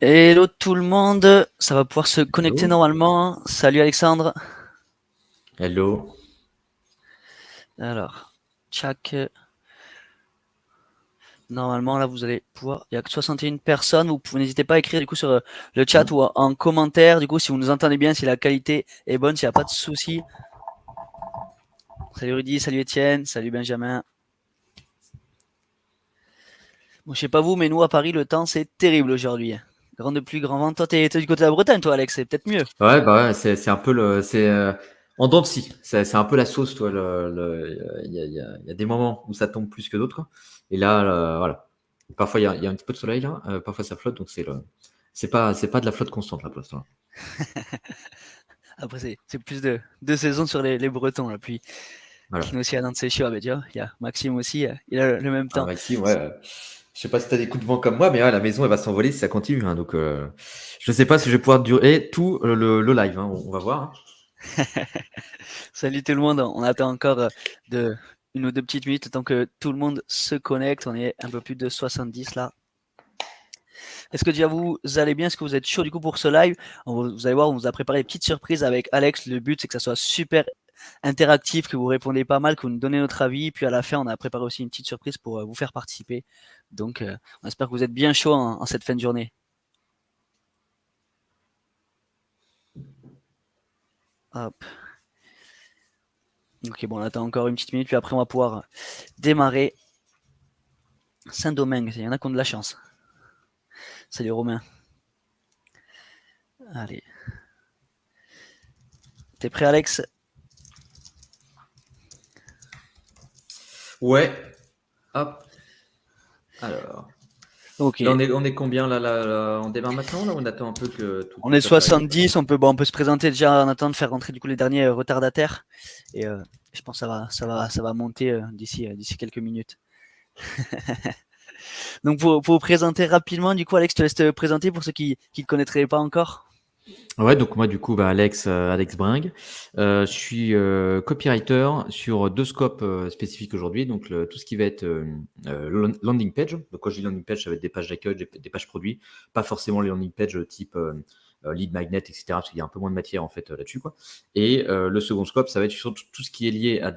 Hello tout le monde, ça va pouvoir se connecter Hello. normalement. Salut Alexandre. Hello. Alors, tchac. Normalement là vous allez pouvoir. Il n'y a que 61 personnes. Vous pouvez n'hésitez pas à écrire du coup sur le chat Hmm. ou en commentaire. Du coup, si vous nous entendez bien, si la qualité est bonne, s'il n'y a pas de souci. Salut Rudy, salut Étienne, salut Benjamin. Bon, je sais pas vous, mais nous à Paris, le temps c'est terrible aujourd'hui. Grande pluie, grand vent. Toi, t'es du côté de la Bretagne, toi, Alex, c'est peut-être mieux. Ouais, bah ouais, c'est un peu c'est en dents de scie. C'est un peu la sauce, toi. Il y a des moments où ça tombe plus que d'autres, quoi. Et là, voilà. Parfois il y a un petit peu de soleil là, parfois ça flotte, donc c'est pas de la flotte constante là pour l'instant. Après, c'est plus de saison sur les Bretons, la pluie. Qui Voilà. nous aussi à Nantes, c'est chaud. Ah, bah, tu vois, il y a Maxime aussi, il a le même Ah, temps. Maxime, ouais. Je sais pas si t'as des coups de vent comme moi, mais ouais, la maison elle va s'envoler si ça continue, hein, donc je sais pas si je vais pouvoir durer tout le live, hein, on va voir, hein. Salut tout le monde, on attend encore de une ou deux petites minutes tant que tout le monde se connecte. On est un peu plus de 70 là. Est-ce que déjà vous allez bien? Est-ce que vous êtes chaud du coup pour ce live? Vous allez voir, on vous a préparé des petites surprises avec Alex. Le but c'est que ça soit super interactif, que vous répondez pas mal, que vous nous donnez notre avis. Puis à la fin, on a préparé aussi une petite surprise pour vous faire participer. Donc on espère que vous êtes bien chaud en cette fin de journée. Hop. Ok, bon, on attend encore une petite minute, puis après on va pouvoir démarrer. Saint-Domingue, il y en a qui ont de la chance. Salut Romain. Allez. T'es prêt, Alex? Ouais. Hop. Alors. Ok. Là, on est combien là, on démarre maintenant là, ou on attend un peu que On tout est ça s'arrive? 70, on peut se présenter déjà en attendant de faire rentrer du coup les derniers retardataires. Et je pense que ça va monter d'ici quelques minutes. Donc pour vous présenter rapidement, du coup, Alex, je te laisse te présenter pour ceux qui ne connaîtraient pas encore. Ouais, donc moi du coup, bah, Alex Bringue. Je suis copywriter sur deux scopes spécifiques aujourd'hui. Donc tout ce qui va être landing page. Donc quand je dis landing page, ça va être des pages d'accueil, des pages produits, pas forcément les landing pages type lead magnet, etc. Parce qu'il y a un peu moins de matière en fait là-dessus, quoi. Et le second scope, ça va être sur tout ce qui est lié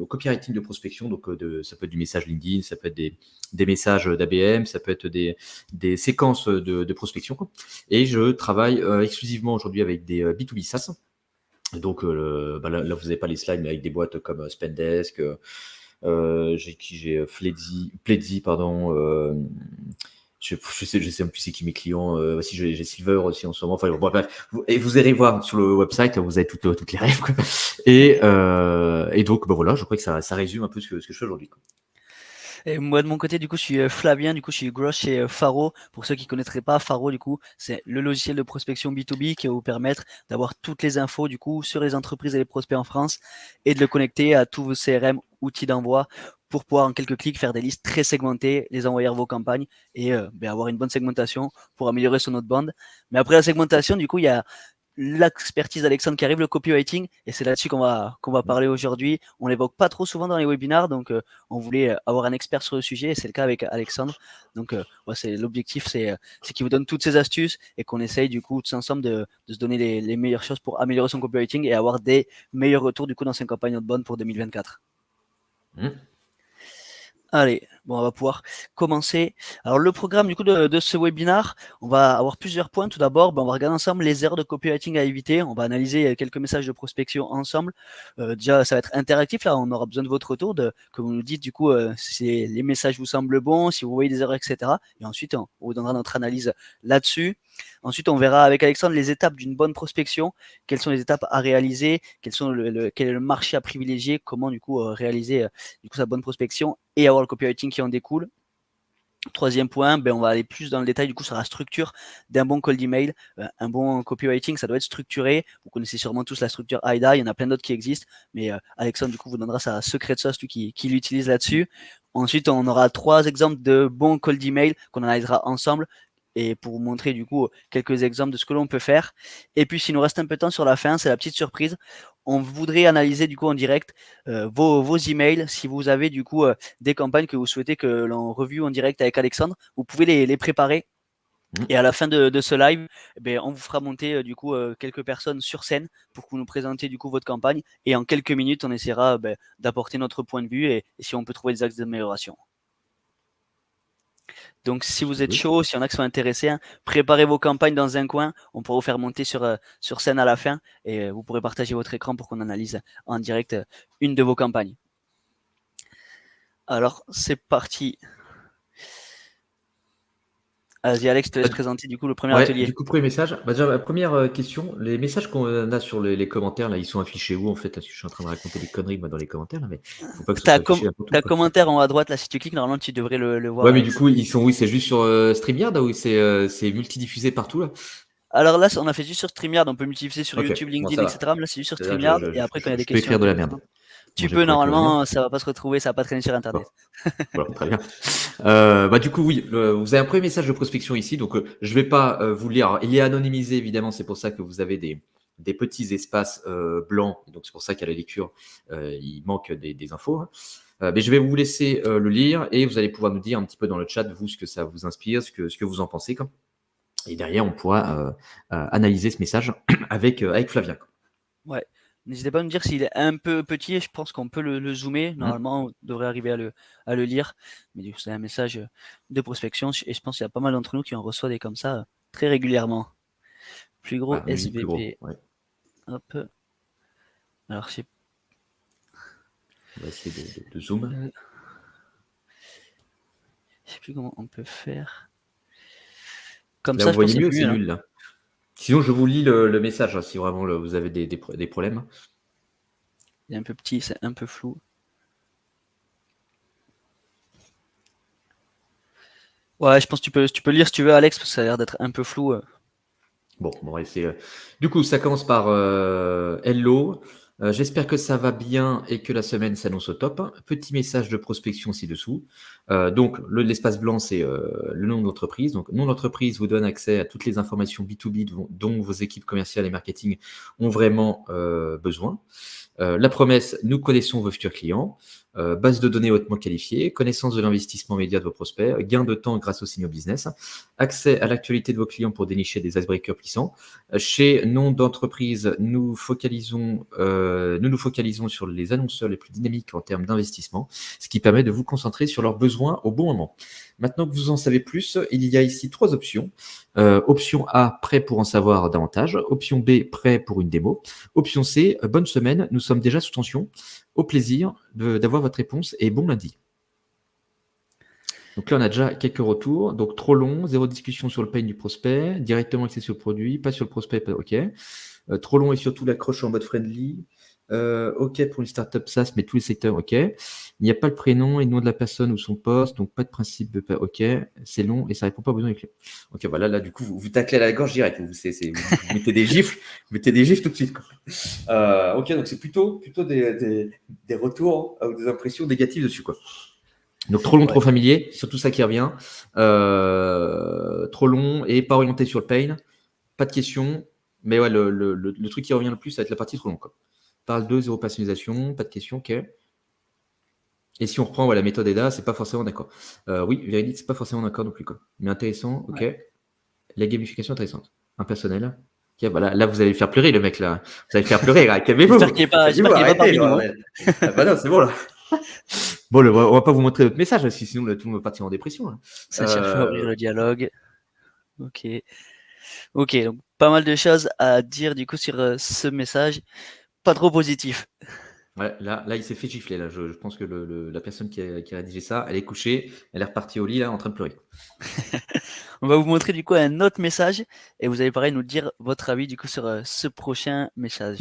au copywriting de prospection. Donc ça peut être du message LinkedIn, ça peut être des messages d'ABM, ça peut être des séquences de prospection, quoi. Et je travaille exclusivement aujourd'hui avec des B2B SaaS. Donc bah là, vous n'avez pas les slides, mais avec des boîtes comme Spendesk, j'ai Pledzi, pardon. Je sais même plus c'est qui mes clients. Aussi, j'ai Silver aussi en ce moment. Enfin, bon, bref, et vous irez voir sur le website, vous avez toutes les rêves, quoi. Et donc, bah, voilà, je crois que ça résume un peu ce que je fais aujourd'hui, quoi. Et moi de mon côté, du coup, je suis Flavien, du coup, je suis gross chez Faro. Pour ceux qui ne connaîtraient pas, Faro, du coup, c'est le logiciel de prospection B2B qui va vous permettre d'avoir toutes les infos, du coup, sur les entreprises et les prospects en France et de le connecter à tous vos CRM, outils d'envoi pour pouvoir en quelques clics faire des listes très segmentées, les envoyer à vos campagnes et avoir une bonne segmentation pour améliorer son outbound. Mais après la segmentation, du coup, il y a l'expertise d'Alexandre qui arrive, le copywriting, et c'est là-dessus qu'on va parler aujourd'hui. On l'évoque pas trop souvent dans les webinars, donc on voulait avoir un expert sur le sujet, et c'est le cas avec Alexandre. Donc ouais, l'objectif, c'est qu'il vous donne toutes ces astuces et qu'on essaye du coup tous ensemble de se donner les meilleures choses pour améliorer son copywriting et avoir des meilleurs retours du coup dans ses campagnes outbound pour 2024. Mmh. Allez, bon, on va pouvoir commencer. Alors, le programme du coup de ce webinar, on va avoir plusieurs points. Tout d'abord, on va regarder ensemble les erreurs de copywriting à éviter. On va analyser quelques messages de prospection ensemble. Déjà, ça va être interactif. Là, on aura besoin de votre retour, que vous nous dites du coup si les messages vous semblent bons, si vous voyez des erreurs, etc. Et ensuite, on vous donnera notre analyse là-dessus. Ensuite, on verra avec Alexandre les étapes d'une bonne prospection, quelles sont les étapes à réaliser, quel est le marché à privilégier, comment du coup réaliser du coup sa bonne prospection et avoir le copywriting qui en découle. Troisième point, on va aller plus dans le détail du coup sur la structure d'un bon cold email. Un bon copywriting, ça doit être structuré. Vous connaissez sûrement tous la structure AIDA, il y en a plein d'autres qui existent, mais Alexandre du coup vous donnera sa secret sauce lui, qui l'utilise là-dessus. Ensuite, on aura 3 exemples de bons cold email qu'on analysera ensemble et pour vous montrer du coup quelques exemples de ce que l'on peut faire. Et puis s'il nous reste un peu de temps sur la fin, c'est la petite surprise. On voudrait analyser du coup en direct vos emails. Si vous avez du coup des campagnes que vous souhaitez que l'on review en direct avec Alexandre, vous pouvez les préparer Et à la fin de ce live, on vous fera monter du coup quelques personnes sur scène pour que vous nous présentiez du coup votre campagne. Et en quelques minutes, on essaiera d'apporter notre point de vue et si on peut trouver des axes d'amélioration. Donc si vous êtes chaud, si y en a qui sont intéressés, préparez vos campagnes dans un coin. On pourra vous faire monter sur scène à la fin et vous pourrez partager votre écran pour qu'on analyse en direct une de vos campagnes. Alors c'est parti. Vas-y Alex, je te laisse présenter du coup le premier atelier. Du coup, premier message. Déjà, la première question, les messages qu'on a sur les commentaires, là, ils sont affichés où en fait? Parce que je suis en train de raconter des conneries moi, dans les commentaires, là, mais il ne faut pas que ce soit affiché n'importe où. T'as commentaire en haut à droite, là, si tu cliques, normalement tu devrais le voir. Ouais, mais du coup, ils sont où? C'est juste sur StreamYard ou c'est multidiffusé partout là? Alors là, on a fait juste sur StreamYard, on peut multiplier sur YouTube, Bon, LinkedIn, ça va. etc. Mais là, c'est juste sur Là, StreamYard. Et après, quand il y a des je peux questions écrire de la merde. tu J'ai peux, pas écrire de la merde. normalement, ça va pas se retrouver, ça va pas traîner sur Internet. Bon, très bien. Du coup, oui, vous avez un premier message de prospection ici. Donc, je vais pas vous lire. Alors, il est anonymisé, évidemment. C'est pour ça que vous avez des petits espaces blancs. Donc, c'est pour ça qu'à la lecture, il manque des infos. Mais je vais vous laisser le lire et vous allez pouvoir nous dire un petit peu dans le chat, vous, ce que ça vous inspire, ce que vous en pensez. Quoi. Et derrière, on pourra analyser ce message avec Flavien. Quoi. Ouais. N'hésitez pas à nous dire s'il est un peu petit. Je pense qu'on peut le zoomer. Normalement, on devrait arriver à le lire. Mais du coup, c'est un message de prospection. Et je pense qu'il y a pas mal d'entre nous qui en reçoivent des comme ça très régulièrement. Plus gros SVP. Plus gros, ouais. Hop. Alors, on va essayer de zoom. Je sais plus comment on peut faire. Comme là, ça, vous voyez mieux, c'est nul là. Sinon, je vous lis le message hein, si vraiment vous avez des problèmes. Il est un peu petit, c'est un peu flou. Ouais, je pense que tu peux lire si tu veux, Alex, parce que ça a l'air d'être un peu flou. Bon, on va essayer. Du coup, ça commence par Hello. J'espère que ça va bien et que la semaine s'annonce au top. Petit message de prospection ci-dessous. Donc, l'espace blanc, c'est le nom de l'entreprise. Donc, nom d'entreprise vous donne accès à toutes les informations B2B dont vos équipes commerciales et marketing ont vraiment besoin. La promesse, nous connaissons vos futurs clients. Base de données hautement qualifiée, connaissance de l'investissement média de vos prospects, gain de temps grâce au signaux business, accès à l'actualité de vos clients pour dénicher des icebreakers puissants. Chez nom d'entreprise, nous nous focalisons sur les annonceurs les plus dynamiques en termes d'investissement, ce qui permet de vous concentrer sur leurs besoins au bon moment. Maintenant que vous en savez plus, il y a ici 3 options. Option A, prêt pour en savoir davantage. Option B, prêt pour une démo. Option C, bonne semaine, nous sommes déjà sous tension. Au plaisir d'avoir votre réponse et bon lundi. Donc là, on a déjà quelques retours. Donc trop long, zéro discussion sur le pain du prospect, directement accès sur le produit, pas sur le prospect, pas OK. Trop long et surtout l'accroche en mode friendly. OK pour une startup SaaS, mais tous les secteurs, OK. Il n'y a pas le prénom et le nom de la personne ou son poste, donc pas de principe de OK. C'est long et ça répond pas aux besoins des clients. OK, voilà, là, du coup, vous taclez à la gorge direct. Vous mettez des gifles, tout de suite. Quoi. OK, donc c'est plutôt des retours ou des impressions négatives dessus, quoi. Donc trop long, trop familier, surtout ça qui revient. Trop long et pas orienté sur le pain. Pas de questions. Mais ouais, le truc qui revient le plus, ça va être la partie trop longue. Quoi. Parle de zéro personnalisation, pas de questions, ok. Et si on reprend la méthode EDA, c'est pas forcément d'accord. Oui, véridique, c'est pas forcément d'accord non plus. Quoi. Mais intéressant, ok. Ouais. La gamification intéressante. Impersonnel. Ok, voilà, là, vous allez faire pleurer le mec là. Vous allez faire pleurer là. Calmez-vous. J'espère qu'il n'est pas parmi nous. Bah non, c'est bon là. Bon, on va pas vous montrer notre message, parce que sinon tout le monde va partir en dépression. Là. Ça cherche à ouvrir le dialogue. Ok, donc pas mal de choses à dire du coup sur ce message. Pas trop positif. Ouais, là, il s'est fait gifler. Là. Je pense que la personne qui a rédigé ça, elle est couchée, elle est repartie au lit là, en train de pleurer. On va vous montrer du coup un autre message et vous allez pareil nous dire votre avis du coup sur ce prochain message.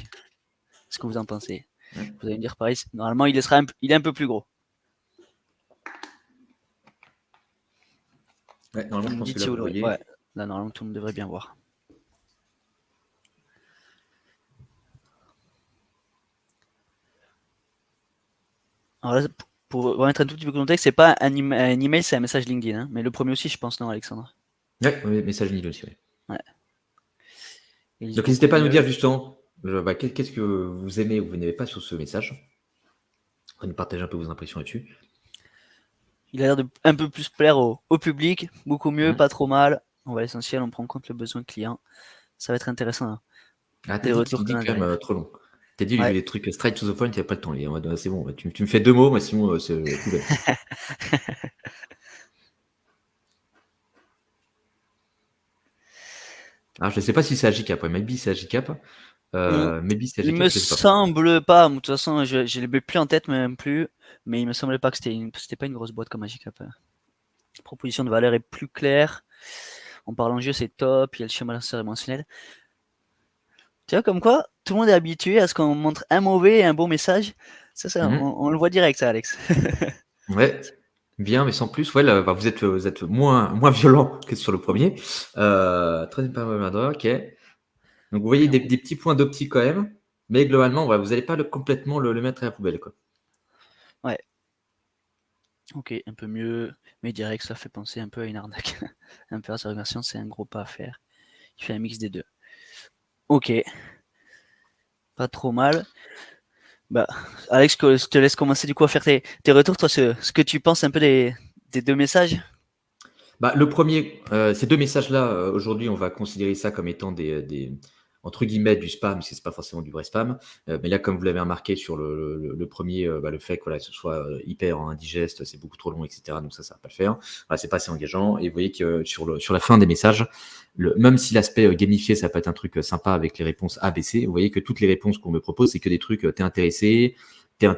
Ce que vous en pensez. Ouais. Vous allez me dire pareil. Normalement, il est un peu plus gros. Ouais, normalement, je pense que là, vous voyez. Ouais. Là, normalement, tout le monde devrait bien voir. Alors là, pour remettre un tout petit peu de contexte, c'est pas un email, c'est un message LinkedIn. Hein, mais le premier aussi, je pense, non, Alexandre? Ouais, message LinkedIn aussi, ouais. Donc, n'hésitez pas à nous dire justement qu'est-ce que vous aimez ou vous n'aimez pas sur ce message. On va nous partager un peu vos impressions là-dessus. Il a l'air de un peu plus plaire au public, beaucoup mieux, pas trop mal. On va à l'essentiel, on prend en compte le besoin client. Ça va être intéressant, hein. Ah, Les Teddy, retours tu dis qu'on a quand même derrière. trop long. Teddy, lui, Ouais. veut des trucs straight to the point, il n'y a pas le temps. Il est en mode, c'est bon, tu me fais 2 mots, mais sinon, c'est poubelle. Alors, je ne sais pas si c'est Agicap. Ouais, maybe c'est Agicap. Maybe c'est Il Agicap, me je ne sais pas. semble pas, de toute façon, je l'ai plus en tête même plus, mais il me semblait pas que c'était pas une grosse boîte comme Magicap. Proposition de valeur est plus claire. On parle en jeu, c'est top. Il y a le schéma lanceur émotionnel. Tu vois, comme quoi, tout le monde est habitué à ce qu'on montre un mauvais et un bon message. Ça, Mhm. on le voit direct, ça, Alex. Ouais, bien, mais sans plus. Ouais, là, bah, vous êtes moins violent que sur le premier. Troisième paramètre, ok. Donc, vous voyez des petits points d'optique quand même, mais globalement, ouais, vous n'allez pas complètement le mettre à la poubelle, quoi. Ouais. Ok, un peu mieux, mais direct, ça fait penser un peu à une arnaque. Un peu à sa version, c'est un gros pas à faire. Il fait un mix des deux. Ok, pas trop mal. Bah, Alex, je te laisse commencer du coup à faire tes retours, toi, ce que tu penses un peu des deux messages. Bah, le premier, ces deux messages-là, aujourd'hui, on va considérer ça comme étant entre guillemets, du spam, parce que c'est pas forcément du vrai spam. Mais là, comme vous l'avez remarqué sur le premier, bah, le fait que voilà, ce soit hyper indigeste, c'est beaucoup trop long, etc. Donc ça va pas le faire. Voilà, c'est pas assez engageant. Et vous voyez que sur la fin des messages, même si l'aspect gamifié, ça peut être un truc sympa avec les réponses A, B, C, vous voyez que toutes les réponses qu'on me propose, c'est que des trucs, t'es intéressé, t'as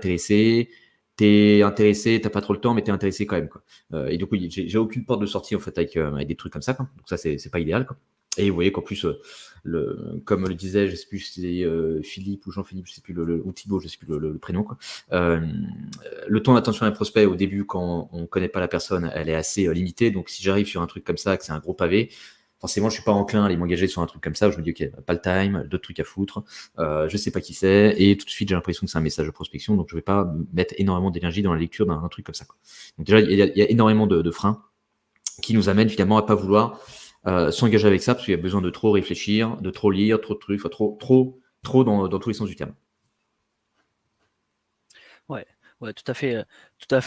pas trop le temps, mais t'es intéressé quand même, quoi. Et du coup, j'ai aucune porte de sortie en fait avec des trucs comme ça, quoi. Donc ça, c'est pas idéal, quoi. Et vous voyez qu'en plus, comme le disait, je sais plus si c'est Philippe ou Jean-Philippe, je sais plus ou Thibaut, je sais plus le prénom, quoi. Euh, le temps d'attention à un prospect au début, quand on connaît pas la personne, elle est assez limitée. Donc si j'arrive sur un truc comme ça, que c'est un gros pavé, forcément, je suis pas enclin à aller m'engager sur un truc comme ça où je me dis, ok, pas le time, d'autres trucs à foutre, je sais pas qui c'est, et tout de suite, j'ai l'impression que c'est un message de prospection, donc je vais pas mettre énormément d'énergie dans la lecture d'un truc comme ça, quoi. Donc déjà, il y a énormément de freins qui nous amènent finalement à pas vouloir s'engager avec ça, parce qu'il y a besoin de trop réfléchir, de trop lire, trop de trucs, enfin, trop dans tous les sens du terme. Ouais, ouais, tout à fait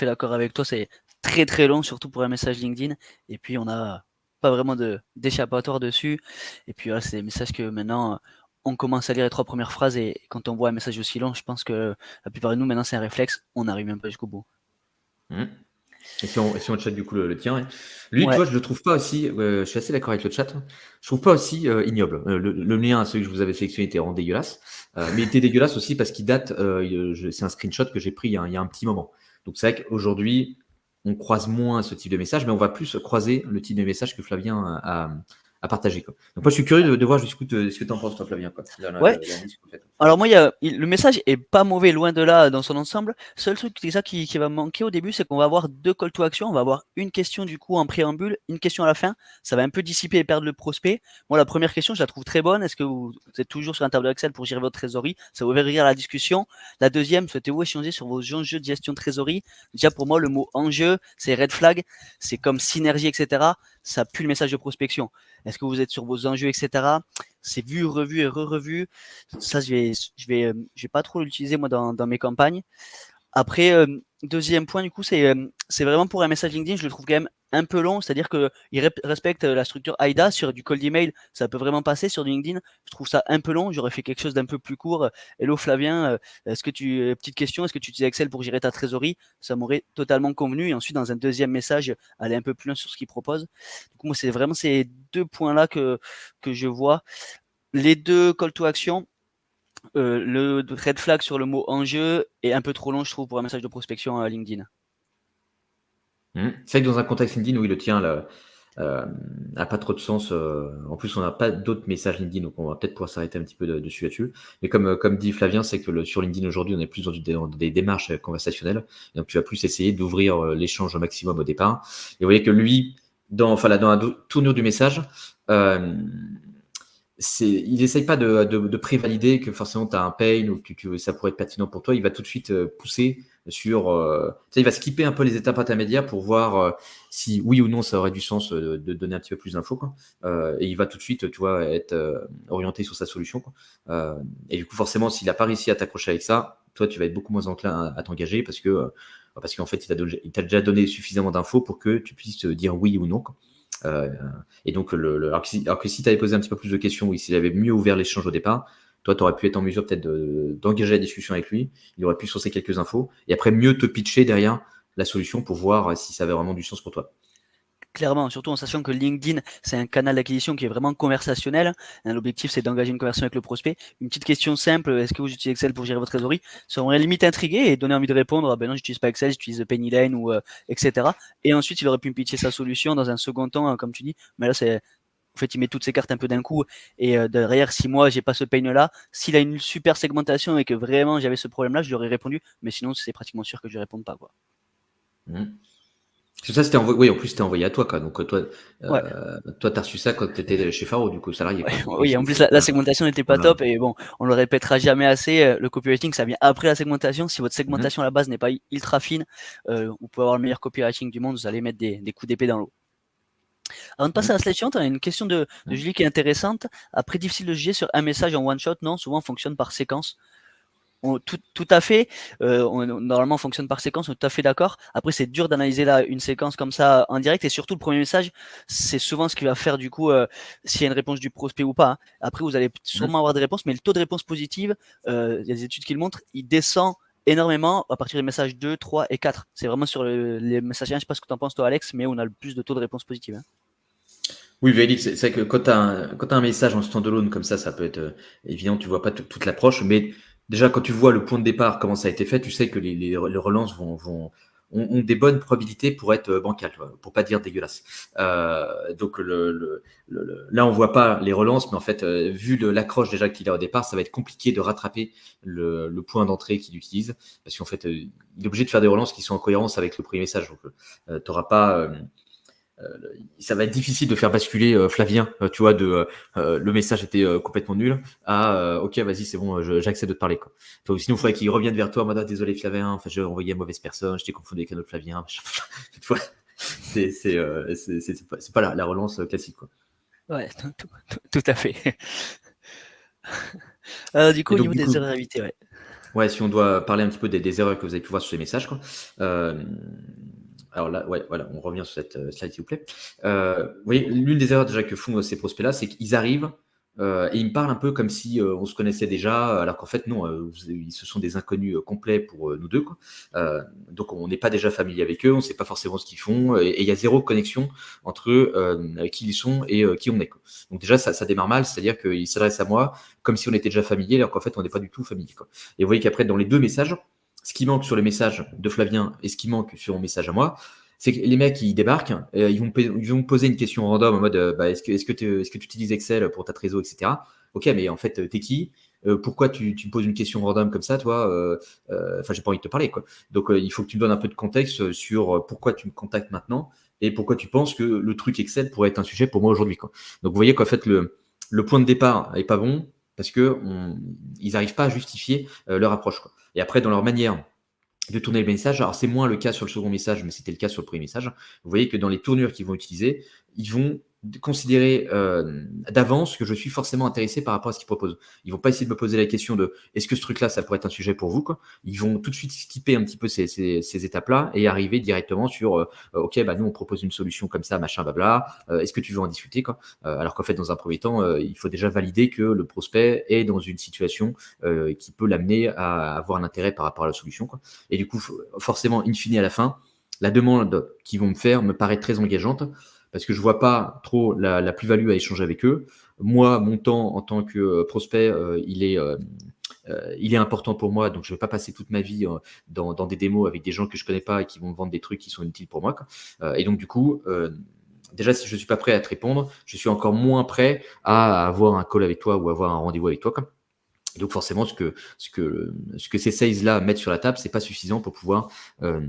d'accord avec toi. C'est très très long, surtout pour un message LinkedIn. Et puis on n'a pas vraiment d'échappatoire dessus. Et puis voilà, c'est des messages que maintenant on commence à lire les trois premières phrases et quand on voit un message aussi long, je pense que la plupart de nous maintenant c'est un réflexe. On n'arrive même pas jusqu'au bout. Mmh. Et si on chat du coup le tien, ouais. Lui, tu Ouais, vois, je le trouve pas aussi. Je suis assez d'accord avec le chat. Je trouve pas aussi ignoble. Le lien, celui que je vous avais sélectionné, était vraiment dégueulasse. Mais il était dégueulasse aussi parce qu'il date. C'est un screenshot que j'ai pris il y a un petit moment. Donc c'est vrai qu'aujourd'hui, on croise moins ce type de message, mais on va plus croiser le type de message que Flavien a partagé, quoi. Donc moi, je suis curieux de voir jusqu'où ce que tu en penses, toi, Flavien, quoi. ouais. L'analyse que vous faites. Alors moi, le message est pas mauvais, loin de là, dans son ensemble. Seul truc, c'est ça qui va manquer au début, c'est qu'on va avoir deux call to action. On va avoir une question du coup en préambule, une question à la fin. Ça va un peu dissiper et perdre le prospect. Moi, la première question, je la trouve très bonne. Est-ce que vous êtes toujours sur un tableau Excel pour gérer votre trésorerie? Ça va ouvrir la discussion. La deuxième, souhaitez-vous échanger sur vos enjeux de gestion de trésorerie? Déjà, pour moi, le mot enjeu, c'est red flag. C'est comme synergie, etc. Ça pue le message de prospection. Est-ce que vous êtes sur vos enjeux, etc. C'est vu, revu et re-revu. Ça, je vais pas trop l'utiliser moi dans mes campagnes. Après, deuxième point, du coup, c'est vraiment pour un message LinkedIn, je le trouve quand même un peu long, c'est-à-dire qu'il respecte la structure AIDA. Sur du cold email, ça peut vraiment passer. Sur du LinkedIn, je trouve ça un peu long. J'aurais fait quelque chose d'un peu plus court. Hello Flavien, petite question, est-ce que tu utilises Excel pour gérer ta trésorerie? Ça m'aurait totalement convenu. Et ensuite, dans un deuxième message, aller un peu plus loin sur ce qu'il propose. Du coup, moi, c'est vraiment ces deux points-là que je vois. Les deux call to action, le red flag sur le mot enjeu est un peu trop long, je trouve, pour un message de prospection à LinkedIn. C'est vrai que dans un contexte LinkedIn, oui, le tien là, a pas trop de sens. En plus, on n'a pas d'autres messages LinkedIn, donc on va peut-être pouvoir s'arrêter un petit peu dessus là-dessus. Mais comme dit Flavien, c'est que sur LinkedIn aujourd'hui, on est plus dans des démarches conversationnelles. Et donc, tu vas plus essayer d'ouvrir l'échange au maximum au départ. Et vous voyez que lui, enfin, là, dans la tournure du message, euh, il n'essaye pas de prévalider que forcément tu as un pain ou que ça pourrait être pertinent pour toi. Il va tout de suite pousser sur. Il va skipper un peu les étapes intermédiaires pour voir si oui ou non ça aurait du sens de donner un petit peu plus d'infos, quoi. Et il va tout de suite, tu vois, être orienté sur sa solution, quoi. Et du coup, forcément, s'il n'a pas réussi à t'accrocher avec ça, toi, tu vas être beaucoup moins enclin à t'engager parce qu'en fait, il t'a déjà donné suffisamment d'infos pour que tu puisses dire oui ou non, quoi. Et donc, alors que si tu avais posé un petit peu plus de questions, ou s'il avait mieux ouvert l'échange au départ, toi, tu aurais pu être en mesure peut-être d'engager la discussion avec lui. Il aurait pu sourcer quelques infos et après mieux te pitcher derrière la solution pour voir si ça avait vraiment du sens pour toi. Clairement, surtout en sachant que LinkedIn, c'est un canal d'acquisition qui est vraiment conversationnel. L'objectif, c'est d'engager une conversation avec le prospect. Une petite question simple, est-ce que vous utilisez Excel pour gérer votre trésorerie? Ça aurait limite intrigué et donné envie de répondre, ah ben non, j'utilise pas Excel, j'utilise Pennylane ou etc. Et ensuite, il aurait pu me pitcher sa solution dans un second temps, comme tu dis. Mais là, en fait, il met toutes ses cartes un peu d'un coup. Et derrière, si moi, j'ai pas ce pain-là, s'il a une super segmentation et que vraiment j'avais ce problème-là, je lui aurais répondu. Mais sinon, c'est pratiquement sûr que je réponde pas, quoi. Mmh. Parce que ça, c'était envoyé. Oui, en plus, c'était envoyé à toi, quoi. Donc, toi, Ouais. t'as reçu ça quand tu étais chez Faro, du coup, salarié, quoi. Donc, oui, Oui, en plus, la segmentation n'était pas voilà. top et bon, on le répétera jamais assez. Le copywriting, ça vient après la segmentation. Si votre Mhm. segmentation à la base n'est pas ultra fine, vous pouvez avoir le meilleur copywriting du monde, vous allez mettre des coups d'épée dans l'eau. Avant de passer à la Mhm. slide suivante, on a une question de Julie qui est intéressante. Après, difficile de juger sur un message en one shot, non, souvent on fonctionne par séquence. Tout à fait. Normalement, on fonctionne par séquence, on est tout à fait d'accord. Après, c'est dur d'analyser une séquence comme ça en direct. Et surtout, le premier message, c'est souvent ce qui va faire du coup s'il y a une réponse du prospect ou pas. Hein. Après, vous allez sûrement avoir des réponses, mais le taux de réponse positive, il y a des études qui le montrent, il descend énormément à partir des messages 2, 3 et 4. C'est vraiment sur les messages 1, je sais pas ce que tu en penses toi Alex, mais on a le plus de taux de réponse positive. Hein. Oui, Vélix, c'est vrai que quand tu as, un message en standalone comme ça peut être évident, tu vois pas toute l'approche, mais déjà quand tu vois le point de départ, comment ça a été fait, tu sais que les relances ont des bonnes probabilités pour être bancales, tu vois, pour pas dire dégueulasses. Donc là, on voit pas les relances, mais en fait, vu l'accroche déjà qu'il a au départ, ça va être compliqué de rattraper le point d'entrée qu'il utilise, parce qu'en fait, il est obligé de faire des relances qui sont en cohérence avec le premier message. Donc, t'auras pas... ça va être difficile de faire basculer Flavien, tu vois, le message était complètement nul à ok, vas-y, c'est bon, j'accepte de te parler. Quoi. Sinon, il faudrait qu'il revienne vers toi en mode ah, désolé Flavien, enfin, j'ai envoyé à mauvaise personne, je t'ai confondu avec un autre Flavien. C'est pas la relance classique. Quoi. Ouais, tout à fait. Du coup, Et au donc, niveau du des coup, erreurs à éviter, ouais. ouais, si on doit parler un petit peu des erreurs que vous avez pu voir sur ces messages, quoi. Euh, alors là, ouais, voilà, on revient sur cette slide, s'il vous plaît. Vous voyez, l'une des erreurs déjà que font ces prospects-là, c'est qu'ils arrivent et ils me parlent un peu comme si on se connaissait déjà, alors qu'en fait, non, ce sont des inconnus complets pour nous deux. Quoi. Donc, on n'est pas déjà familier avec eux, on ne sait pas forcément ce qu'ils font, et il y a zéro connexion entre qui ils sont et qui on est. Quoi. Donc, déjà, ça démarre mal, c'est-à-dire qu'ils s'adressent à moi comme si on était déjà familier, alors qu'en fait, on n'est pas du tout familier. Quoi. Et vous voyez qu'après, dans les deux messages, ce qui manque sur le message de Flavien et ce qui manque sur mon message à moi, c'est que les mecs, ils débarquent, ils vont poser une question random en mode bah, est-ce que tu utilises Excel pour ta trésor, etc. Ok, mais en fait, t'es qui pourquoi tu me poses une question random comme ça, toi Enfin, j'ai pas envie de te parler, quoi. Donc, il faut que tu me donnes un peu de contexte sur pourquoi tu me contactes maintenant et pourquoi tu penses que le truc Excel pourrait être un sujet pour moi aujourd'hui, quoi. Donc, vous voyez qu'en fait, le point de départ est pas bon parce que ils n'arrivent pas à justifier leur approche, quoi. Et après, dans leur manière de tourner le message. Alors, c'est moins le cas sur le second message, mais c'était le cas sur le premier message. Vous voyez que dans les tournures qu'ils vont utiliser, ils vont considérer d'avance que je suis forcément intéressé par rapport à ce qu'ils proposent. Ils vont pas essayer de me poser la question de est-ce que ce truc-là, ça pourrait être un sujet pour vous, quoi. Ils vont tout de suite skipper un petit peu ces étapes-là et arriver directement sur ok, bah nous on propose une solution comme ça, machin, blabla. Est-ce que tu veux en discuter, quoi. Alors qu'en fait, dans un premier temps, il faut déjà valider que le prospect est dans une situation qui peut l'amener à avoir un intérêt par rapport à la solution, quoi. Et du coup, forcément, in fine, à la fin, la demande qu'ils vont me faire me paraît très engageante parce que je vois pas trop la plus-value à échanger avec eux. Moi, mon temps en tant que prospect, il est important pour moi, donc je ne vais pas passer toute ma vie dans des démos avec des gens que je connais pas et qui vont me vendre des trucs qui sont inutiles pour moi. Quoi. Et donc, du coup, déjà, si je ne suis pas prêt à te répondre, je suis encore moins prêt à avoir un call avec toi ou avoir un rendez-vous avec toi. Quoi. Et donc forcément, ce que ces sales-là mettent sur la table, c'est pas suffisant pour pouvoir euh,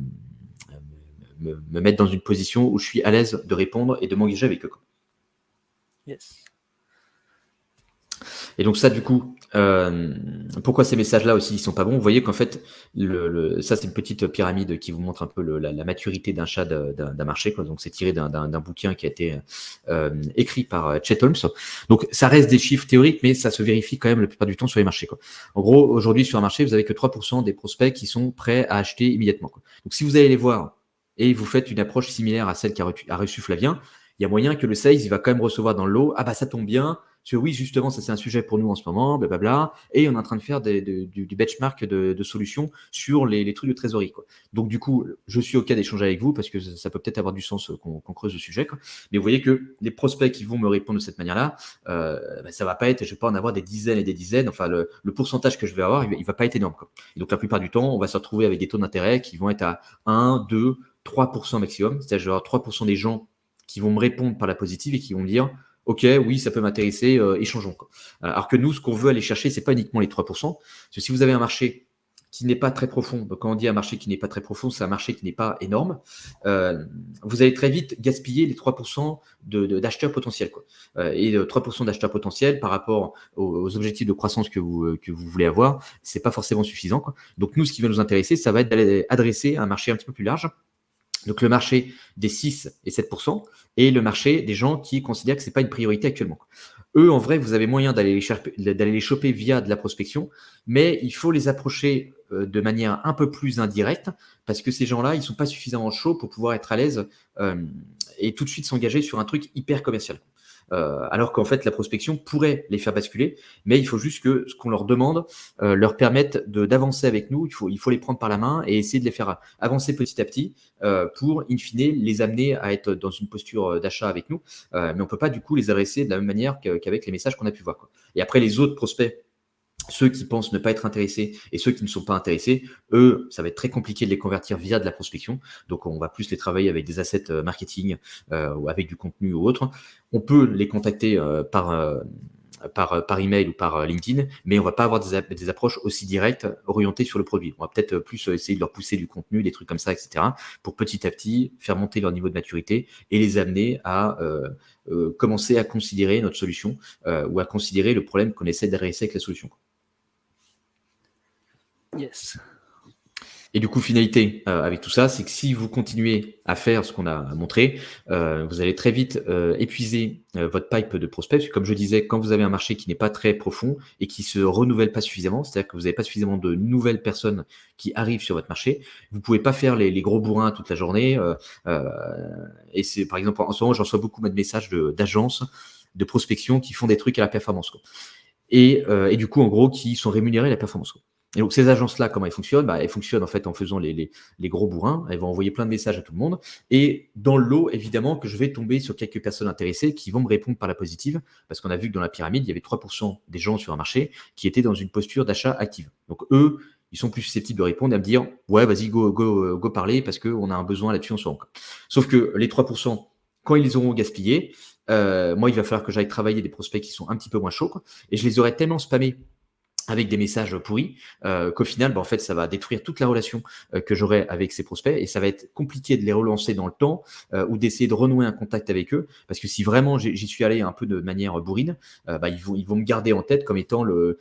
me mettre dans une position où je suis à l'aise de répondre et de m'engager avec eux. Quoi. Yes. Et donc ça, du coup, pourquoi ces messages-là aussi, ils sont pas bons? Vous voyez qu'en fait, ça, c'est une petite pyramide qui vous montre un peu la maturité d'un chat d'un marché. Quoi. Donc c'est tiré d'un bouquin qui a été écrit par Chet Holmes. Donc ça reste des chiffres théoriques, mais ça se vérifie quand même la plupart du temps sur les marchés. Quoi. En gros, aujourd'hui, sur un marché, vous avez que 3% des prospects qui sont prêts à acheter immédiatement. Quoi. Donc si vous allez les voir et vous faites une approche similaire à celle qu'a reçu Flavien, il il y a moyen que le sales, il va quand même recevoir dans le lot, ah bah ça tombe bien, parce que oui, justement, ça c'est un sujet pour nous en ce moment, blablabla, et on est en train de faire du benchmark de solutions sur les trucs de trésorerie, quoi. Donc du coup, je suis OK d'échanger avec vous parce que ça peut peut-être avoir du sens qu'on creuse le sujet, quoi. Mais vous voyez que les prospects qui vont me répondre de cette manière-là, ça va pas être, je vais pas en avoir des dizaines et des dizaines. Enfin, le pourcentage que je vais avoir, il va pas être énorme, quoi. Et donc la plupart du temps, on va se retrouver avec des taux d'intérêt qui vont être à 1, 2, 3% maximum. C'est-à-dire, je vais avoir 3% des gens qui vont me répondre par la positive et qui vont me dire OK, oui, ça peut m'intéresser, échangeons, quoi. Alors que nous, ce qu'on veut aller chercher, c'est pas uniquement les 3%. Parce que si vous avez un marché qui n'est pas très profond, donc quand on dit un marché qui n'est pas très profond, c'est un marché qui n'est pas énorme, vous allez très vite gaspiller les 3% d'acheteurs potentiels, quoi. Et 3% d'acheteurs potentiels par rapport aux objectifs de croissance que vous voulez avoir, c'est pas forcément suffisant, quoi. Donc nous, ce qui va nous intéresser, ça va être d'aller adresser un marché un petit peu plus large. Donc le marché des 6 et 7% et le marché des gens qui considèrent que ce n'est pas une priorité actuellement. Eux, en vrai, vous avez moyen d'aller les choper via de la prospection, mais il faut les approcher de manière un peu plus indirecte parce que ces gens-là, ils ne sont pas suffisamment chauds pour pouvoir être à l'aise et tout de suite s'engager sur un truc hyper commercial. Alors qu'en fait, la prospection pourrait les faire basculer, mais il faut juste que ce qu'on leur demande leur permette d'avancer avec nous. Il faut les prendre par la main et essayer de les faire avancer petit à petit pour, in fine, les amener à être dans une posture d'achat avec nous. Mais on ne peut pas, du coup, les adresser de la même manière qu'avec les messages qu'on a pu voir, quoi. Et après, les autres prospects, ceux qui pensent ne pas être intéressés et ceux qui ne sont pas intéressés, eux, ça va être très compliqué de les convertir via de la prospection. Donc, on va plus les travailler avec des assets marketing ou avec du contenu ou autre. On peut les contacter par email ou par LinkedIn, mais on va pas avoir des approches aussi directes orientées sur le produit. On va peut-être plus essayer de leur pousser du contenu, des trucs comme ça, etc., pour petit à petit faire monter leur niveau de maturité et les amener à commencer à considérer notre solution ou à considérer le problème qu'on essaie d'adresser avec la solution. Yes. Et du coup, finalité avec tout ça, c'est que si vous continuez à faire ce qu'on a montré, vous allez très vite épuiser votre pipe de prospects. Parce que comme je disais, quand vous avez un marché qui n'est pas très profond et qui se renouvelle pas suffisamment, c'est-à-dire que vous n'avez pas suffisamment de nouvelles personnes qui arrivent sur votre marché, vous pouvez pas faire les gros bourrins toute la journée. Et c'est, par exemple, en ce moment, j'en reçois beaucoup de messages d'agences de prospection qui font des trucs à la performance, quoi. Et du coup, en gros, qui sont rémunérés à la performance, quoi. Et donc, ces agences-là, comment elles fonctionnent? Elles fonctionnent en fait en faisant les gros bourrins. Elles vont envoyer plein de messages à tout le monde. Et dans le lot, évidemment, que je vais tomber sur quelques personnes intéressées qui vont me répondre par la positive, parce qu'on a vu que dans la pyramide, il y avait 3% des gens sur un marché qui étaient dans une posture d'achat active. Donc, eux, ils sont plus susceptibles de répondre et à me dire « Ouais, vas-y, go parler, parce qu'on a un besoin là-dessus en ce moment. » Sauf que les 3%, quand ils les auront gaspillés, moi, il va falloir que j'aille travailler des prospects qui sont un petit peu moins chauds, quoi. Et je les aurais tellement spammés avec des messages pourris, qu'au final, en fait, ça va détruire toute la relation que j'aurai avec ces prospects et ça va être compliqué de les relancer dans le temps ou d'essayer de renouer un contact avec eux parce que si vraiment j'y suis allé un peu de manière bourrine, ils vont me garder en tête comme étant le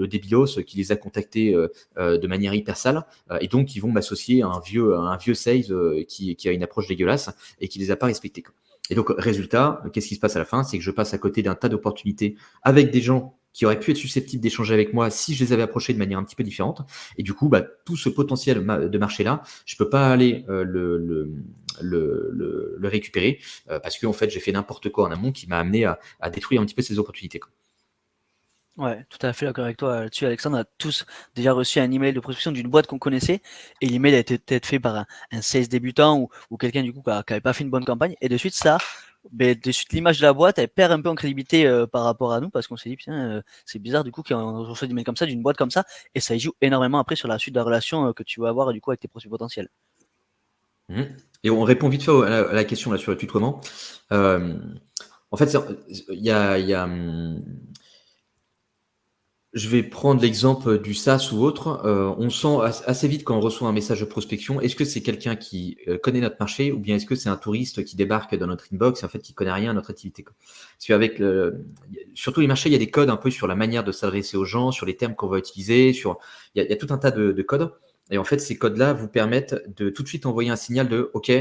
débilos qui les a contactés de manière hyper sale et donc ils vont m'associer à un vieux sales qui a une approche dégueulasse et qui les a pas respectés, quoi. Et donc, résultat, qu'est-ce qui se passe à la fin? C'est que je passe à côté d'un tas d'opportunités avec des gens qui auraient pu être susceptibles d'échanger avec moi si je les avais approchés de manière un petit peu différente. Et du coup, tout ce potentiel de marché-là, je ne peux pas aller le récupérer parce que en fait, j'ai fait n'importe quoi en amont qui m'a amené à détruire un petit peu ces opportunités, quoi. Ouais, tout à fait d'accord avec toi là-dessus, Alexandre. On a tous déjà reçu un email de prospection d'une boîte qu'on connaissait et l'email a été peut-être fait par un sales débutant ou quelqu'un du coup qui n'avait pas fait une bonne campagne et de suite l'image de la boîte elle perd un peu en crédibilité par rapport à nous parce qu'on s'est dit putain c'est bizarre du coup qu'on reçoit des mails comme ça d'une boîte comme ça et ça y joue énormément après sur la suite de la relation que tu vas avoir du coup avec tes prospects potentiels. Et on répond vite fait à la question là sur le tutoiement. En fait, il y a je vais prendre l'exemple du SaaS ou autre. On sent assez vite quand on reçoit un message de prospection, est-ce que c'est quelqu'un qui connaît notre marché ou bien est-ce que c'est un touriste qui débarque dans notre inbox et en fait qui connaît rien à notre activité, quoi. Parce qu'avec surtout les marchés, il y a des codes un peu sur la manière de s'adresser aux gens, sur les termes qu'on va utiliser, il y a tout un tas de codes. Et en fait, ces codes-là vous permettent de tout de suite envoyer un signal de OK,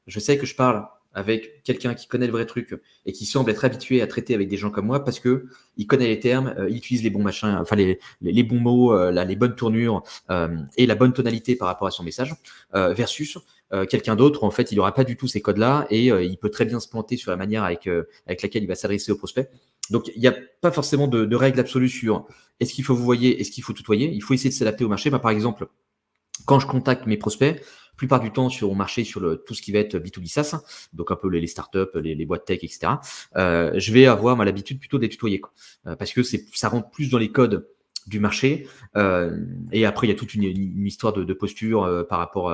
je sais que je parle avec quelqu'un qui connaît le vrai truc et qui semble être habitué à traiter avec des gens comme moi parce que il connaît les termes, il utilise les bons machins, enfin les bons mots, les bonnes tournures et la bonne tonalité par rapport à son message, versus quelqu'un d'autre, en fait, il n'aura pas du tout ces codes-là et il peut très bien se planter sur la manière avec laquelle il va s'adresser au prospect. Donc, il n'y a pas forcément de règle absolue sur est-ce qu'il faut vous voyer, est-ce qu'il faut tutoyer. Il faut essayer de s'adapter au marché. Par exemple, quand je contacte mes prospects, la plupart du temps sur mon marché, sur tout ce qui va être B2B SaaS, donc un peu les startups, les boîtes tech, etc., je vais avoir l'habitude plutôt de les tutoyer, quoi. Parce que ça rentre plus dans les codes du marché. Et après, il y a toute une histoire de posture par rapport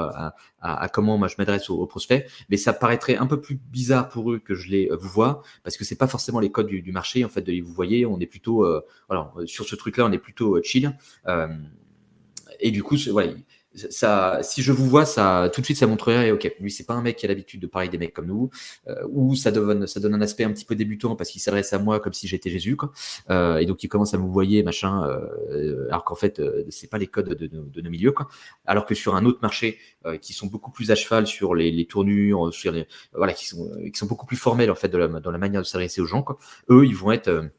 à comment moi je m'adresse aux prospects. Mais ça paraîtrait un peu plus bizarre pour eux que je les vous vois, parce que c'est pas forcément les codes du marché, en fait, de les vous voyez. On est plutôt, voilà, sur ce truc-là, on est plutôt chill. Et du coup, voilà, si je vous vois, ça, tout de suite, ça montrerait, ok, lui, c'est pas un mec qui a l'habitude de parler des mecs comme nous, ou ça donne un aspect un petit peu débutant parce qu'il s'adresse à moi comme si j'étais Jésus, quoi. Et donc, il commence à me voyer, machin, alors qu'en fait, c'est pas les codes de nos milieux, quoi. Alors que sur un autre marché, qui sont beaucoup plus à cheval sur les tournures, sur voilà, qui sont beaucoup plus formels, en fait, dans la manière de s'adresser aux gens, quoi. Eux, ils vont être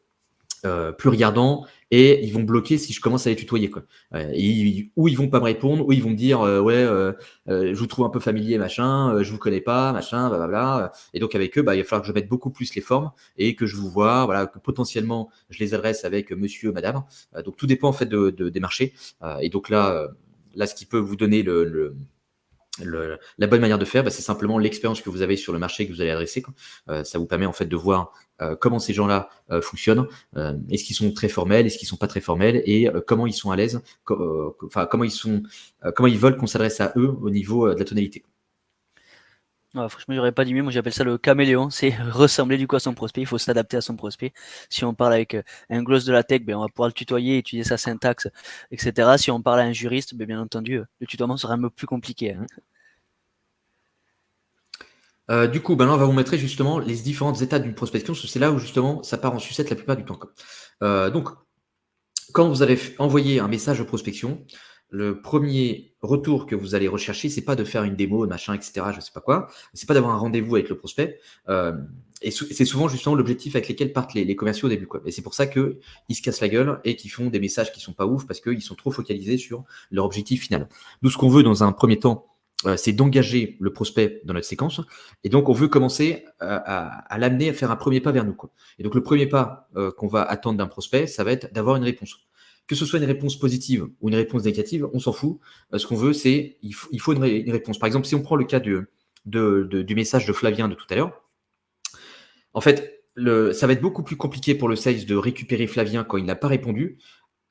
plus regardants et ils vont bloquer si je commence à les tutoyer, quoi. Ou ils vont pas me répondre, ou ils vont me dire je vous trouve un peu familier, machin, je vous connais pas, machin, blablabla. Et donc avec eux, il va falloir que je mette beaucoup plus les formes et que je vous vois, voilà, que potentiellement je les adresse avec monsieur, madame. Donc tout dépend en fait des marchés. Et donc là, ce qui peut vous donner la bonne manière de faire, c'est simplement l'expérience que vous avez sur le marché que vous allez adresser. Ça vous permet en fait de voir comment ces gens-là fonctionnent. Est-ce qu'ils sont très formels, est-ce qu'ils sont pas très formels, et comment ils sont à l'aise, comment ils veulent qu'on s'adresse à eux au niveau de la tonalité. Ouais, franchement, j'aurais pas dit mieux. Moi, j'appelle ça le caméléon. C'est ressembler du coup à son prospect. Il faut s'adapter à son prospect. Si on parle avec un gloss de la tech, on va pouvoir le tutoyer, étudier sa syntaxe, etc. Si on parle à un juriste, bien entendu, le tutoiement sera un peu plus compliqué. Du coup, là, on va vous montrer justement les différentes étapes d'une prospection, parce que c'est là où justement ça part en sucette la plupart du temps, quoi. Donc, quand vous allez envoyer un message de prospection, le premier retour que vous allez rechercher, c'est pas de faire une démo, machin, etc., je sais pas quoi. C'est pas d'avoir un rendez-vous avec le prospect. Et c'est souvent justement l'objectif avec lequel partent les commerciaux au début, quoi. Et c'est pour ça qu'ils se cassent la gueule et qu'ils font des messages qui sont pas ouf parce qu'ils sont trop focalisés sur leur objectif final. Nous, ce qu'on veut dans un premier temps, c'est d'engager le prospect dans notre séquence. Et donc, on veut commencer à l'amener à faire un premier pas vers nous, quoi. Et donc, le premier pas qu'on va attendre d'un prospect, ça va être d'avoir une réponse. Que ce soit une réponse positive ou une réponse négative, on s'en fout. Ce qu'on veut, c'est il faut une réponse. Par exemple, si on prend le cas du message de Flavien de tout à l'heure, en fait, ça va être beaucoup plus compliqué pour le sales de récupérer Flavien quand il n'a pas répondu,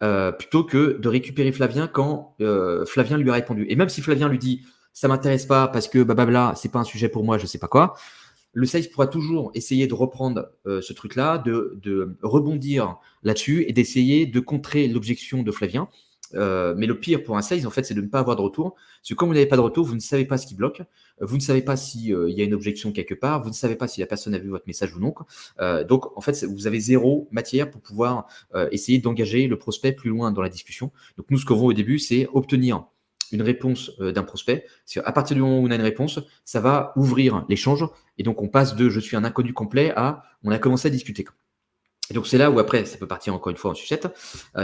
plutôt que de récupérer Flavien quand Flavien lui a répondu. Et même si Flavien lui dit ça m'intéresse pas parce que blablabla, c'est pas un sujet pour moi, je sais pas quoi, le sales pourra toujours essayer de reprendre ce truc-là, de rebondir là-dessus et d'essayer de contrer l'objection de Flavien. Mais le pire pour un sales, en fait, c'est de ne pas avoir de retour. Parce que quand vous n'avez pas de retour, vous ne savez pas ce qui bloque. Vous ne savez pas s'il y a une objection quelque part. Vous ne savez pas si la personne a vu votre message ou non, quoi. Donc, en fait, vous avez zéro matière pour pouvoir essayer d'engager le prospect plus loin dans la discussion. Donc, nous, ce qu'on veut au début, c'est obtenir une réponse d'un prospect. Parce qu'à partir du moment où on a une réponse, ça va ouvrir l'échange. Et donc, on passe de je suis un inconnu complet à on a commencé à discuter. Et donc, c'est là où après, ça peut partir encore une fois en sucette.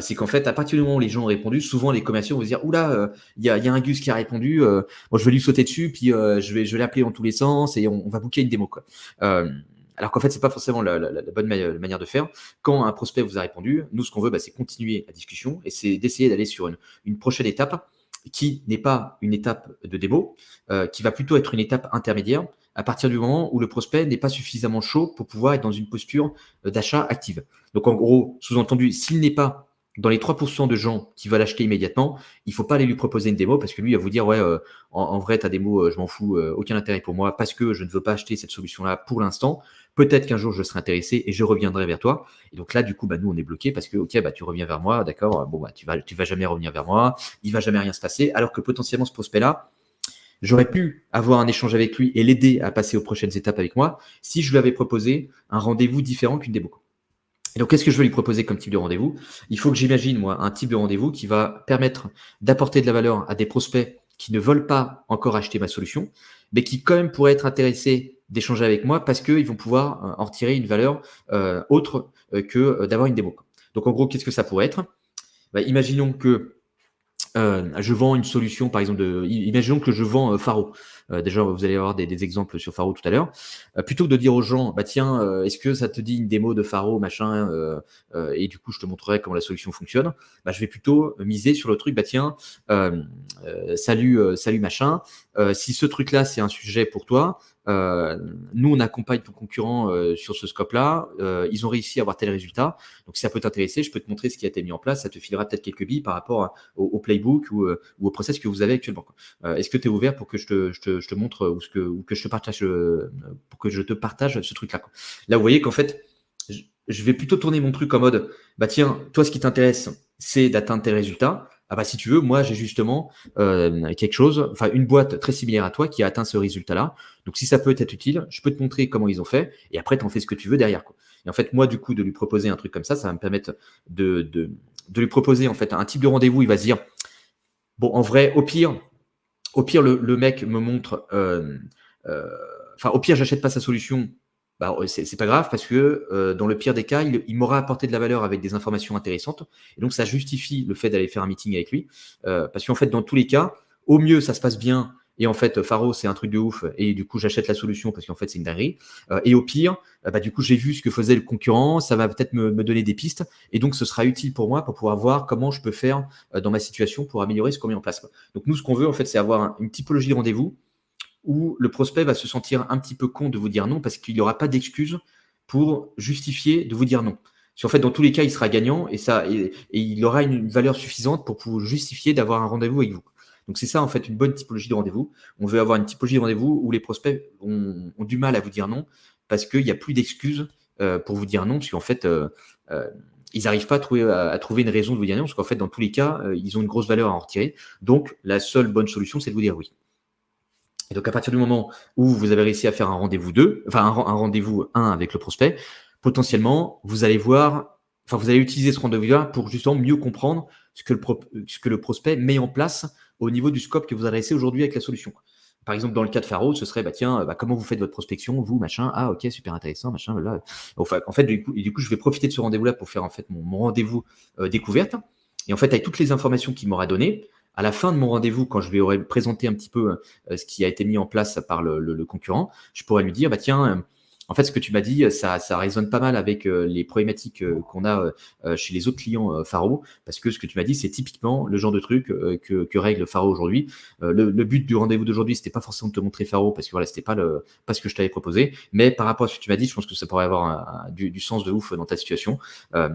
C'est qu'en fait, à partir du moment où les gens ont répondu, souvent les commerciaux vont se dire oula, il y a un Gus qui a répondu, moi je vais lui sauter dessus, puis je vais l'appeler dans tous les sens et on va booker une démo, quoi. Alors qu'en fait, c'est pas forcément la bonne manière de faire. Quand un prospect vous a répondu, nous, ce qu'on veut, c'est continuer la discussion et c'est d'essayer d'aller sur une prochaine étape qui n'est pas une étape de démo, qui va plutôt être une étape intermédiaire à partir du moment où le prospect n'est pas suffisamment chaud pour pouvoir être dans une posture d'achat active. Donc en gros, sous-entendu, s'il n'est pas dans les 3% de gens qui veulent acheter immédiatement, il ne faut pas aller lui proposer une démo parce que lui, il va vous dire ouais, en vrai, ta démo, je m'en fous, aucun intérêt pour moi parce que je ne veux pas acheter cette solution-là pour l'instant. Peut-être qu'un jour, je serai intéressé et je reviendrai vers toi. Et donc là, du coup, nous, on est bloqué parce que, ok, tu reviens vers moi, d'accord, bon, tu vas jamais revenir vers moi, il va jamais rien se passer, alors que potentiellement, ce prospect-là, j'aurais pu avoir un échange avec lui et l'aider à passer aux prochaines étapes avec moi si je lui avais proposé un rendez-vous différent qu'une démo. Et donc, qu'est-ce que je veux lui proposer comme type de rendez-vous ? Il faut que j'imagine, moi, un type de rendez-vous qui va permettre d'apporter de la valeur à des prospects qui ne veulent pas encore acheter ma solution, mais qui quand même pourraient être intéressés d'échanger avec moi parce qu'ils vont pouvoir en retirer une valeur autre que d'avoir une démo. Donc en gros, qu'est-ce que ça pourrait être? Imaginons que je vends une solution, par exemple, imaginons que je vends Faro. Déjà, vous allez avoir des exemples sur Faro tout à l'heure. Plutôt que de dire aux gens, tiens, est-ce que ça te dit une démo de Faro, machin, et du coup, je te montrerai comment la solution fonctionne. Je vais plutôt miser sur le truc, tiens, salut machin. Si ce truc-là, c'est un sujet pour toi, nous, on accompagne ton concurrent sur ce scope-là. Ils ont réussi à avoir tel résultat. Donc, si ça peut t'intéresser, je peux te montrer ce qui a été mis en place. Ça te filera peut-être quelques billes par rapport au playbook ou au process que vous avez actuellement. Est-ce que tu es ouvert pour que je te montre ou que je te partage pour que je te partage ce truc-là? Là, vous voyez qu'en fait, je vais plutôt tourner mon truc en mode, tiens, toi, ce qui t'intéresse, c'est d'atteindre tes résultats. Si tu veux, moi, j'ai justement quelque chose, enfin une boîte très similaire à toi qui a atteint ce résultat-là. Donc, si ça peut être utile, je peux te montrer comment ils ont fait et après, tu en fais ce que tu veux derrière. Et en fait, moi, du coup, de lui proposer un truc comme ça va me permettre de lui proposer en fait un type de rendez-vous. Il va se dire, bon, en vrai, au pire, le mec me montre, au pire, j'achète pas sa solution. C'est pas grave parce que dans le pire des cas, il m'aura apporté de la valeur avec des informations intéressantes. Et donc, ça justifie le fait d'aller faire un meeting avec lui. Parce qu'en fait, dans tous les cas, au mieux, ça se passe bien. Et en fait, Faro, c'est un truc de ouf. Et du coup, j'achète la solution parce qu'en fait, c'est une dinguerie. Et au pire, du coup, j'ai vu ce que faisait le concurrent. Ça va peut-être me donner des pistes. Et donc, ce sera utile pour moi pour pouvoir voir comment je peux faire dans ma situation pour améliorer ce qu'on met en place. Donc, nous, ce qu'on veut, en fait, c'est avoir une typologie de rendez-vous où le prospect va se sentir un petit peu con de vous dire non parce qu'il n'y aura pas d'excuse pour justifier de vous dire non. Si en fait, dans tous les cas, il sera gagnant et il aura une valeur suffisante pour vous justifier d'avoir un rendez-vous avec vous. Donc, c'est ça, en fait, une bonne typologie de rendez-vous. On veut avoir une typologie de rendez-vous où les prospects ont du mal à vous dire non parce qu'il n'y a plus d'excuses pour vous dire non, parce qu'en fait, ils n'arrivent pas à trouver une raison de vous dire non, parce qu'en fait, dans tous les cas, ils ont une grosse valeur à en retirer. Donc, la seule bonne solution, c'est de vous dire oui. Et donc, à partir du moment où vous avez réussi à faire un rendez-vous 2, enfin un rendez-vous 1 avec le prospect, potentiellement, vous allez utiliser ce rendez-vous-là pour justement mieux comprendre ce que le prospect met en place au niveau du scope que vous adressez aujourd'hui avec la solution. Par exemple, dans le cas de Faro, ce serait, comment vous faites votre prospection, vous, machin, ok, super intéressant, machin, là. Enfin, en fait, du coup, je vais profiter de ce rendez-vous-là pour faire en fait mon rendez-vous découverte. Et en fait, avec toutes les informations qu'il m'aura données, à la fin de mon rendez-vous, quand je lui aurai présenté un petit peu ce qui a été mis en place par le concurrent, je pourrais lui dire, tiens, en fait, ce que tu m'as dit, ça résonne pas mal avec les problématiques qu'on a chez les autres clients Faro, parce que ce que tu m'as dit, c'est typiquement le genre de truc que règle Faro aujourd'hui. Le but du rendez-vous d'aujourd'hui, c'était pas forcément de te montrer Faro, parce que voilà, c'était pas ce que je t'avais proposé, mais par rapport à ce que tu m'as dit, je pense que ça pourrait avoir du sens de ouf dans ta situation.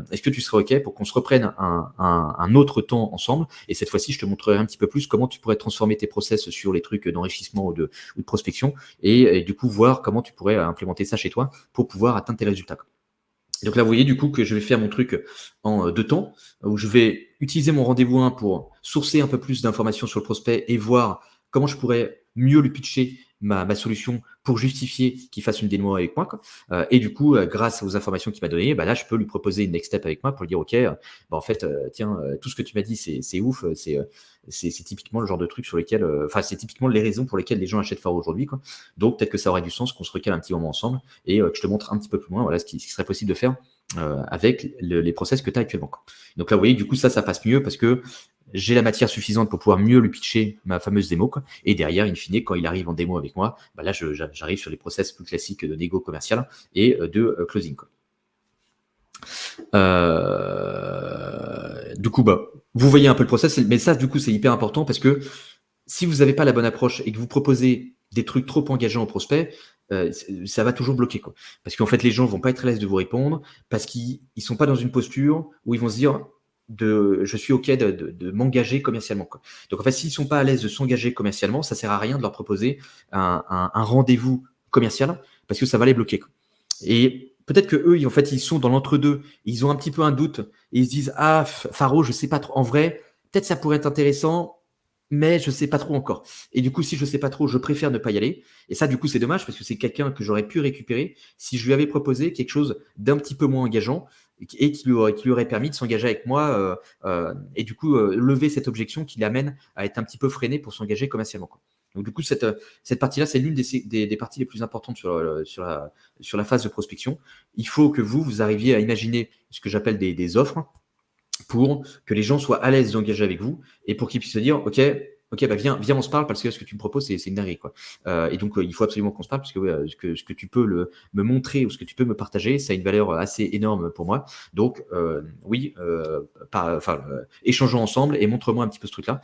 Est-ce que tu serais OK pour qu'on se reprenne un autre temps ensemble, et cette fois-ci, je te montrerai un petit peu plus comment tu pourrais transformer tes process sur les trucs d'enrichissement ou de prospection, et du coup, voir comment tu pourrais implémenter ça chez toi pour pouvoir atteindre tes résultats. Donc là, vous voyez du coup que je vais faire mon truc en 2 temps, où je vais utiliser mon rendez-vous 1 pour sourcer un peu plus d'informations sur le prospect et voir comment je pourrais mieux lui pitcher ma solution pour justifier qu'il fasse une démo avec moi. Et du coup, grâce aux informations qu'il m'a données, là, je peux lui proposer une next step avec moi pour lui dire, OK, en fait, tiens, tout ce que tu m'as dit, c'est ouf, c'est typiquement le genre de truc sur lesquels, c'est typiquement les raisons pour lesquelles les gens achètent Faro aujourd'hui. Donc, peut-être que ça aurait du sens qu'on se recale un petit moment ensemble et que je te montre un petit peu plus loin ce qui serait possible de faire avec les process que tu as actuellement. Donc là, vous voyez, du coup, ça passe mieux parce que j'ai la matière suffisante pour pouvoir mieux lui pitcher ma fameuse démo. Et derrière, in fine, quand il arrive en démo avec moi, là, j'arrive sur les process plus classiques de négo commercial et de closing. Du coup, vous voyez un peu le process, mais ça, du coup, c'est hyper important parce que si vous n'avez pas la bonne approche et que vous proposez des trucs trop engageants aux prospects, ça va toujours bloquer. Parce qu'en fait, les gens vont pas être à l'aise de vous répondre parce qu'ils sont pas dans une posture où ils vont se dire je suis OK de m'engager commercialement. Donc en fait, s'ils sont pas à l'aise de s'engager commercialement, ça sert à rien de leur proposer un rendez-vous commercial parce que ça va les bloquer. Et peut-être que eux, en fait, ils sont dans l'entre-deux, ils ont un petit peu un doute et ils se disent Faro, je sais pas trop. En vrai, peut-être ça pourrait être intéressant, mais je sais pas trop encore. Et du coup, si je sais pas trop, je préfère ne pas y aller. Et ça, du coup, c'est dommage parce que c'est quelqu'un que j'aurais pu récupérer si je lui avais proposé quelque chose d'un petit peu moins engageant et qui lui aurait permis de s'engager avec moi et du coup lever cette objection qui l'amène à être un petit peu freiné pour s'engager commercialement, quoi. Donc du coup, cette partie-là, c'est l'une des parties les plus importantes sur la phase de prospection. Il faut que vous arriviez à imaginer ce que j'appelle des offres pour que les gens soient à l'aise d'engager avec vous et pour qu'ils puissent se dire, OK, bah viens, on se parle parce que ce que tu me proposes, c'est une dinguerie, quoi. Et donc, il faut absolument qu'on se parle parce que ce que tu peux me montrer ou ce que tu peux me partager, ça a une valeur assez énorme pour moi. Donc, oui, échangeons ensemble et montre-moi un petit peu ce truc-là.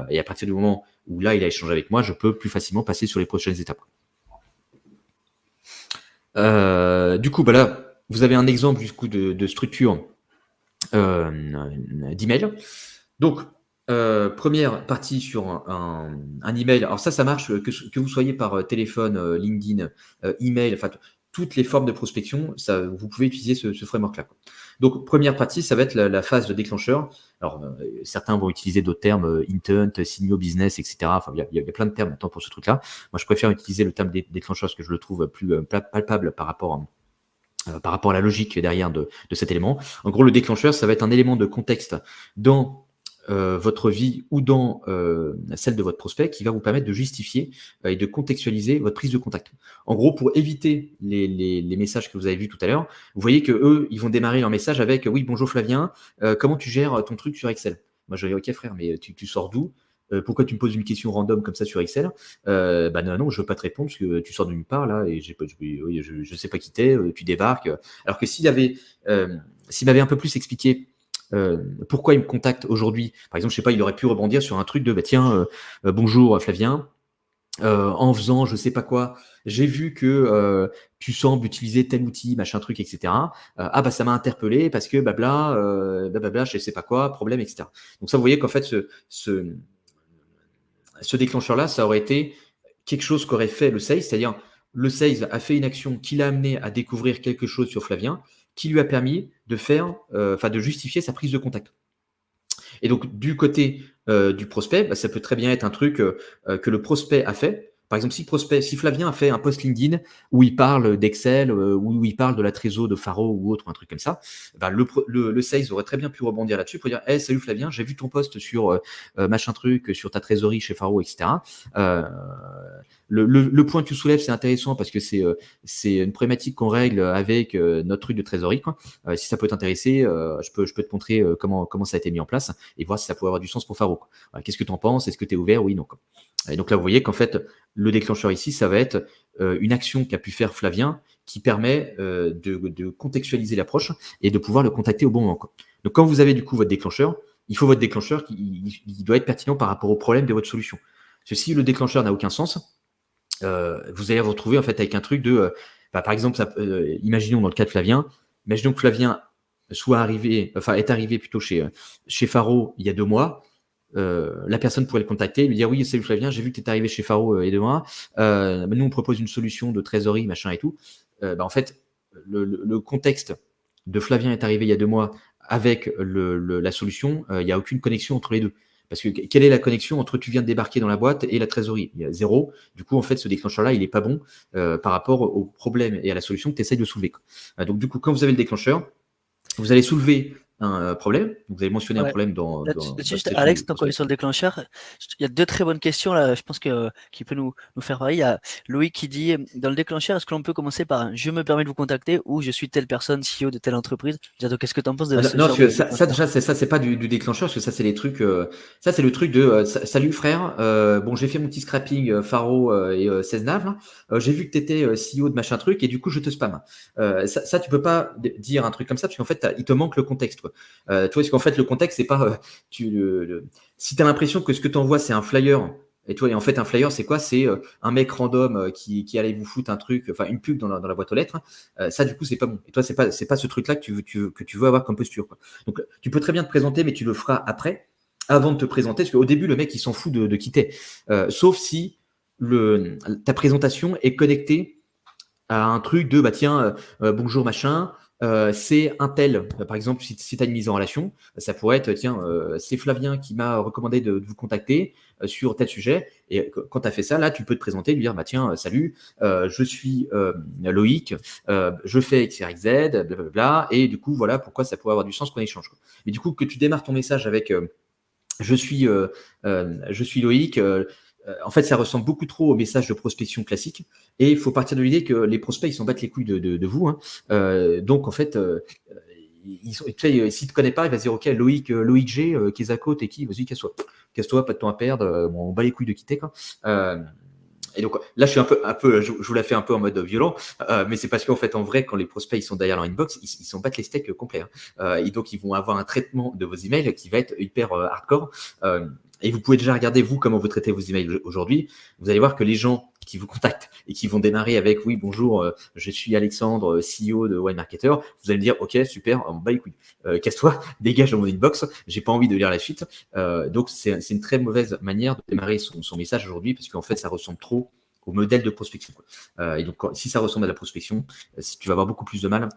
Et à partir du moment où là, il a échangé avec moi, je peux plus facilement passer sur les prochaines étapes. Du coup, bah là, vous avez un exemple du coup de structure d'email. Donc, première partie sur un email. Alors ça marche que vous soyez par téléphone, LinkedIn, email, enfin toutes les formes de prospection, vous pouvez utiliser ce framework-là. Donc, première partie, ça va être la phase de déclencheur. Alors, certains vont utiliser d'autres termes, intent, signaux business, etc. Enfin, il y a plein de termes maintenant pour ce truc-là. Moi, je préfère utiliser le terme déclencheur parce que je le trouve plus palpable par rapport à la logique derrière de cet élément. En gros, le déclencheur, ça va être un élément de contexte dans votre vie ou dans celle de votre prospect qui va vous permettre de justifier et de contextualiser votre prise de contact. En gros, pour éviter les messages que vous avez vus tout à l'heure, vous voyez que eux, ils vont démarrer leur message avec « Oui, bonjour Flavien, comment tu gères ton truc sur Excel ?» Moi, je dis « Ok frère, mais tu sors d'où ? Pourquoi tu me poses une question random comme ça sur Excel ? Bah non, je veux pas te répondre parce que tu sors d'une part là et je sais pas qui t'es, tu débarques. » Alors que s'il m'avait un peu plus expliqué pourquoi il me contacte aujourd'hui, par exemple, je sais pas, il aurait pu rebondir sur un truc de bah tiens, bonjour Flavien, en faisant je sais pas quoi, j'ai vu que tu sembles utiliser tel outil, machin truc, etc. Ah bah ça m'a interpellé parce que blablabla, je sais pas quoi, problème, etc. Donc ça, vous voyez qu'en fait, ce déclencheur-là, ça aurait été quelque chose qu'aurait fait le sales, c'est-à-dire le sales a fait une action qui l'a amené à découvrir quelque chose sur Flavien, qui lui a permis de justifier sa prise de contact. Et donc, du côté du prospect, bah, ça peut très bien être un truc que le prospect a fait. Par exemple, si Flavien a fait un post LinkedIn où il parle d'Excel, où il parle de la trésor de Faro ou autre, un truc comme ça, bah, le sales aurait très bien pu rebondir là-dessus pour dire hey, salut Flavien, j'ai vu ton post sur machin truc, sur ta trésorerie chez Faro, etc. Le point que tu soulèves, c'est intéressant parce que c'est une problématique qu'on règle avec notre truc de trésorerie, quoi. Si ça peut t'intéresser, je peux te montrer comment ça a été mis en place et voir si ça pourrait avoir du sens pour Faro. Qu'est-ce que tu en penses ? Est-ce que tu es ouvert ? Oui, non. Et donc là, vous voyez qu'en fait, le déclencheur ici, ça va être une action qu'a pu faire Flavien qui permet de contextualiser l'approche et de pouvoir le contacter au bon moment, quoi. Donc quand vous avez du coup votre déclencheur, il faut votre déclencheur qui doit être pertinent par rapport au problème de votre solution. Parce que si le déclencheur n'a aucun sens, vous allez vous retrouver en fait avec un truc de, par exemple, imaginons dans le cas de Flavien, imaginons que Flavien est arrivé plutôt chez Faro il y a 2 mois. La personne pourrait le contacter, lui dire oui, salut Flavien, j'ai vu que tu es arrivé chez Faro il y a 2 mois. Nous on propose une solution de trésorerie, machin et tout. En fait, le contexte de Flavien est arrivé il y a 2 mois avec la solution, il n'y a aucune connexion entre les deux. Parce que quelle est la connexion entre tu viens de débarquer dans la boîte et la trésorerie ? Il y a 0. Du coup, en fait, ce déclencheur-là, il n'est pas bon par rapport au problème et à la solution que tu essayes de soulever. Donc, du coup, quand vous avez le déclencheur, vous allez soulever un problème. Vous avez mentionné un problème dans juste, Alex, tant qu'on est sur le déclencheur, il y a 2 très bonnes questions là, je pense qui peut nous faire parler. Il y a Loïc qui dit dans le déclencheur, est-ce que l'on peut commencer par un je me permets de vous contacter ou je suis telle personne, CEO de telle entreprise. Qu'est-ce que tu en penses de ce Non, genre parce de que ça déjà, c'est pas du déclencheur, parce que ça, c'est les trucs. Ça, c'est le truc de salut frère. Bon, j'ai fait mon petit scrapping Faro et 16 nav. Là. J'ai vu que tu étais CEO de machin truc et du coup, je te spam. Ça, tu peux pas dire un truc comme ça, parce qu'en fait, il te manque le contexte. Quoi. Tu vois, parce qu'en fait, le contexte, c'est pas. Si tu as l'impression que ce que tu envoies, c'est un flyer. Et en fait, un flyer, c'est quoi ? C'est un mec random qui allait vous foutre un truc, enfin une pub dans la boîte aux lettres. Ça, du coup, c'est pas bon. Et toi, c'est pas ce truc-là que tu veux avoir comme posture, quoi. Donc, tu peux très bien te présenter, mais tu le feras après, avant de te présenter, parce qu'au début, le mec, il s'en fout de qui t'es. Sauf si ta présentation est connectée à un truc de, bonjour, machin, c'est un tel, par exemple, si tu as une mise en relation, ça pourrait être, tiens, c'est Flavien qui m'a recommandé de vous contacter sur tel sujet. Et quand tu as fait ça, là, tu peux te présenter, lui dire, bah tiens, salut, je suis Loïc, je fais X, Y, Z, blablabla, et du coup, voilà pourquoi ça pourrait avoir du sens qu'on échange. Quoi. Mais du coup, que tu démarres ton message avec je suis Loïc. En fait, ça ressemble beaucoup trop au message de prospection classique. Et il faut partir de l'idée que les prospects, ils s'en battent les couilles de vous. Hein. Donc, en fait, tu sais, s'il ne te connaît pas, il va se dire, OK, Loïc G, Kezako, t'es qui? Vas-y, casse-toi. Casse-toi, pas de temps à perdre. Bon, on bat les couilles de quitter. Quoi. Et donc là, je suis je vous la fais un peu en mode violent, mais c'est parce qu'en fait, en vrai, quand les prospects ils sont derrière leur inbox, ils s'en battent les steaks complets. Hein. Et donc, ils vont avoir un traitement de vos emails qui va être hyper hardcore. Et vous pouvez déjà regarder, vous, comment vous traitez vos emails aujourd'hui. Vous allez voir que les gens qui vous contactent et qui vont démarrer avec oui, bonjour, je suis Alexandre, CEO de Wine Marketer, vous allez me dire, OK, super, on me bat les couilles. Casse-toi, dégage de mon inbox, j'ai pas envie de lire la suite. Donc, c'est une très mauvaise manière de démarrer son message aujourd'hui parce qu'en fait, ça ressemble trop au modèle de prospection. Quoi. Et donc, si ça ressemble à la prospection, tu vas avoir beaucoup plus de mal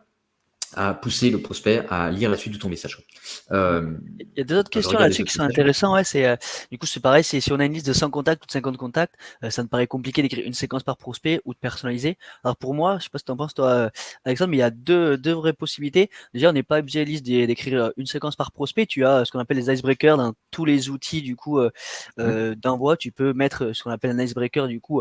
à pousser le prospect à lire la suite de ton message. Il y a deux autres questions là-dessus qui sont intéressantes. Ouais, du coup, c'est pareil, si on a une liste de 100 contacts ou de 50 contacts, ça me paraît compliqué d'écrire une séquence par prospect ou de personnaliser. Alors pour moi, je sais pas ce que tu en penses, toi, Alexandre, mais il y a deux vraies possibilités. Déjà, on n'est pas obligé d'écrire une séquence par prospect. Tu as ce qu'on appelle les icebreakers dans tous les outils du coup d'envoi. Tu peux mettre ce qu'on appelle un icebreaker du coup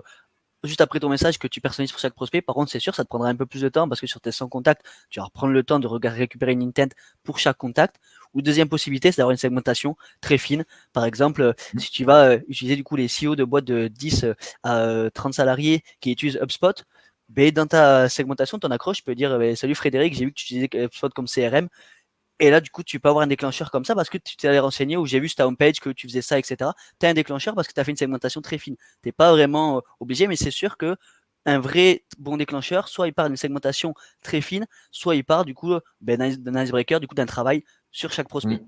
juste après ton message que tu personnalises pour chaque prospect. Par contre, c'est sûr, ça te prendra un peu plus de temps parce que sur tes 100 contacts, tu vas reprendre le temps de récupérer une intent pour chaque contact. Ou deuxième possibilité, c'est d'avoir une segmentation très fine. Par exemple, si tu vas utiliser du coup les CEO de boîtes de 10 à 30 salariés qui utilisent HubSpot, ben, dans ta segmentation, ton accroche, tu peux dire salut Frédéric, j'ai vu que tu utilisais HubSpot comme CRM. Et là, du coup, tu peux avoir un déclencheur comme ça parce que tu t'es allé renseigner ou j'ai vu sur ta homepage que tu faisais ça, etc. Tu as un déclencheur parce que tu as fait une segmentation très fine. Tu n'es pas vraiment obligé, mais c'est sûr que un vrai bon déclencheur, soit il part d'une segmentation très fine, soit il part du coup d'un icebreaker, du coup d'un travail sur chaque prospect.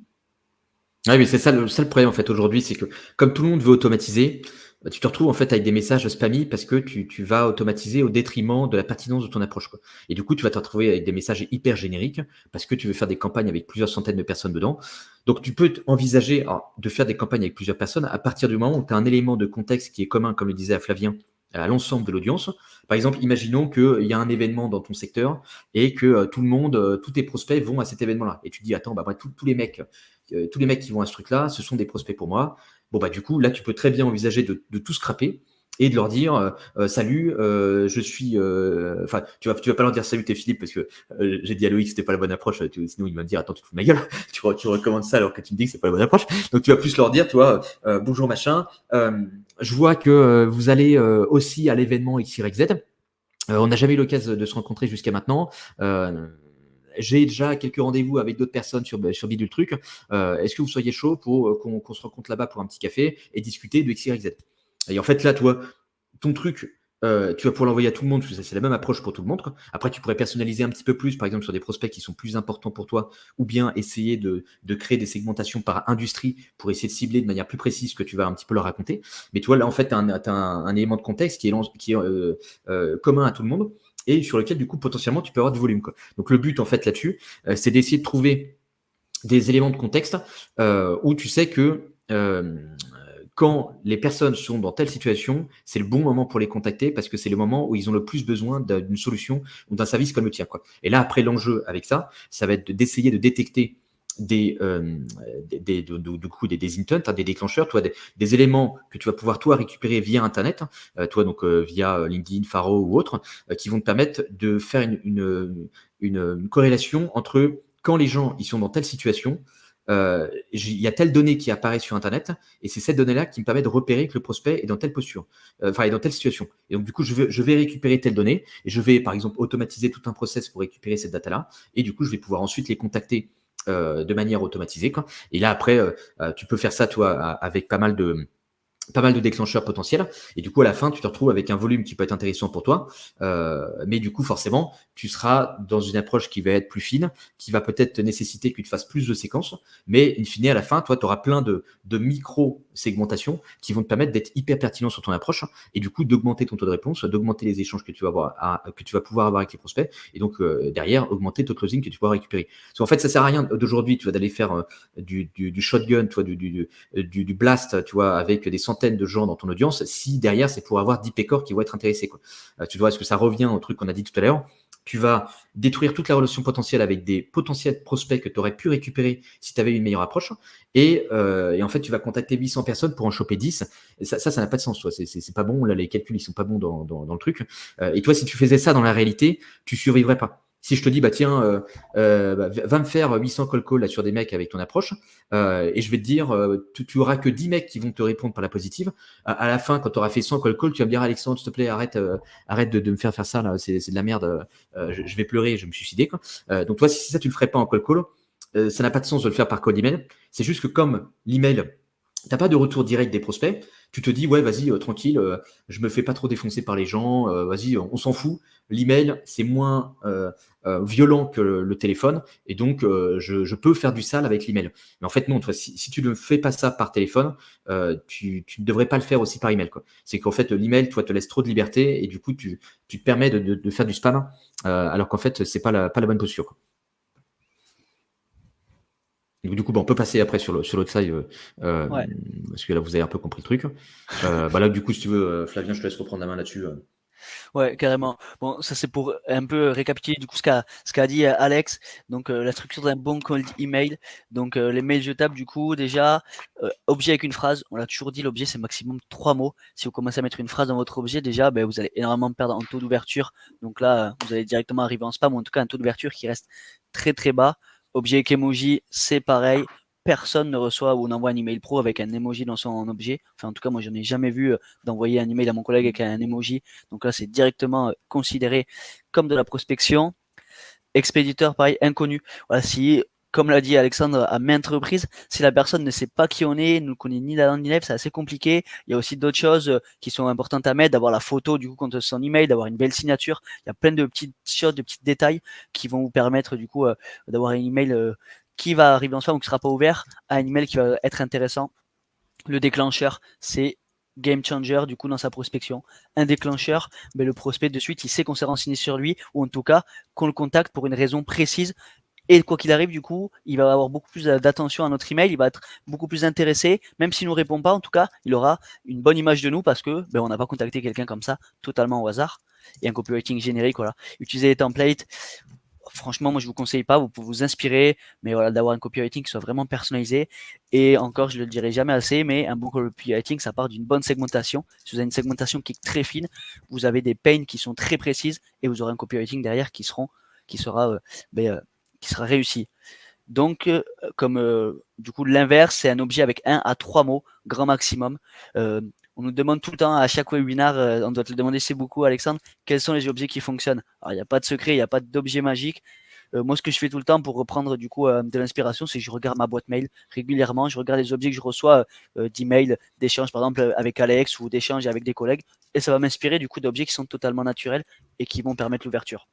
Oui, mais c'est ça le problème en fait aujourd'hui, c'est que comme tout le monde veut automatiser, tu te retrouves en fait avec des messages spammy parce que tu vas automatiser au détriment de la pertinence de ton approche. Quoi. Et du coup, tu vas te retrouver avec des messages hyper génériques parce que tu veux faire des campagnes avec plusieurs centaines de personnes dedans. Donc, tu peux envisager de faire des campagnes avec plusieurs personnes à partir du moment où tu as un élément de contexte qui est commun, comme le disait à Flavien, à l'ensemble de l'audience. Par exemple, imaginons qu'il y a un événement dans ton secteur et que tout le monde, tous tes prospects vont à cet événement-là. Et tu te dis, attends, bah, tous les mecs qui vont à ce truc-là, ce sont des prospects pour moi. Bon, bah, du coup, là, tu peux très bien envisager de tout scraper et de leur dire salut, je suis. Enfin, tu vas pas leur dire salut, t'es Philippe, parce que j'ai dit à Loïc que c'était pas la bonne approche, sinon il va me dire attends, tu te fous de ma gueule, tu recommandes ça alors que tu me dis que c'est pas la bonne approche. Donc, tu vas plus leur dire, tu vois, bonjour machin, je vois que vous allez aussi à l'événement XYZ. On n'a jamais eu l'occasion de se rencontrer jusqu'à maintenant. J'ai déjà quelques rendez-vous avec d'autres personnes sur Bidule Truc. Est-ce que vous soyez chaud pour qu'on se rencontre là-bas pour un petit café et discuter de XYZ? Et en fait, là, toi, ton truc, tu vas pouvoir l'envoyer à tout le monde, parce que c'est la même approche pour tout le monde. Quoi. Après, tu pourrais personnaliser un petit peu plus, par exemple, sur des prospects qui sont plus importants pour toi, ou bien essayer de créer des segmentations par industrie pour essayer de cibler de manière plus précise ce que tu vas un petit peu leur raconter. Mais tu vois, là, en fait, tu as un élément de contexte qui est commun à tout le monde et sur lequel, du coup, potentiellement, tu peux avoir du volume. Quoi. Donc, le but, en fait, là-dessus, c'est d'essayer de trouver des éléments de contexte où tu sais que quand les personnes sont dans telle situation, c'est le bon moment pour les contacter parce que c'est le moment où ils ont le plus besoin d'une solution ou d'un service comme le tien. Quoi. Et là, après, l'enjeu avec ça, ça va être d'essayer de détecter des intents, des déclencheurs, toi, des éléments que tu vas pouvoir toi récupérer via Internet, toi donc via LinkedIn, Faro ou autre, qui vont te permettre de faire une corrélation entre quand les gens ils sont dans telle situation, il y a telle donnée qui apparaît sur Internet, et c'est cette donnée-là qui me permet de repérer que le prospect est dans telle posture, est dans telle situation. Et donc, du coup, je vais récupérer telle donnée, et je vais, par exemple, automatiser tout un process pour récupérer cette data-là, et du coup, je vais pouvoir ensuite les contacter de manière automatisée. Quoi. Et là, après, tu peux faire ça, toi, avec pas mal pas mal de déclencheurs potentiels. Et du coup, à la fin, tu te retrouves avec un volume qui peut être intéressant pour toi. Mais du coup, forcément, tu seras dans une approche qui va être plus fine, qui va peut-être te nécessiter que tu fasses plus de séquences. Mais in fine, à la fin, toi, tu auras plein de micro-segmentations qui vont te permettre d'être hyper pertinent sur ton approche et du coup, d'augmenter ton taux de réponse, d'augmenter les échanges que tu vas pouvoir avoir avec les prospects et donc, derrière, augmenter ton closing que tu pourras récupérer. Parce qu'en fait, ça sert à rien d'aujourd'hui, tu vas d'aller faire du shotgun, tu vois, du blast, tu vois, avec des centaines de gens dans ton audience, si derrière, c'est pour avoir 10 pécores qui vont être intéressés, quoi. Tu vois, est-ce que ça revient au truc qu'on a dit tout à l'heure? Tu vas détruire toute la relation potentielle avec des potentiels prospects que tu aurais pu récupérer si tu avais une meilleure approche. Et en fait, tu vas contacter 800 personnes pour en choper 10. Et ça n'a pas de sens, toi. C'est pas bon. Là, les calculs, ils sont pas bons dans le truc. Et toi, si tu faisais ça dans la réalité, tu survivrais pas. Si je te dis, bah tiens, va me faire 800 call calls là, sur des mecs avec ton approche, et je vais te dire, tu auras que 10 mecs qui vont te répondre par la positive. À la fin, quand tu auras fait 100 call calls, tu vas me dire, Alexandre, s'il te plaît, arrête de me faire ça, là, c'est de la merde, je vais pleurer, je vais me suicider, quoi. Donc toi, si ça, tu le ferais pas en call call, ça n'a pas de sens de le faire par code email. C'est juste que comme l'email, t'as pas de retour direct des prospects, tu te dis, ouais, vas-y, tranquille, je me fais pas trop défoncer par les gens, vas-y, on s'en fout. L'email, c'est moins violent que le téléphone, et donc je peux faire du sale avec l'email. Mais en fait, non, toi, si tu ne fais pas ça par téléphone, tu ne devrais pas le faire aussi par email, quoi. C'est qu'en fait, l'email, toi, te laisse trop de liberté, et du coup, tu te permets de faire du spam, alors qu'en fait, c'est pas la bonne posture, quoi. Du coup, on peut passer après sur l'autre side, Ouais. parce que là, vous avez un peu compris le truc. Là, du coup, si tu veux, Flavien, je te laisse reprendre la main là-dessus. Ouais, carrément. Bon, ça c'est pour un peu récapituler du coup ce qu'a dit Alex. Donc la structure d'un bon cold email. Donc les mails jetables du coup déjà objet avec une phrase. On l'a toujours dit, l'objet c'est maximum 3 mots. Si vous commencez à mettre une phrase dans votre objet déjà, ben, vous allez énormément perdre en taux d'ouverture. Donc là, vous allez directement arriver en spam ou en tout cas un taux d'ouverture qui reste très très bas. Objet avec emoji, c'est pareil. Personne ne reçoit ou n'envoie un email pro avec un emoji dans son objet. Enfin, en tout cas, moi, j'en ai jamais vu d'envoyer un email à mon collègue avec un emoji. Donc là, c'est directement considéré comme de la prospection. Expéditeur, pareil, inconnu. Voilà, si, comme l'a dit Alexandre à maintes reprises, si la personne ne sait pas qui on est, ne connaît ni la langue ni l'élève, c'est assez compliqué. Il y a aussi d'autres choses qui sont importantes à mettre, d'avoir la photo du coup contre son email, d'avoir une belle signature. Il y a plein de petites choses, de petits détails qui vont vous permettre du coup d'avoir un email qui va arriver en spam ou qui ne sera pas ouvert à un email qui va être intéressant. Le déclencheur, c'est game changer du coup dans sa prospection. Un déclencheur, mais le prospect de suite, il sait qu'on s'est renseigné sur lui, ou en tout cas qu'on le contacte pour une raison précise. Et quoi qu'il arrive, du coup, il va avoir beaucoup plus d'attention à notre email, il va être beaucoup plus intéressé, même s'il ne nous répond pas, en tout cas, il aura une bonne image de nous parce que on n'a pas contacté quelqu'un comme ça, totalement au hasard. Et un copywriting générique, voilà. Utilisez les templates, franchement, moi je vous conseille pas, vous pouvez vous inspirer, mais voilà, d'avoir un copywriting qui soit vraiment personnalisé. Et encore, je le dirai jamais assez, mais un bon copywriting, ça part d'une bonne segmentation. Si vous avez une segmentation qui est très fine, vous avez des pains qui sont très précises et vous aurez un copywriting derrière qui sera, qui sera réussi. Donc, comme du coup l'inverse, c'est un objet avec 1 à 3 mots, grand maximum. On nous demande tout le temps à chaque webinaire, on doit te le demander, c'est beaucoup Alexandre, quels sont les objets qui fonctionnent. Alors il n'y a pas de secret, il n'y a pas d'objet magique. Moi ce que je fais tout le temps pour reprendre du coup de l'inspiration, c'est que je regarde ma boîte mail régulièrement, je regarde les objets que je reçois d'emails, d'échanges par exemple avec Alex ou d'échanges avec des collègues, et ça va m'inspirer du coup d'objets qui sont totalement naturels et qui vont permettre l'ouverture.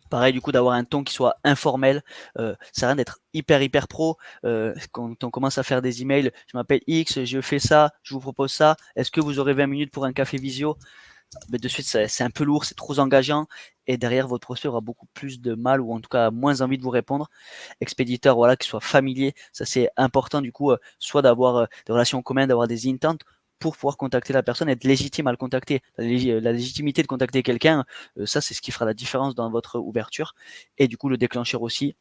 Pareil, du coup, d'avoir un ton qui soit informel. Ça sert à rien d'être hyper pro. Quand on commence à faire des emails, je m'appelle X, je fais ça, je vous propose ça. Est-ce que vous aurez 20 minutes pour un café visio? Mais de suite, c'est un peu lourd, c'est trop engageant. Et derrière, votre prospect aura beaucoup plus de mal ou en tout cas moins envie de vous répondre. Expéditeur, voilà, qui soit familier, ça c'est important du coup, soit d'avoir des relations communes, d'avoir des intents pour pouvoir contacter la personne, être légitime à le contacter. La légitimité de contacter quelqu'un, ça c'est ce qui fera la différence dans votre ouverture. Et du coup, le déclencheur aussi,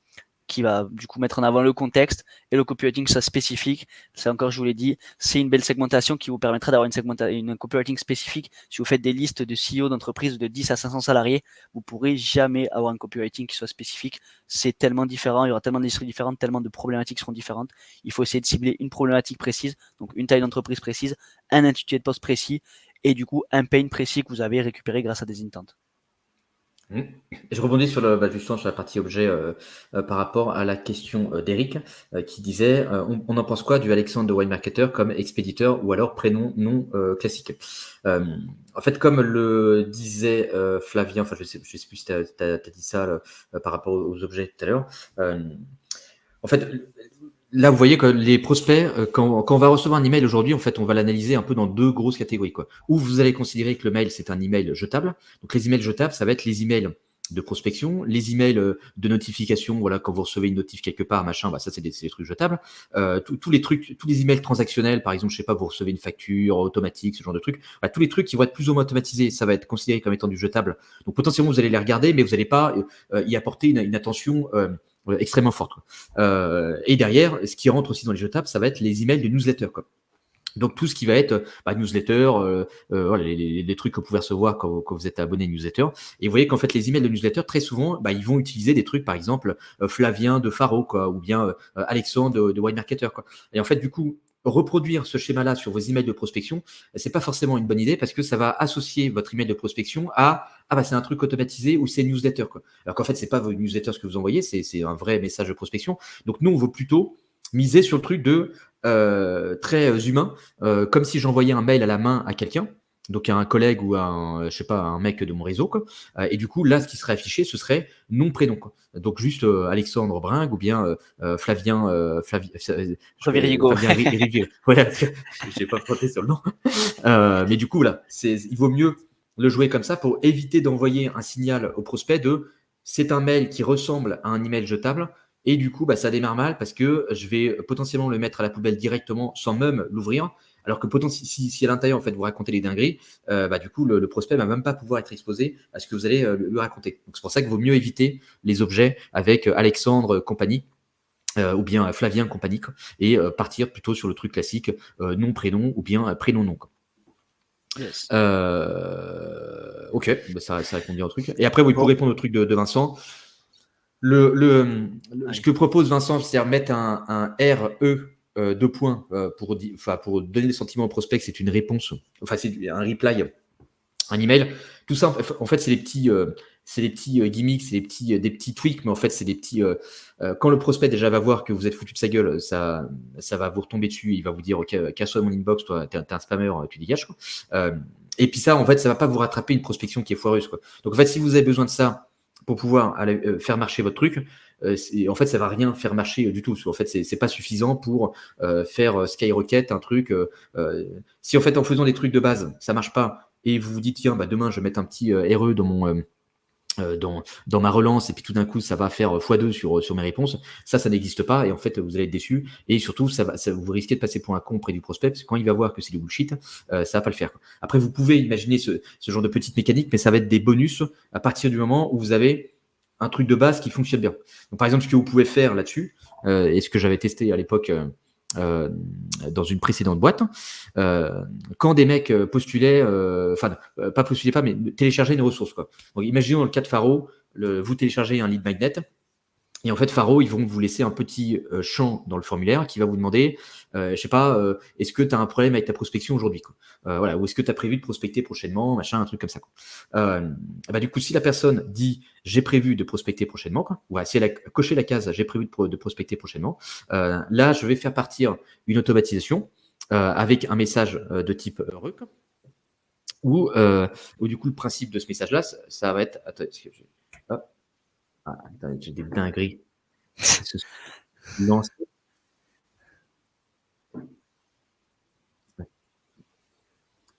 qui va du coup mettre en avant le contexte et le copywriting ça spécifique. C'est encore, je vous l'ai dit, c'est une belle segmentation qui vous permettra d'avoir une copywriting spécifique. Si vous faites des listes de CEO d'entreprises de 10 à 500 salariés, vous pourrez jamais avoir un copywriting qui soit spécifique. C'est tellement différent, il y aura tellement d'industries différentes, tellement de problématiques seront différentes. Il faut essayer de cibler une problématique précise, donc une taille d'entreprise précise, un intitulé de poste précis et du coup un pain précis que vous avez récupéré grâce à des intents. Je rebondis sur justement sur la partie objet par rapport à la question d'Eric qui disait on en pense quoi du Alexandre de Wine Marketer comme expéditeur ou alors prénom non classique. En fait, comme le disait Flavien, enfin je sais plus si tu as dit ça par rapport aux objets tout à l'heure. En fait, là, vous voyez que les prospects, quand on va recevoir un email aujourd'hui, en fait, on va l'analyser un peu dans 2 grosses catégories, quoi. Ou vous allez considérer que le mail, c'est un email jetable. Donc, les emails jetables, ça va être les emails de prospection, les emails de notification, voilà, quand vous recevez une notif quelque part, machin, bah, ça, c'est des trucs jetables. Tous les trucs, tous les emails transactionnels, par exemple, je sais pas, vous recevez une facture automatique, ce genre de trucs. Bah, tous les trucs qui vont être plus ou moins automatisés, ça va être considéré comme étant du jetable. Donc, potentiellement, vous allez les regarder, mais vous n'allez pas y apporter une attention extrêmement forte. Et derrière, ce qui rentre aussi dans les jetables, ça va être les emails de newsletter, quoi. Donc tout ce qui va être newsletter, voilà, les trucs que vous pouvez recevoir quand vous êtes abonné à newsletter. Et vous voyez qu'en fait les emails de newsletter, très souvent, ils vont utiliser des trucs, par exemple Flavien de Faro, quoi, ou bien Alexandre de Wine Marketer, quoi. Et en fait, du coup, reproduire ce schéma-là sur vos emails de prospection, c'est pas forcément une bonne idée parce que ça va associer votre email de prospection à c'est un truc automatisé ou c'est newsletter, quoi. Alors qu'en fait, c'est pas vos newsletters que vous envoyez, c'est un vrai message de prospection. Donc nous, on veut plutôt miser sur le truc de très humain, comme si j'envoyais un mail à la main à quelqu'un, donc à un collègue ou à un, je sais pas, un mec de mon réseau, quoi. Et du coup, là, ce qui serait affiché, ce serait nom, prénom, quoi. Donc juste Alexandre Bringue ou bien Flavien, Rigo. Fabien Rivier. Voilà, j'ai pas frotter sur le nom. Mais du coup, voilà, il vaut mieux le jouer comme ça pour éviter d'envoyer un signal au prospect de c'est un mail qui ressemble à un email jetable. Et du coup, ça démarre mal parce que je vais potentiellement le mettre à la poubelle directement sans même l'ouvrir. Alors que si à l'intérieur, en fait, vous racontez les dingueries, du coup, le prospect ne va même pas pouvoir être exposé à ce que vous allez lui raconter. Donc, c'est pour ça qu'il vaut mieux éviter les objets avec Alexandre compagnie. Ou bien Flavien compagnie, quoi, et partir plutôt sur le truc classique nom prénom ou bien prénom nom, quoi. Yes. Ok, ça répond bien au truc. Et après, oui, pour répondre au truc de Vincent, ce que propose Vincent, c'est-à-dire mettre un RE 2 points pour donner des sentiments au prospect, c'est une réponse, enfin c'est un reply, un email. Tout ça, en fait, c'est des petits gimmicks, c'est des petits tweaks, mais en fait, c'est des petits. Quand le prospect déjà va voir que vous êtes foutu de sa gueule, ça va vous retomber dessus. Il va vous dire, ok, casse-toi de mon inbox, toi, t'es un spammer, tu dégages, quoi. Et puis ça, en fait, ça va pas vous rattraper une prospection qui est foireuse, quoi. Donc en fait, si vous avez besoin de ça pour pouvoir aller faire marcher votre truc, en fait, ça va rien faire marcher du tout. En fait, c'est pas suffisant pour faire skyrocket un truc. Si en fait, en faisant des trucs de base, ça marche pas, et vous vous dites tiens, demain je vais mettre un petit RE dans mon dans ma relance, et puis tout d'un coup ça va faire x2 sur mes réponses, ça n'existe pas, et en fait vous allez être déçu, et surtout vous risquez de passer pour un con auprès du prospect, parce que quand il va voir que c'est du bullshit, ça va pas le faire, quoi. Après, vous pouvez imaginer ce genre de petite mécanique, mais ça va être des bonus à partir du moment où vous avez un truc de base qui fonctionne bien. Donc par exemple, ce que vous pouvez faire là-dessus, et ce que j'avais testé à l'époque dans une précédente boîte, quand des mecs postulaient, pas postulaient pas, mais téléchargeaient une ressource, quoi. Donc, imaginons dans le cas de Faro, vous téléchargez un lead magnet, et en fait, Faro, ils vont vous laisser un petit champ dans le formulaire qui va vous demander, je sais pas, est-ce que tu as un problème avec ta prospection aujourd'hui, quoi. Voilà, ou est-ce que tu as prévu de prospecter prochainement, machin, un truc comme ça, quoi. Du coup, si la personne dit j'ai prévu de prospecter prochainement, quoi, ou si elle a coché la case j'ai prévu de prospecter prochainement, là, je vais faire partir une automatisation avec un message de type heureux, quoi. Ou du coup, le principe de ce message-là, ça va être. Attends, attends, j'ai des dingueries.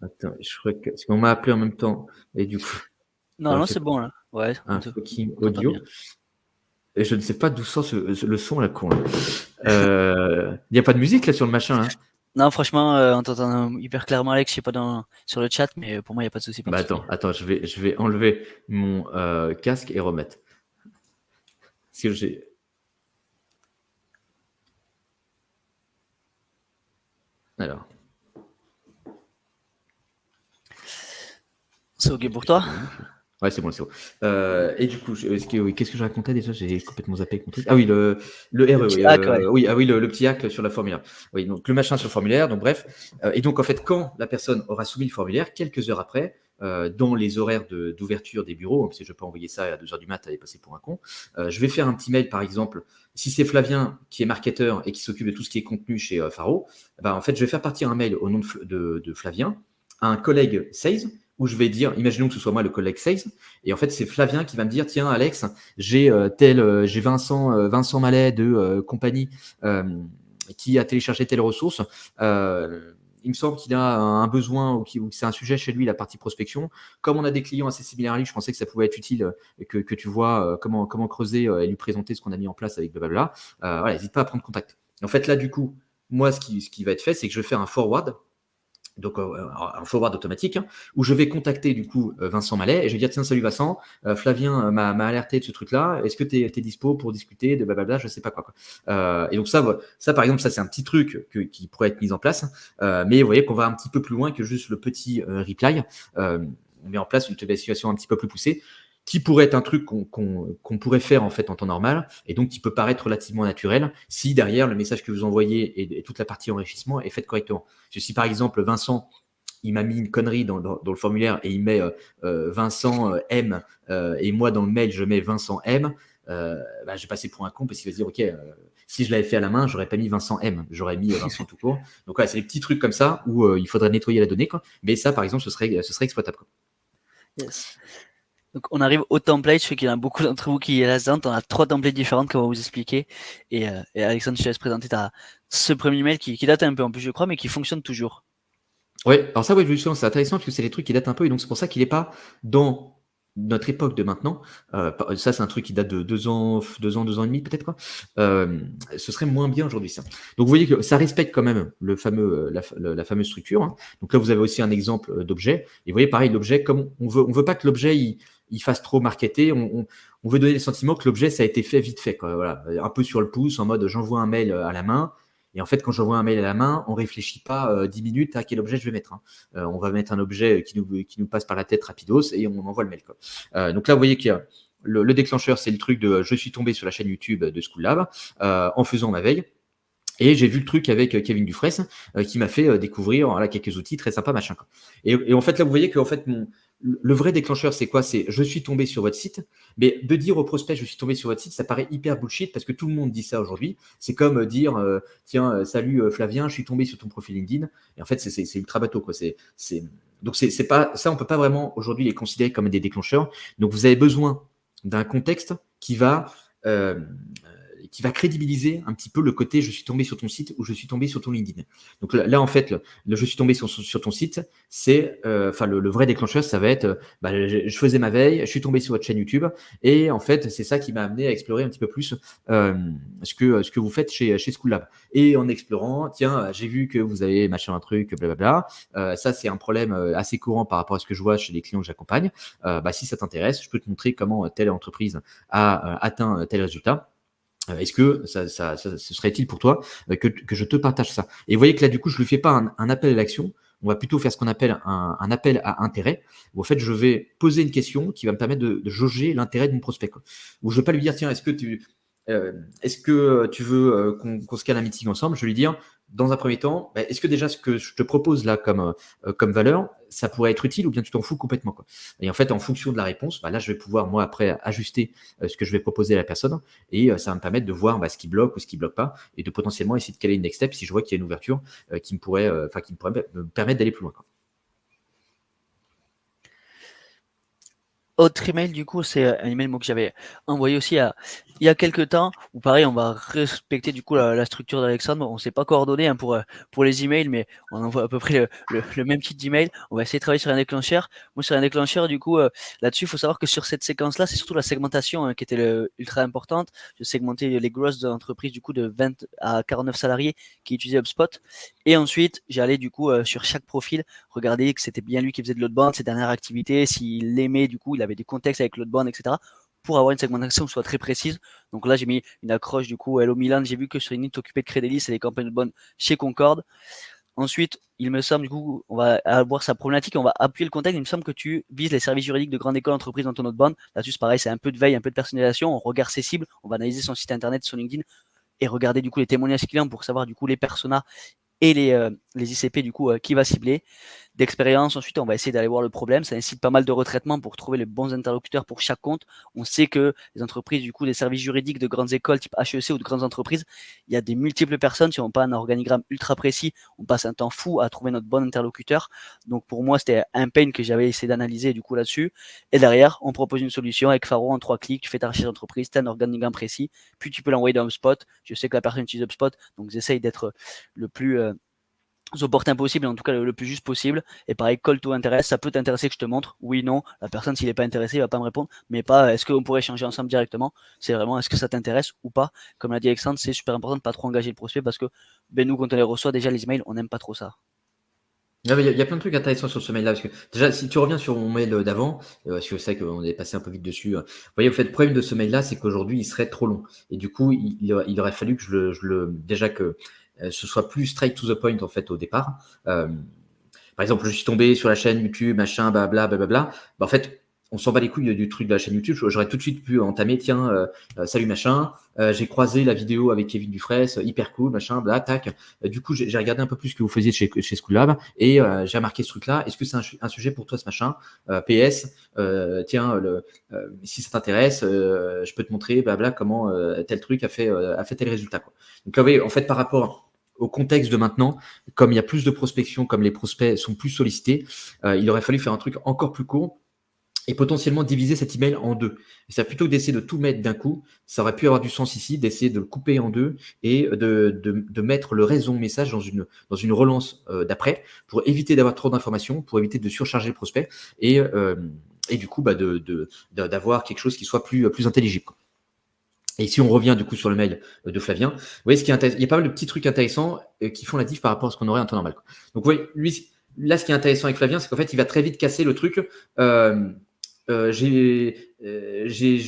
Attends, je crois que. Parce qu'on m'a appelé en même temps. Et du coup. Non, c'est bon, là. Ouais, un fucking on t'entend audio. bien. Et je ne sais pas d'où sort le son, là, con. Il n'y a pas de musique, là, sur le machin, hein. Non, franchement, on t'entend hyper clairement, Alex. Je sais pas sur le chat, mais pour moi, il n'y a pas de souci particulier. Attends, je vais enlever mon casque et remettre. Parce que j'ai. Alors. C'est ok pour toi? Ouais, c'est bon, c'est bon. Et du coup, qu'est-ce que je racontais déjà? J'ai complètement zappé avec mon truc. Ah oui, le RE, petit oui. hack, ouais. Oui, ah oui, le petit hack sur le formulaire. Oui, donc le machin sur le formulaire, donc bref. Et donc, en fait, quand la personne aura soumis le formulaire, quelques heures après, dans les horaires d'ouverture des bureaux, parce que je peux envoyer ça à 2h du mat et passer pour un con. Je vais faire un petit mail, par exemple, si c'est Flavien qui est marketeur et qui s'occupe de tout ce qui est contenu chez Faro, en fait, je vais faire partir un mail au nom de Flavien à un collègue sales où je vais dire, imaginons que ce soit moi le collègue sales, et en fait, c'est Flavien qui va me dire, tiens, Alex, j'ai Vincent Mallet de compagnie qui a téléchargé telle ressource. Il me semble qu'il a un besoin ou que c'est un sujet chez lui, la partie prospection. Comme on a des clients assez similaires à lui, je pensais que ça pouvait être utile que tu vois comment creuser et lui présenter ce qu'on a mis en place avec blablabla. Voilà, n'hésite pas à prendre contact. En fait, là, du coup, moi, ce qui va être fait, c'est que je vais faire un forward, donc un forward automatique, où je vais contacter du coup Vincent Mallet et je vais dire tiens, salut Vincent, Flavien m'a alerté de ce truc-là, est-ce que tu es dispo pour discuter de blablabla, je sais pas quoi. Et donc ça par exemple, ça c'est un petit truc qui pourrait être mis en place, mais vous voyez qu'on va un petit peu plus loin que juste le petit reply. On met en place une situation un petit peu plus poussée, qui pourrait être un truc qu'on pourrait faire en fait en temps normal, et donc qui peut paraître relativement naturel si derrière le message que vous envoyez et toute la partie enrichissement est faite correctement. Parce que si par exemple Vincent, il m'a mis une connerie dans le formulaire et il met Vincent M et moi dans le mail je mets Vincent M, je vais passer pour un con parce qu'il va se dire ok, si je l'avais fait à la main, j'aurais pas mis Vincent M, j'aurais mis Vincent tout court. Donc voilà, c'est des petits trucs comme ça où il faudrait nettoyer la donnée, quoi. Mais ça par exemple ce serait exploitable, quoi. Yes. Donc on arrive au template, je sais qu'il y en a beaucoup d'entre vous qui est là-dedans, on a 3 templates différentes qu'on va vous expliquer. Et Alexandre, je te laisse présenter ce premier mail qui date un peu en plus, je crois, mais qui fonctionne toujours. Ouais, alors ça, ouais, justement, c'est intéressant parce que c'est des trucs qui datent un peu et donc c'est pour ça qu'il n'est pas dans notre époque de maintenant. Ça, c'est un truc qui date de 2 ans, 2 ans et demi, peut-être, quoi. Ce serait moins bien aujourd'hui, ça. Donc, vous voyez que ça respecte quand même la fameuse structure, hein. Donc là, vous avez aussi un exemple d'objet. Et vous voyez, pareil, l'objet, comme on veut pas que l'objet il fasse trop marketer, on veut donner le sentiment que l'objet, ça a été fait vite fait, quoi. Voilà, un peu sur le pouce, en mode j'envoie un mail à la main. Et en fait, quand j'envoie un mail à la main, on ne réfléchit pas 10 minutes à quel objet je vais mettre, hein. On va mettre un objet qui nous passe par la tête rapidos et on envoie le mail, quoi. Donc là, vous voyez qu'il y a le déclencheur, c'est le truc de je suis tombé sur la chaîne YouTube de School Lab en faisant ma veille. Et j'ai vu le truc avec Kevin Dufresne qui m'a fait découvrir voilà, quelques outils très sympas, machin, quoi. Et en fait, là, vous voyez que en fait, le vrai déclencheur, c'est quoi? C'est je suis tombé sur votre site. Mais de dire au prospect, je suis tombé sur votre site, ça paraît hyper bullshit parce que tout le monde dit ça aujourd'hui. C'est comme dire, tiens, salut Flavien, je suis tombé sur ton profil LinkedIn. Et en fait, c'est ultra bateau, quoi. Donc, c'est pas, ça, on peut pas vraiment aujourd'hui les considérer comme des déclencheurs. Donc, vous avez besoin d'un contexte euh, qui va crédibiliser un petit peu le côté je suis tombé sur ton site ou je suis tombé sur ton LinkedIn. Donc là en fait, le je suis tombé sur ton site, c'est le vrai déclencheur, ça va être je faisais ma veille, je suis tombé sur votre chaîne YouTube et en fait, c'est ça qui m'a amené à explorer un petit peu plus ce que vous faites chez School Lab. Et en explorant, tiens, j'ai vu que vous avez machin un truc, blablabla. Ça, c'est un problème assez courant par rapport à ce que je vois chez les clients que j'accompagne. Si ça t'intéresse, je peux te montrer comment telle entreprise a atteint tel résultat. Est-ce que ce serait utile pour toi que je te partage ça? Et vous voyez que là, du coup, je ne lui fais pas un appel à l'action. On va plutôt faire ce qu'on appelle un appel à intérêt, où en fait, je vais poser une question qui va me permettre de jauger l'intérêt de mon prospect, quoi. Où je ne vais pas lui dire, tiens, est-ce que tu veux qu'on se cale un meeting ensemble? Je vais lui dire, dans un premier temps, est-ce que déjà ce que je te propose là comme valeur, ça pourrait être utile ou bien tu t'en fous complètement, quoi. Et en fait, en fonction de la réponse, là, je vais pouvoir, moi, après, ajuster ce que je vais proposer à la personne et ça va me permettre de voir ce qui bloque ou ce qui bloque pas et de potentiellement essayer de caler une next step si je vois qu'il y a une ouverture qui me pourrait me permettre d'aller plus loin, quoi. Autre email, du coup, c'est un email que j'avais envoyé aussi il y a quelques temps, où pareil, on va respecter du coup la structure d'Alexandre. On ne s'est pas coordonné pour les emails, mais on envoie à peu près le même type d'email. On va essayer de travailler sur un déclencheur. Moi, sur un déclencheur, du coup, là-dessus, il faut savoir que sur cette séquence-là, c'est surtout la segmentation qui était ultra importante. Je segmentais les grosses entreprises du coup de 20 à 49 salariés qui utilisaient HubSpot. Et ensuite, j'allais du coup sur chaque profil regarder que c'était bien lui qui faisait de l'outbound, ses dernières activités, s'il l'aimait, du coup, il avait des contextes avec l'outbound, etc. pour avoir une segmentation qui soit très précise. Donc là, j'ai mis une accroche du coup Hello Milan. J'ai vu que sur une ligne t'occupais de créer des listes et des campagnes outbound chez Concorde. Ensuite, il me semble, du coup, on va avoir sa problématique, on va appuyer le contexte. Il me semble que tu vises les services juridiques de grande école entreprise dans ton outbound. Là-dessus, c'est pareil, c'est un peu de veille, un peu de personnalisation. On regarde ses cibles, on va analyser son site internet, son LinkedIn et regarder du coup les témoignages clients pour savoir du coup les personas et les ICP du coup qui va cibler. d'expérience. Ensuite, on va essayer d'aller voir le problème. Ça incite pas mal de retraitements pour trouver les bons interlocuteurs pour chaque compte. On sait que les entreprises, du coup, des services juridiques de grandes écoles type HEC ou de grandes entreprises, il y a des multiples personnes. Si on n'a pas un organigramme ultra précis, on passe un temps fou à trouver notre bon interlocuteur. Donc pour moi, c'était un pain que j'avais essayé d'analyser du coup là-dessus. Et derrière, on propose une solution avec Faro en 3 clics. Tu fais ta recherche d'entreprise, tu as un organigramme précis, puis tu peux l'envoyer dans HubSpot. Je sais que la personne utilise HubSpot, donc j'essaye d'être le plus opportun possible, en tout cas le plus juste possible. Et pareil, call to interest, ça peut t'intéresser que je te montre. Oui, non, la personne, s'il n'est pas intéressé, il va pas me répondre. Mais pas est-ce qu'on pourrait échanger ensemble directement. C'est vraiment est-ce que ça t'intéresse ou pas. Comme l'a dit Alexandre, c'est super important de pas trop engager le prospect parce que nous, quand on les reçoit déjà les emails, on n'aime pas trop ça. Il y a plein de trucs intéressants sur ce mail-là. Parce que déjà, si tu reviens sur mon mail d'avant, parce que je sais qu'on est passé un peu vite dessus. Vous voyez, au fait, le problème de ce mail-là, c'est qu'aujourd'hui, il serait trop long. Et du coup, il aurait fallu que déjà que ce soit plus straight to the point en fait au départ. Par exemple, je suis tombé sur la chaîne YouTube, machin, blabla, blablabla. En fait, on s'en bat les couilles du truc de la chaîne YouTube. J'aurais tout de suite pu entamer, tiens, salut machin, j'ai croisé la vidéo avec Kevin Dufresne, hyper cool, machin, bla, tac. Du coup, j'ai regardé un peu plus ce que vous faisiez chez Schoolab et j'ai remarqué ce truc-là. Est-ce que c'est un sujet pour toi, ce machin PS, tiens, si ça t'intéresse, je peux te montrer, blabla, comment tel truc a fait tel résultat, quoi. Donc là, vous voyez, en fait, par rapport au contexte de maintenant, comme il y a plus de prospection, comme les prospects sont plus sollicités, il aurait fallu faire un truc encore plus court et potentiellement diviser cet email en deux. Et ça, plutôt que d'essayer de tout mettre d'un coup, ça aurait pu avoir du sens ici d'essayer de le couper en deux et de mettre le reste de mon message dans une relance d'après pour éviter d'avoir trop d'informations, pour éviter de surcharger le prospect et du coup d'avoir quelque chose qui soit plus intelligible. Et si on revient du coup sur le mail de Flavien, vous voyez, il y a pas mal de petits trucs intéressants qui font la diff par rapport à ce qu'on aurait en temps normal, quoi. Donc vous voyez, lui, là, ce qui est intéressant avec Flavien, c'est qu'en fait, il va très vite casser le truc. Je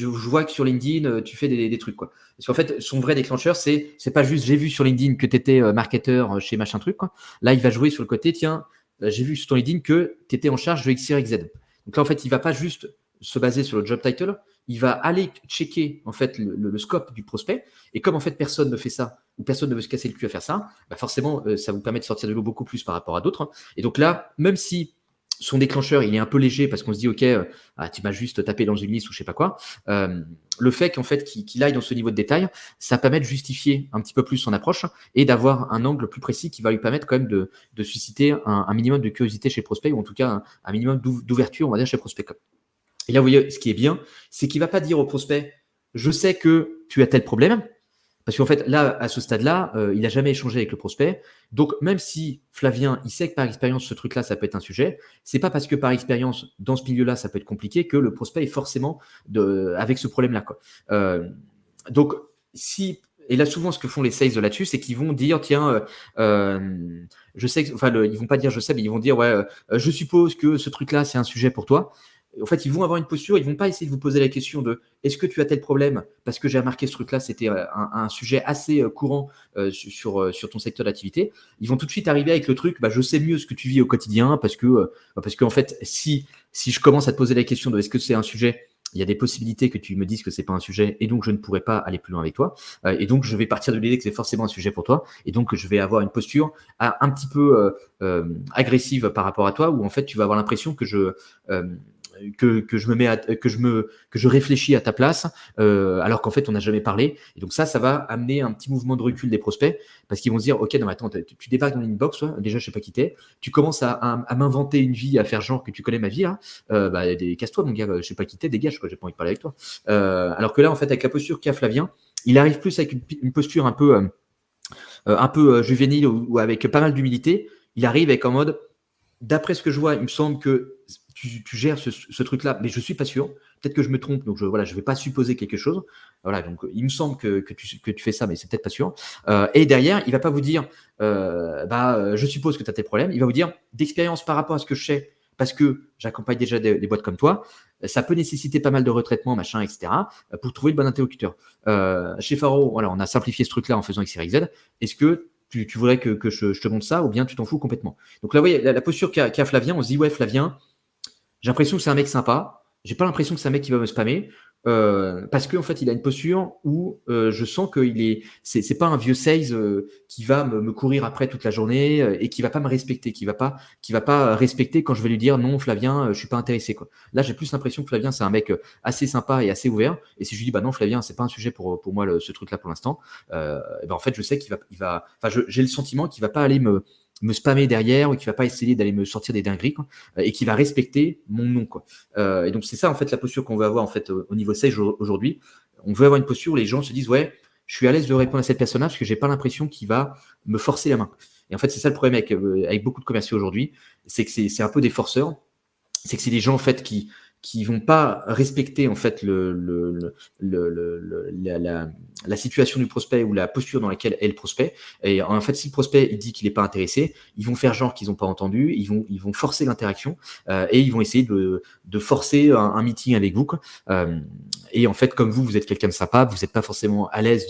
vois que sur LinkedIn, tu fais des trucs, quoi. Parce qu'en fait, son vrai déclencheur, c'est pas juste j'ai vu sur LinkedIn que tu étais marketeur chez machin truc, quoi. Là, il va jouer sur le côté, tiens, j'ai vu sur ton LinkedIn que tu étais en charge de X, Y, Z. Donc là, en fait, il va pas juste se baser sur le job title, il va aller checker en fait le scope du prospect. Et comme en fait personne ne fait ça, ou personne ne veut se casser le cul à faire ça, bah forcément, ça vous permet de sortir de l'eau beaucoup plus par rapport à d'autres. Et donc là, même si son déclencheur, il est un peu léger parce qu'on se dit, OK, tu m'as juste tapé dans une liste ou je sais pas quoi. Le fait qu'en fait, qu'il aille dans ce niveau de détail, ça permet de justifier un petit peu plus son approche et d'avoir un angle plus précis qui va lui permettre quand même de susciter un minimum de curiosité chez le prospect ou en tout cas un minimum d'ouverture, on va dire, chez le prospect. Et là, vous voyez, ce qui est bien, c'est qu'il ne va pas dire au prospect, je sais que tu as tel problème, parce qu'en fait, là, à ce stade-là, il n'a jamais échangé avec le prospect. Donc, même si Flavien, il sait que par expérience, ce truc-là, ça peut être un sujet, c'est pas parce que par expérience, dans ce milieu-là, ça peut être compliqué que le prospect est forcément avec ce problème-là, quoi. Donc, et là, souvent, ce que font les sales là-dessus, c'est qu'ils vont dire, tiens, je sais que, enfin, ils vont pas dire je sais, mais ils vont dire, ouais, je suppose que ce truc-là, c'est un sujet pour toi. En fait, ils vont avoir une posture, ils ne vont pas essayer de vous poser la question de est-ce que tu as tel problème? Parce que j'ai remarqué ce truc-là, c'était un sujet assez courant sur ton secteur d'activité. Ils vont tout de suite arriver avec le truc, bah, je sais mieux ce que tu vis au quotidien parce que en fait, si je commence à te poser la question de est-ce que c'est un sujet, il y a des possibilités que tu me dises que c'est pas un sujet et donc je ne pourrai pas aller plus loin avec toi. Et donc, je vais partir de l'idée que c'est forcément un sujet pour toi et donc je vais avoir une posture un petit peu agressive par rapport à toi où en fait, tu vas avoir l'impression que je réfléchis à ta place, alors qu'en fait on n'a jamais parlé. Et donc ça va amener un petit mouvement de recul des prospects parce qu'ils vont se dire ok, non mais attends, tu débarques dans l'inbox, déjà je sais pas qui t'es, tu commences à m'inventer une vie, à faire genre que tu connais ma vie, hein. Casse-toi mon gars, je sais pas qui t'es, dégage quoi, j'ai pas envie de parler avec toi. Alors que là en fait avec la posture qu'a Flavien, il arrive plus avec une posture un peu juvénile ou avec pas mal d'humilité. Il arrive avec en mode d'après ce que je vois, il me semble que tu gères ce truc-là, mais je ne suis pas sûr. Peut-être que je me trompe, donc je ne vais pas supposer quelque chose. Voilà, donc il me semble que tu fais ça, mais c'est peut-être pas sûr. Et derrière, il ne va pas vous dire je suppose que tu as tes problèmes. Il va vous dire d'expérience par rapport à ce que je sais, parce que j'accompagne déjà des boîtes comme toi, ça peut nécessiter pas mal de retraitements, machin, etc., pour trouver le bon interlocuteur. Chez Faro, voilà, on a simplifié ce truc-là en faisant X, Y, Z. Est-ce que tu voudrais que je te montre ça ou bien tu t'en fous complètement? Donc là, vous voyez, la posture qu'a Flavien, on se dit, ouais, Flavien, j'ai l'impression que c'est un mec sympa. J'ai pas l'impression que c'est un mec qui va me spammer. parce qu'en fait, il a une posture où je sens c'est pas un vieux sales qui va me courir après toute la journée et qui va pas me respecter, qui va pas respecter quand je vais lui dire non, Flavien, je suis pas intéressé, quoi. Là, j'ai plus l'impression que Flavien, c'est un mec assez sympa et assez ouvert. Et si je lui dis bah non, Flavien, c'est pas un sujet pour moi ce truc-là pour l'instant, et ben en fait, je sais j'ai le sentiment qu'il va pas aller me spammer derrière ou qu'il va pas essayer d'aller me sortir des dingueries, quoi, et qui va respecter mon nom, quoi. Et donc c'est ça en fait la posture qu'on veut avoir en fait au niveau sales aujourd'hui. On veut avoir une posture où les gens se disent ouais, je suis à l'aise de répondre à cette personne-là parce que j'ai pas l'impression qu'il va me forcer la main. Et en fait c'est ça le problème avec beaucoup de commerciaux aujourd'hui, c'est que c'est un peu des forceurs, c'est que c'est des gens en fait qui vont pas respecter en fait la situation du prospect ou la posture dans laquelle est le prospect. Et en fait, si le prospect il dit qu'il n'est pas intéressé, ils vont faire genre qu'ils n'ont pas entendu, ils vont forcer l'interaction et ils vont essayer de forcer un meeting avec vous, quoi. Et en fait, comme vous êtes quelqu'un de sympa, vous n'êtes pas forcément à l'aise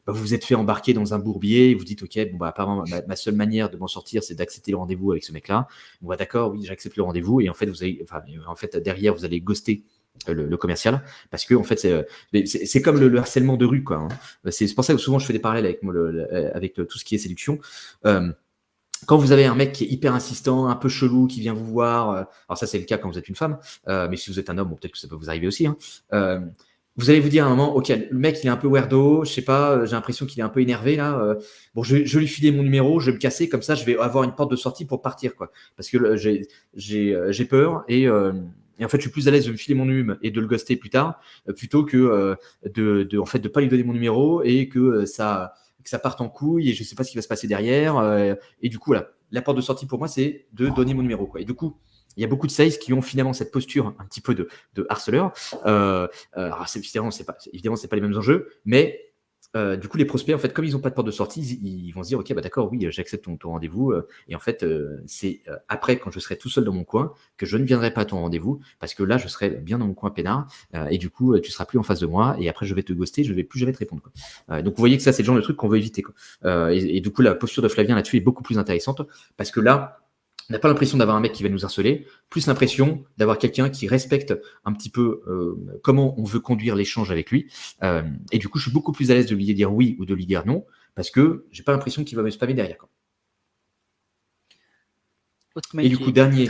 vous vous êtes fait embarquer dans un bourbier et vous dites ok, bon bah apparemment ma seule manière de m'en sortir c'est d'accepter le rendez-vous avec ce mec-là. Bon bah d'accord, oui j'accepte le rendez-vous et en fait derrière vous allez ghoster le commercial parce que en fait c'est comme le harcèlement de rue, quoi, hein. C'est pour ça que souvent je fais des parallèles avec moi avec tout ce qui est séduction. Quand vous avez un mec qui est hyper insistant, un peu chelou, qui vient vous voir, alors ça c'est le cas quand vous êtes une femme, mais si vous êtes un homme, bon, peut-être que ça peut vous arriver aussi, hein. Vous allez vous dire à un moment, ok, le mec il est un peu weirdo, je sais pas, j'ai l'impression qu'il est un peu énervé là. Bon, je vais lui filer mon numéro, je vais me casser, comme ça je vais avoir une porte de sortie pour partir, quoi. Parce que j'ai peur et en fait je suis plus à l'aise de me filer mon numéro et de le ghoster plus tard, plutôt que en fait de pas lui donner mon numéro et que ça parte en couille et je sais pas ce qui va se passer derrière. Et du coup, voilà, la porte de sortie pour moi, c'est de donner mon numéro, quoi. Et du coup, il y a beaucoup de sales qui ont finalement cette posture un petit peu de harceleur. Alors, évidemment, c'est pas les mêmes enjeux, mais du coup, les prospects, en fait, comme ils n'ont pas de porte de sortie, ils vont se dire, ok, bah d'accord, oui, j'accepte ton rendez-vous. Et en fait, c'est après, quand je serai tout seul dans mon coin, que je ne viendrai pas à ton rendez-vous, parce que là, je serai bien dans mon coin peinard, et du coup, tu seras plus en face de moi, et après, je vais te ghoster, je vais plus jamais te répondre, quoi. Donc, vous voyez que ça, c'est le genre de truc qu'on veut éviter, quoi. Et du coup, la posture de Flavien là-dessus est beaucoup plus intéressante, parce que là, on n'a pas l'impression d'avoir un mec qui va nous harceler, plus l'impression d'avoir quelqu'un qui respecte un petit peu comment on veut conduire l'échange avec lui. Et du coup, je suis beaucoup plus à l'aise de lui dire oui ou de lui dire non, parce que j'ai pas l'impression qu'il va me spammer derrière, quoi. Et du coup, dernier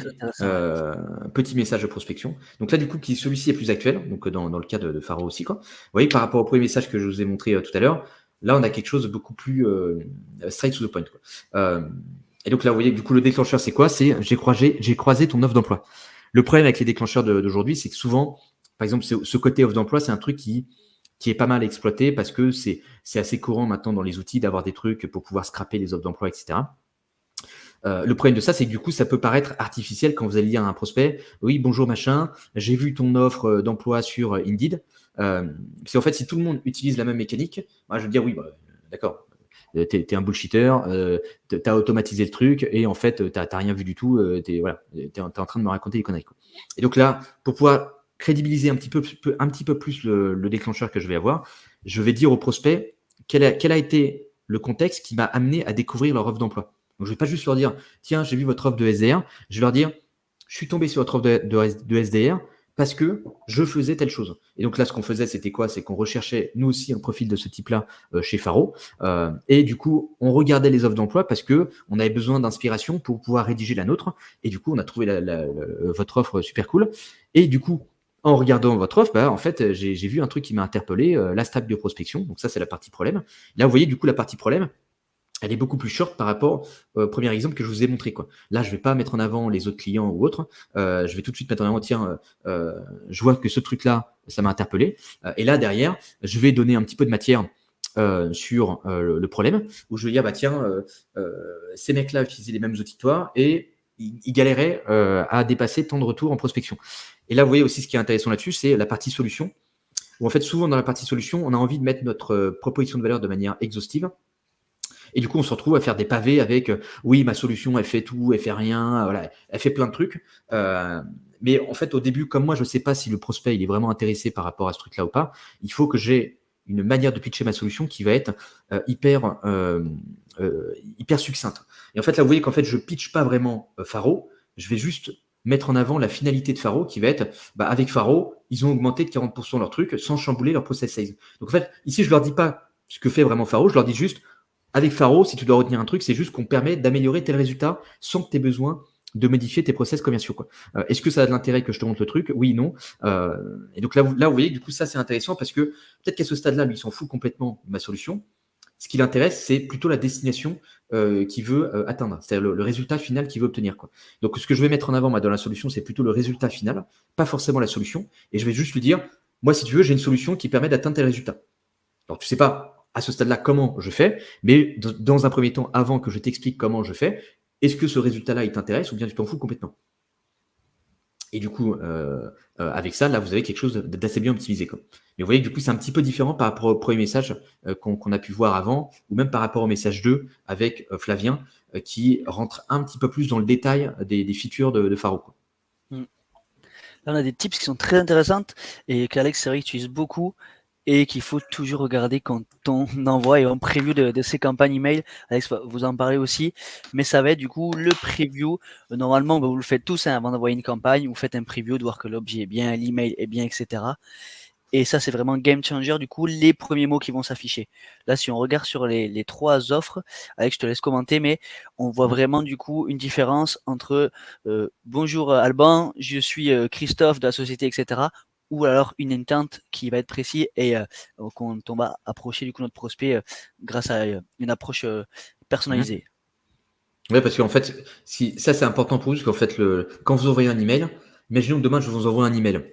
petit message de prospection. Donc là, du coup, celui-ci est plus actuel, donc dans le cas de Faro aussi, quoi. Vous voyez, par rapport au premier message que je vous ai montré tout à l'heure, là, on a quelque chose de beaucoup plus straight to the point, quoi. Et donc là, vous voyez, du coup, le déclencheur, c'est quoi? C'est j'ai croisé ton offre d'emploi. Le problème avec les déclencheurs d'aujourd'hui, c'est que souvent, par exemple, ce côté offre d'emploi, c'est un truc qui est pas mal exploité parce que c'est assez courant maintenant dans les outils d'avoir des trucs pour pouvoir scraper les offres d'emploi, etc. Le problème de ça, c'est que du coup, ça peut paraître artificiel quand vous allez dire à un prospect, oui, bonjour machin, j'ai vu ton offre d'emploi sur Indeed. Parce qu'en fait, si tout le monde utilise la même mécanique, moi, je veux dire, oui, bah, d'accord, t'es un bullshitter, t'as automatisé le truc et en fait, t'as rien vu du tout, t'es en train de me raconter des conneries, quoi. Et donc là, pour pouvoir crédibiliser un petit peu plus le déclencheur que je vais avoir, je vais dire au prospect quel a été le contexte qui m'a amené à découvrir leur offre d'emploi. Donc, je ne vais pas juste leur dire, tiens, j'ai vu votre offre de SDR. Je vais leur dire, je suis tombé sur votre offre de SDR parce que je faisais telle chose. Et donc là, ce qu'on faisait, c'était quoi? C'est qu'on recherchait, nous aussi, un profil de ce type-là chez Faro. Et du coup, on regardait les offres d'emploi parce qu'on avait besoin d'inspiration pour pouvoir rédiger la nôtre. Et du coup, on a trouvé votre offre super cool. Et du coup, en regardant votre offre, bah, en fait, j'ai vu un truc qui m'a interpellé, la stack de prospection. Donc ça, c'est la partie problème. Là, vous voyez, du coup, la partie problème, elle est beaucoup plus short par rapport au premier exemple que je vous ai montré, quoi. Là, je ne vais pas mettre en avant les autres clients ou autres. Je vais tout de suite mettre en avant, tiens, je vois que ce truc-là, ça m'a interpellé. Et là, derrière, je vais donner un petit peu de matière sur le problème, où je vais dire, bah tiens, ces mecs-là utilisaient les mêmes outils que toi et ils galéraient à dépasser tant de retours en prospection. Et là, vous voyez aussi ce qui est intéressant là-dessus, c'est la partie solution, où en fait, souvent dans la partie solution, on a envie de mettre notre proposition de valeur de manière exhaustive. Et du coup, on se retrouve à faire des pavés avec oui, ma solution, elle fait tout, elle fait rien, voilà, elle fait plein de trucs. Mais en fait, au début, comme moi, je ne sais pas si le prospect il est vraiment intéressé par rapport à ce truc-là ou pas, il faut que j'ai une manière de pitcher ma solution qui va être hyper succincte. Et en fait, là, vous voyez qu'en fait, je pitch pas vraiment Faro, je vais juste mettre en avant la finalité de Faro qui va être, avec Faro, ils ont augmenté de 40% leur truc sans chambouler leur process size. Donc en fait, ici, je leur dis pas ce que fait vraiment Faro, je leur dis juste, avec Faro, si tu dois retenir un truc, c'est juste qu'on permet d'améliorer tel résultat sans que tu aies besoin de modifier tes process commerciaux, quoi. Est-ce que ça a de l'intérêt que je te montre le truc? Oui, non. Et donc là, vous voyez, du coup, ça, c'est intéressant parce que peut-être qu'à ce stade-là, lui, il s'en fout complètement de ma solution. Ce qui l'intéresse, c'est plutôt la destination qu'il veut atteindre, c'est-à-dire le résultat final qu'il veut obtenir, quoi. Donc, ce que je vais mettre en avant, moi, dans la solution, c'est plutôt le résultat final, pas forcément la solution. Et je vais juste lui dire, moi, si tu veux, j'ai une solution qui permet d'atteindre tes résultats. Alors, tu sais pas à ce stade-là comment je fais, mais dans un premier temps, avant que je t'explique comment je fais, est-ce que ce résultat-là, il t'intéresse ou bien tu t'en fous complètement? Et du coup, avec ça, là, vous avez quelque chose d'assez bien optimisé, quoi. Mais vous voyez que du coup, c'est un petit peu différent par rapport au premier message qu'on a pu voir avant, ou même par rapport au message 2 avec Flavien, qui rentre un petit peu plus dans le détail des features de Faro, quoi. Là, on a des tips qui sont très intéressantes et qu'Alex, c'est vrai, utilise beaucoup et qu'il faut toujours regarder quand on envoie et on preview de ces campagnes email. Alex, vous en parlez aussi, mais ça va être du coup le preview. Normalement, vous le faites tous avant d'envoyer une campagne. Vous faites un preview de voir que l'objet est bien, l'email est bien, etc. Et ça, c'est vraiment game changer, du coup, les premiers mots qui vont s'afficher. Là, si on regarde sur les 3 offres, Alex, je te laisse commenter, mais on voit vraiment, du coup, une différence entre bonjour Alban, je suis Christophe de la société, etc. Ou alors une intent qui va être précis et qu'on va approcher, du coup, notre prospect grâce à une approche personnalisée. Ouais, parce qu'en fait, ça, c'est important pour vous, parce qu'en fait, quand vous envoyez un email, imaginons que demain, je vous envoie un email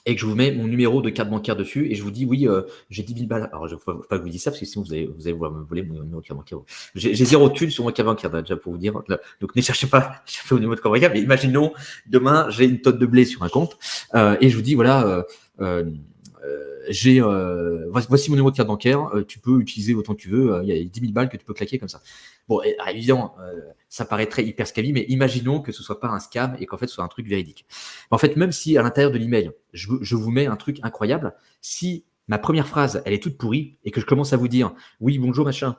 et que je vous mets mon numéro de carte bancaire dessus et je vous dis oui, j'ai 10 000 balles. Alors, il ne faut pas que vous disiez ça parce que sinon vous allez vouloir me voler mon numéro de carte bancaire. J'ai 0 thunes sur mon carte bancaire, déjà pour vous dire. Donc, ne cherchez pas au numéro de carte bancaire. Mais imaginons, demain, j'ai une tonne de blé sur un compte et je vous dis voilà, voici mon numéro de carte bancaire, tu peux utiliser autant que tu veux, il y a 10 000 balles que tu peux claquer comme ça. Bon, évidemment, ça paraîtrait hyper scammy, mais imaginons que ce soit pas un scam et qu'en fait ce soit un truc véridique. En fait, même si à l'intérieur de l'email, je vous mets un truc incroyable, si ma première phrase, elle est toute pourrie et que je commence à vous dire « Oui, bonjour, machin,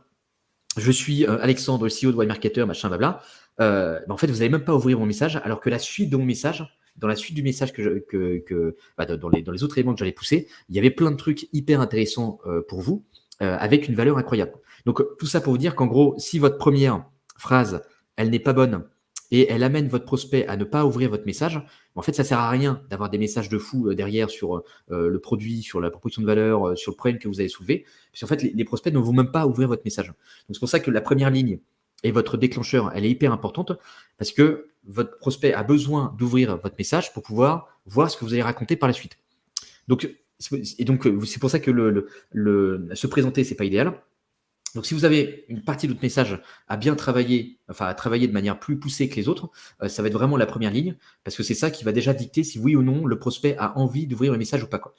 je suis Alexandre, CEO de Wiremarketer, machin, blabla », en fait, vous n'allez même pas ouvrir mon message, alors que la suite de mon message, dans la suite du message dans les autres éléments que j'allais pousser, il y avait plein de trucs hyper intéressants pour vous, avec une valeur incroyable. Donc, tout ça pour vous dire qu'en gros, si votre première phrase, elle n'est pas bonne et elle amène votre prospect à ne pas ouvrir votre message, en fait, ça ne sert à rien d'avoir des messages de fou derrière sur le produit, sur la proposition de valeur, sur le problème que vous avez soulevé. Parce qu'en fait, les prospects ne vont même pas ouvrir votre message. Donc, c'est pour ça que la première ligne et votre déclencheur, elle est hyper importante parce que votre prospect a besoin d'ouvrir votre message pour pouvoir voir ce que vous allez raconter par la suite. Donc, c'est pour ça que se présenter, c'est pas idéal. Donc, si vous avez une partie de votre message à bien travailler, enfin à travailler de manière plus poussée que les autres, ça va être vraiment la première ligne, parce que c'est ça qui va déjà dicter si oui ou non le prospect a envie d'ouvrir le message ou pas, quoi.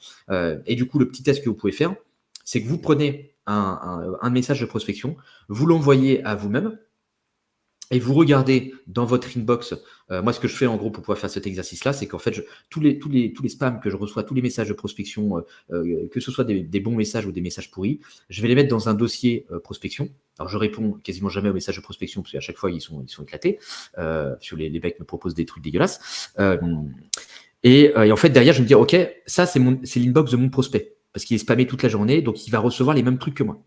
Et du coup, le petit test que vous pouvez faire, c'est que vous prenez un message de prospection, vous l'envoyez à vous-même, et vous regardez dans votre inbox, moi ce que je fais en gros pour pouvoir faire cet exercice-là, c'est qu'en fait, tous les spams que je reçois, tous les messages de prospection, que ce soit des bons messages ou des messages pourris, je vais les mettre dans un dossier prospection. Alors je réponds quasiment jamais aux messages de prospection parce qu'à chaque fois ils sont éclatés, parce que les mecs me proposent des trucs dégueulasses. Et en fait derrière je me dis ok, ça c'est l'inbox de mon prospect parce qu'il est spammé toute la journée, donc il va recevoir les mêmes trucs que moi.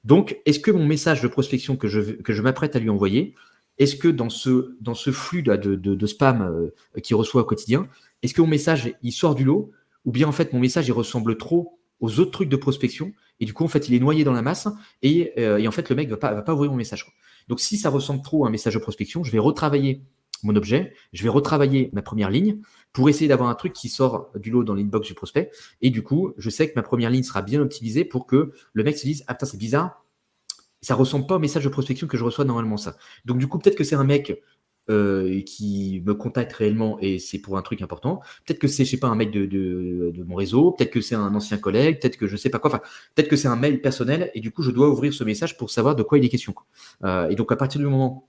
Donc est-ce que mon message de prospection que je m'apprête à lui envoyer, est-ce que dans ce flux de spam qu'il reçoit au quotidien, est-ce que mon message, il sort du lot ou bien en fait, mon message, il ressemble trop aux autres trucs de prospection et du coup, en fait, il est noyé dans la masse et en fait, le mec va pas ouvrir mon message, quoi. Donc, si ça ressemble trop à un message de prospection, je vais retravailler mon objet, je vais retravailler ma première ligne pour essayer d'avoir un truc qui sort du lot dans l'inbox du prospect et du coup, je sais que ma première ligne sera bien optimisée pour que le mec se dise « Ah putain, c'est bizarre, ça ressemble pas au message de prospection que je reçois normalement, ça. » Donc du coup, peut-être que c'est un mec qui me contacte réellement et c'est pour un truc important. Peut-être que c'est, je sais pas, un mec de mon réseau. Peut-être que c'est un ancien collègue. Peut-être que je sais pas quoi. Enfin, peut-être que c'est un mail personnel et du coup, je dois ouvrir ce message pour savoir de quoi il est question, quoi. Et donc, à partir du moment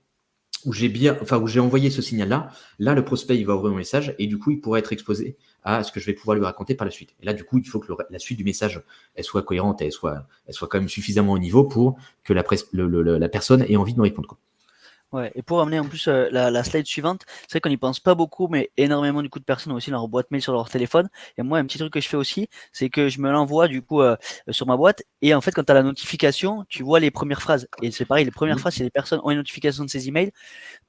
où j'ai envoyé ce signal-là, là, le prospect, il va ouvrir mon message et du coup, il pourra être exposé à ce que je vais pouvoir lui raconter par la suite. Et là, du coup, il faut que la suite du message, elle soit cohérente, elle soit quand même suffisamment au niveau pour que la personne ait envie de me répondre, quoi. Ouais, et pour amener en plus la slide suivante, c'est vrai qu'on n'y pense pas beaucoup, mais énormément du coup de personnes ont aussi leur boîte mail sur leur téléphone. Et moi, un petit truc que je fais aussi, c'est que je me l'envoie du coup sur ma boîte. Et en fait, quand tu as la notification, tu vois les premières phrases. Et c'est pareil, les premières Mhm. phrases, si les personnes ont une notification de ces emails,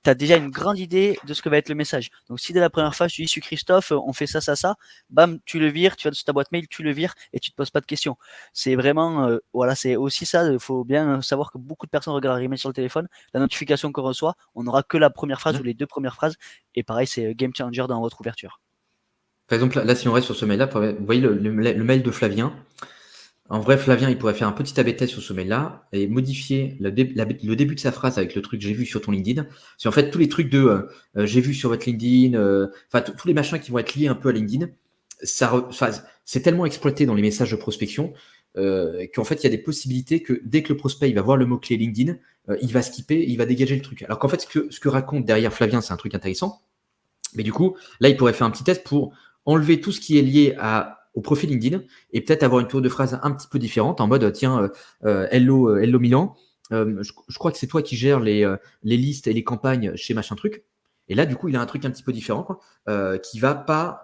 tu as déjà une grande idée de ce que va être le message. Donc, si dès la première phase, tu dis, je suis Christophe, on fait ça, ça, ça, bam, tu le vires, tu vas sur ta boîte mail, tu le vires et tu te poses pas de questions. C'est vraiment, voilà, c'est aussi ça. Il faut bien savoir que beaucoup de personnes regardent leur email sur le téléphone. La notification qu'on reçoit, on n'aura que la première phrase ou Mhm. les deux premières phrases. Et pareil, c'est game changer dans votre ouverture. Par exemple, là, si on reste sur ce mail-là, vous voyez le mail de Flavien. En vrai, Flavien, il pourrait faire un petit A/B test sur ce mail-là et modifier le début de sa phrase avec le truc j'ai vu sur ton LinkedIn. C'est en fait tous les trucs de j'ai vu sur votre LinkedIn, enfin tous les machins qui vont être liés un peu à LinkedIn. C'est tellement exploité dans les messages de prospection qu'en fait, il y a des possibilités que dès que le prospect il va voir le mot-clé LinkedIn, il va skipper, il va dégager le truc. Alors qu'en fait, ce que raconte derrière Flavien, c'est un truc intéressant. Mais du coup, là, il pourrait faire un petit test pour enlever tout ce qui est lié au profil LinkedIn et peut-être avoir une tour de phrase un petit peu différente en mode tiens, hello Milan, je crois que c'est toi qui gères les listes et les campagnes chez machin truc. Et là, du coup, il a un truc un petit peu différent quoi, qui va pas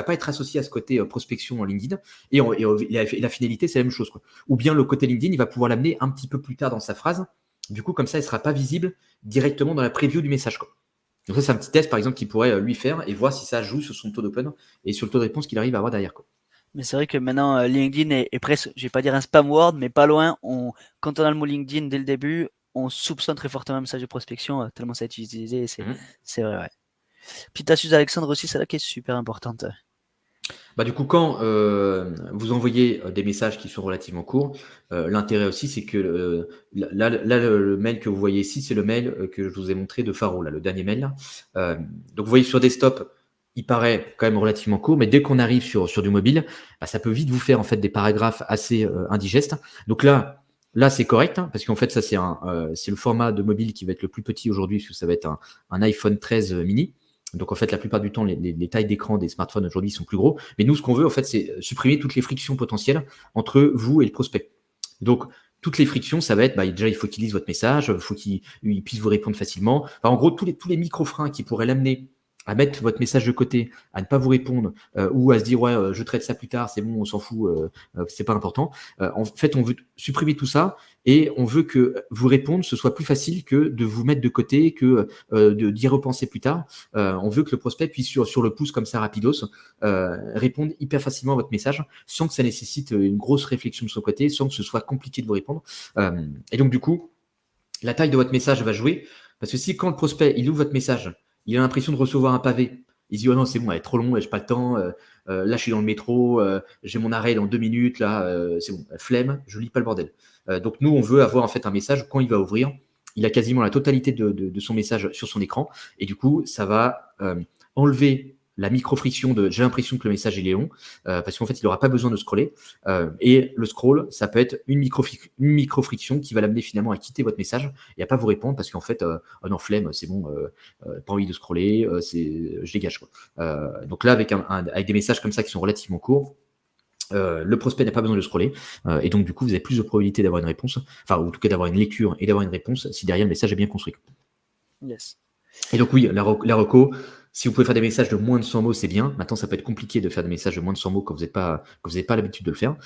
être associé à ce côté prospection en LinkedIn. Et la finalité, c'est la même chose. Quoi. Ou bien le côté LinkedIn, il va pouvoir l'amener un petit peu plus tard dans sa phrase. Du coup, comme ça, il ne sera pas visible directement dans la preview du message. Quoi. Donc ça, c'est un petit test, par exemple, qu'il pourrait lui faire et voir si ça joue sur son taux d'open et sur le taux de réponse qu'il arrive à avoir derrière. Quoi. Mais c'est vrai que maintenant, LinkedIn est presque, je vais pas dire un spam word, mais pas loin. Quand on a le mot LinkedIn dès le début, on soupçonne très fortement un message de prospection, tellement ça est utilisé. Et Mhm. c'est vrai, ouais. Petite astuce Alexandre aussi, celle-là qui est super importante. Bah, du coup, quand vous envoyez des messages qui sont relativement courts, l'intérêt aussi, c'est que là, le mail que vous voyez ici, c'est le mail que je vous ai montré de Faro, là, le dernier mail. Là. Donc, vous voyez sur desktop, il paraît quand même relativement court, mais dès qu'on arrive sur du mobile, bah, ça peut vite vous faire en fait des paragraphes assez indigestes. Donc là, c'est correct, hein, parce qu'en fait, ça, c'est le format de mobile qui va être le plus petit aujourd'hui, parce que ça va être un iPhone 13 mini. Donc en fait, la plupart du temps, les tailles d'écran des smartphones aujourd'hui sont plus gros. Mais nous, ce qu'on veut, en fait, c'est supprimer toutes les frictions potentielles entre vous et le prospect. Donc, toutes les frictions, ça va être, bah, déjà, il faut qu'il lise votre message, il faut qu'il puisse vous répondre facilement. Enfin, en gros, tous les micro-freins qui pourraient l'amener à mettre votre message de côté, à ne pas vous répondre, ou à se dire, ouais, je traite ça plus tard, c'est bon, on s'en fout, c'est pas important. En fait, on veut supprimer tout ça et on veut que vous répondre, ce soit plus facile que de vous mettre de côté, que d'y repenser plus tard. On veut que le prospect puisse, sur le pouce, comme ça, rapidos, répondre hyper facilement à votre message, sans que ça nécessite une grosse réflexion de son côté, sans que ce soit compliqué de vous répondre. Et donc, du coup, la taille de votre message va jouer. Parce que si quand le prospect, il ouvre votre message, il a l'impression de recevoir un pavé, il se dit, oh non, c'est bon, elle est trop long, j'ai pas le temps, là, je suis dans le métro, j'ai mon arrêt dans 2 minutes, là, c'est bon, flemme, je lis pas le bordel. Donc, nous, on veut avoir en fait un message, quand il va ouvrir, il a quasiment la totalité de son message sur son écran. Et du coup, ça va enlever la micro-friction de j'ai l'impression que le message est long, parce qu'en fait, il n'aura pas besoin de scroller. Et le scroll, ça peut être une micro-friction qui va l'amener finalement à quitter votre message et à pas vous répondre parce qu'en fait, oh non, flemme, c'est bon, pas envie de scroller, je dégage. Quoi. Donc là, avec des messages comme ça qui sont relativement courts, le prospect n'a pas besoin de scroller, et donc du coup, vous avez plus de probabilité d'avoir une réponse, enfin, ou en tout cas d'avoir une lecture et d'avoir une réponse si derrière le message est bien construit. Yes. Et donc oui, la reco, si vous pouvez faire des messages de moins de 100 mots, c'est bien. Maintenant, ça peut être compliqué de faire des messages de moins de 100 mots quand vous n'avez pas l'habitude de le faire.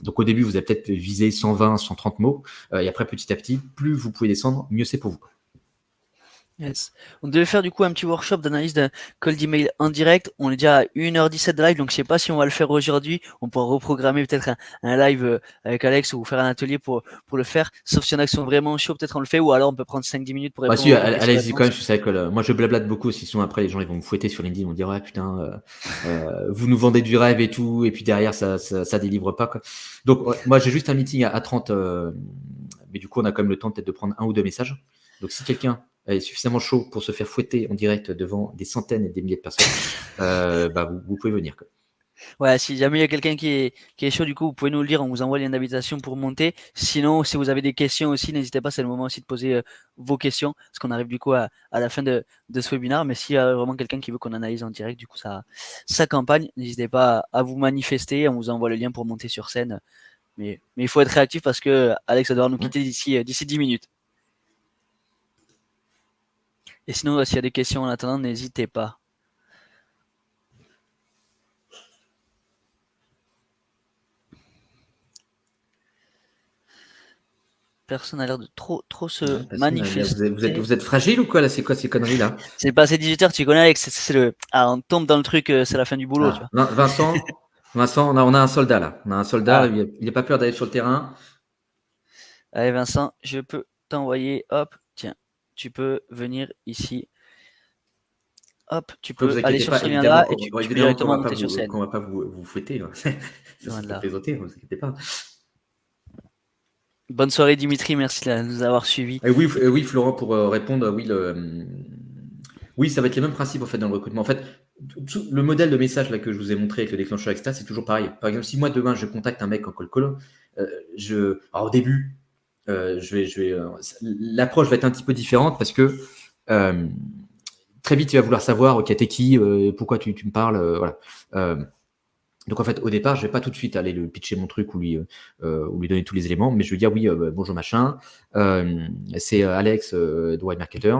Donc au début, vous allez peut-être viser 120, 130 mots, et après, petit à petit, plus vous pouvez descendre, mieux c'est pour vous. Yes. On devait faire du coup un petit workshop d'analyse d'un cold email en direct. On est déjà à 1h17 de live, donc je sais pas si on va le faire aujourd'hui. On pourra reprogrammer peut-être un live avec Alex ou faire un atelier pour le faire. Sauf si y en a qui sont vraiment chauds, peut-être on le fait, ou alors on peut prendre 5-10 minutes pour Bah répondre si, aux allez-y quand même, questions-réponses. je sais que moi je blablate beaucoup, sinon après les gens ils vont me fouetter sur LinkedIn, ils vont me dire ouais putain, vous nous vendez du rêve et tout, et puis derrière ça délivre pas quoi. Donc ouais, moi j'ai juste un meeting à 30, mais du coup on a quand même le temps peut-être de prendre un ou deux messages. Donc si quelqu'un est suffisamment chaud pour se faire fouetter en direct devant des centaines et des milliers de personnes, bah vous pouvez venir quoi. Ouais, si jamais il y a quelqu'un qui est chaud, du coup, vous pouvez nous le dire, on vous envoie les invitations pour monter. Sinon, si vous avez des questions aussi, n'hésitez pas, c'est le moment aussi de poser vos questions, parce qu'on arrive du coup à la fin de ce webinaire. Mais s'il y a vraiment quelqu'un qui veut qu'on analyse en direct, du coup, sa campagne, n'hésitez pas à vous manifester, on vous envoie le lien pour monter sur scène. Mais il faut être réactif parce que Alex va devoir nous Ouais. quitter d'ici 10 minutes. Et sinon, s'il y a des questions en attendant, n'hésitez pas. Personne n'a l'air de trop se manifester. Vous êtes fragile ou quoi là? C'est quoi ces conneries là? C'est passé 18h, tu connais Alex, c'est le... Ah, on tombe dans le truc, c'est la fin du boulot, tu vois. Non, Vincent, on a un soldat là. On a un soldat, Ah. il n'a pas peur d'aller sur le terrain. Allez Vincent, je peux t'envoyer, hop, tiens, tu peux venir ici. Hop, tu peux Vous aller inquiétez sur pas, ce évidemment, lien-là et tu peux évidemment qu'on directement va pas monter sur scène. qu'on va pas vous fouetter. Là. Ça Loin c'est de pour là. plaisanter, ne vous inquiétez pas. Bonne soirée Dimitri, merci de nous avoir suivis. Oui, Florent, pour répondre, oui, ça va être les mêmes principes en fait dans le recrutement. En fait, le modèle de message là que je vous ai montré avec le déclencheur, etc., c'est toujours pareil. Par exemple, si moi demain je contacte un mec en call call, alors au début, l'approche va être un petit peu différente parce que très vite, il va vouloir savoir, ok, t'es qui, pourquoi tu me parles, voilà. Donc en fait, au départ, je vais pas tout de suite aller le pitcher mon truc ou lui donner tous les éléments, mais je vais dire oui, bonjour machin, c'est Alex de Wide Marketer,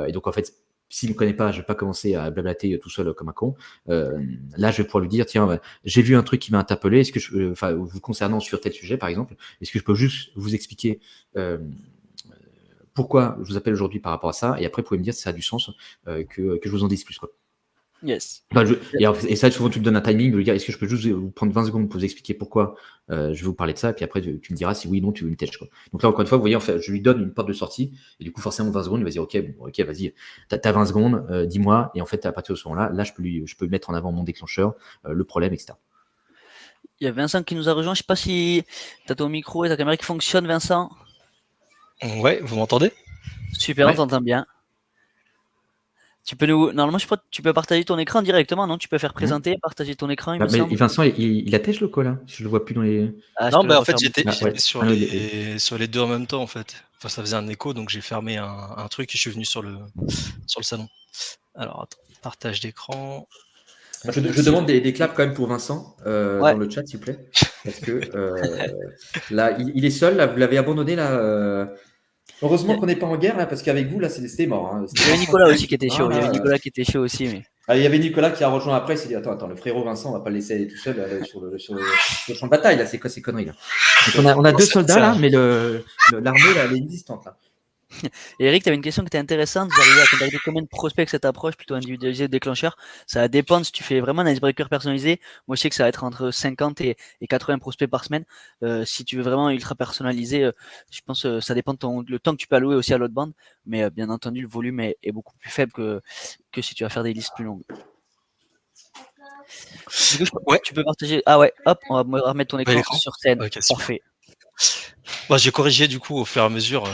et donc en fait, s'il me connaît pas, je vais pas commencer à blablater tout seul comme un con. Là, je vais pouvoir lui dire tiens, j'ai vu un truc qui m'a interpellé, est-ce que vous concernant sur tel sujet par exemple, est-ce que je peux juste vous expliquer pourquoi je vous appelle aujourd'hui par rapport à ça, et après, vous pouvez me dire si ça a du sens que je vous en dise plus, quoi. Yes. Enfin, et ça, souvent, tu me donnes un timing de lui dire est-ce que je peux juste vous prendre 20 secondes pour vous expliquer pourquoi je vais vous parler de ça, et puis après, tu me diras si oui ou non tu veux me tèche, quoi. Donc là, encore une fois, vous voyez, en fait, je lui donne une porte de sortie, et du coup, forcément, 20 secondes, il va dire ok, vas-y, t'as 20 secondes, dis-moi, et en fait, à partir de ce moment-là, je peux mettre en avant mon déclencheur, le problème, etc. Il y a Vincent qui nous a rejoint. Je sais pas si tu as ton micro et ta caméra qui fonctionne, Vincent. Ouais, vous m'entendez? Super, Ouais. on t'entend bien. Normalement, je crois que tu peux partager ton écran directement, non? Tu peux faire présenter, partager ton écran, il me semble. Vincent, il attèche le call, là. Je le vois plus dans les. Ah, Non, en fait, j'étais ouais. sur les deux en même temps, en fait. Enfin, ça faisait un écho, donc j'ai fermé un truc et je suis venu sur le salon. Alors, attends, partage d'écran. Je demande des claps quand même pour Vincent Ouais. dans le chat, s'il vous plaît. Parce que là, il est seul, là, vous l'avez abandonné là. Heureusement qu'on n'est pas en guerre là, parce qu'avec vous là, c'était mort. Hein. Il y avait Nicolas aussi qui était chaud. Il y avait Nicolas qui était chaud aussi, mais. Il y avait Nicolas qui a rejoint après. Il s'est dit attends, le frérot Vincent, on va pas le laisser aller tout seul sur le champ de bataille là. C'est quoi ces conneries là? Donc, on a deux soldats là, mais l'armée là, elle est inexistante là. Et Eric, tu avais une question qui était intéressante. Vous arrivez à contacter combien de prospects avec cette approche plutôt individualisée de déclencheur? Ça va dépendre si tu fais vraiment un icebreaker personnalisé. Moi, je sais que ça va être entre 50 et 80 prospects par semaine. Si tu veux vraiment ultra personnaliser, je pense que ça dépend de le temps que tu peux allouer aussi à l'autre bande. Mais bien entendu, le volume est beaucoup plus faible que si tu vas faire des listes plus longues. Du coup, tu peux partager. Ah ouais, hop, on va remettre ton écran sur scène. Okay, parfait. Bon, j'ai corrigé du coup au fur et à mesure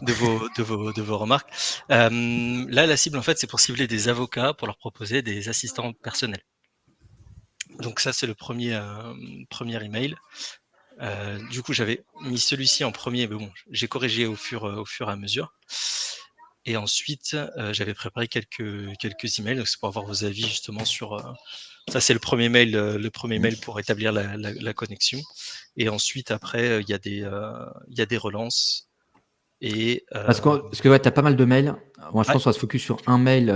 de vos remarques. Là, la cible en fait, c'est pour cibler des avocats pour leur proposer des assistants personnels. Donc ça, c'est le premier email. Du coup, j'avais mis celui-ci en premier, mais bon, j'ai corrigé au fur et à mesure. Et ensuite, j'avais préparé quelques emails, donc c'est pour avoir vos avis justement sur. Ça, c'est le premier mail pour établir la connexion. Et ensuite, après, il y a des relances. Et, parce que ouais, tu as pas mal de mails. Moi, je pense qu'on va se focus sur un mail.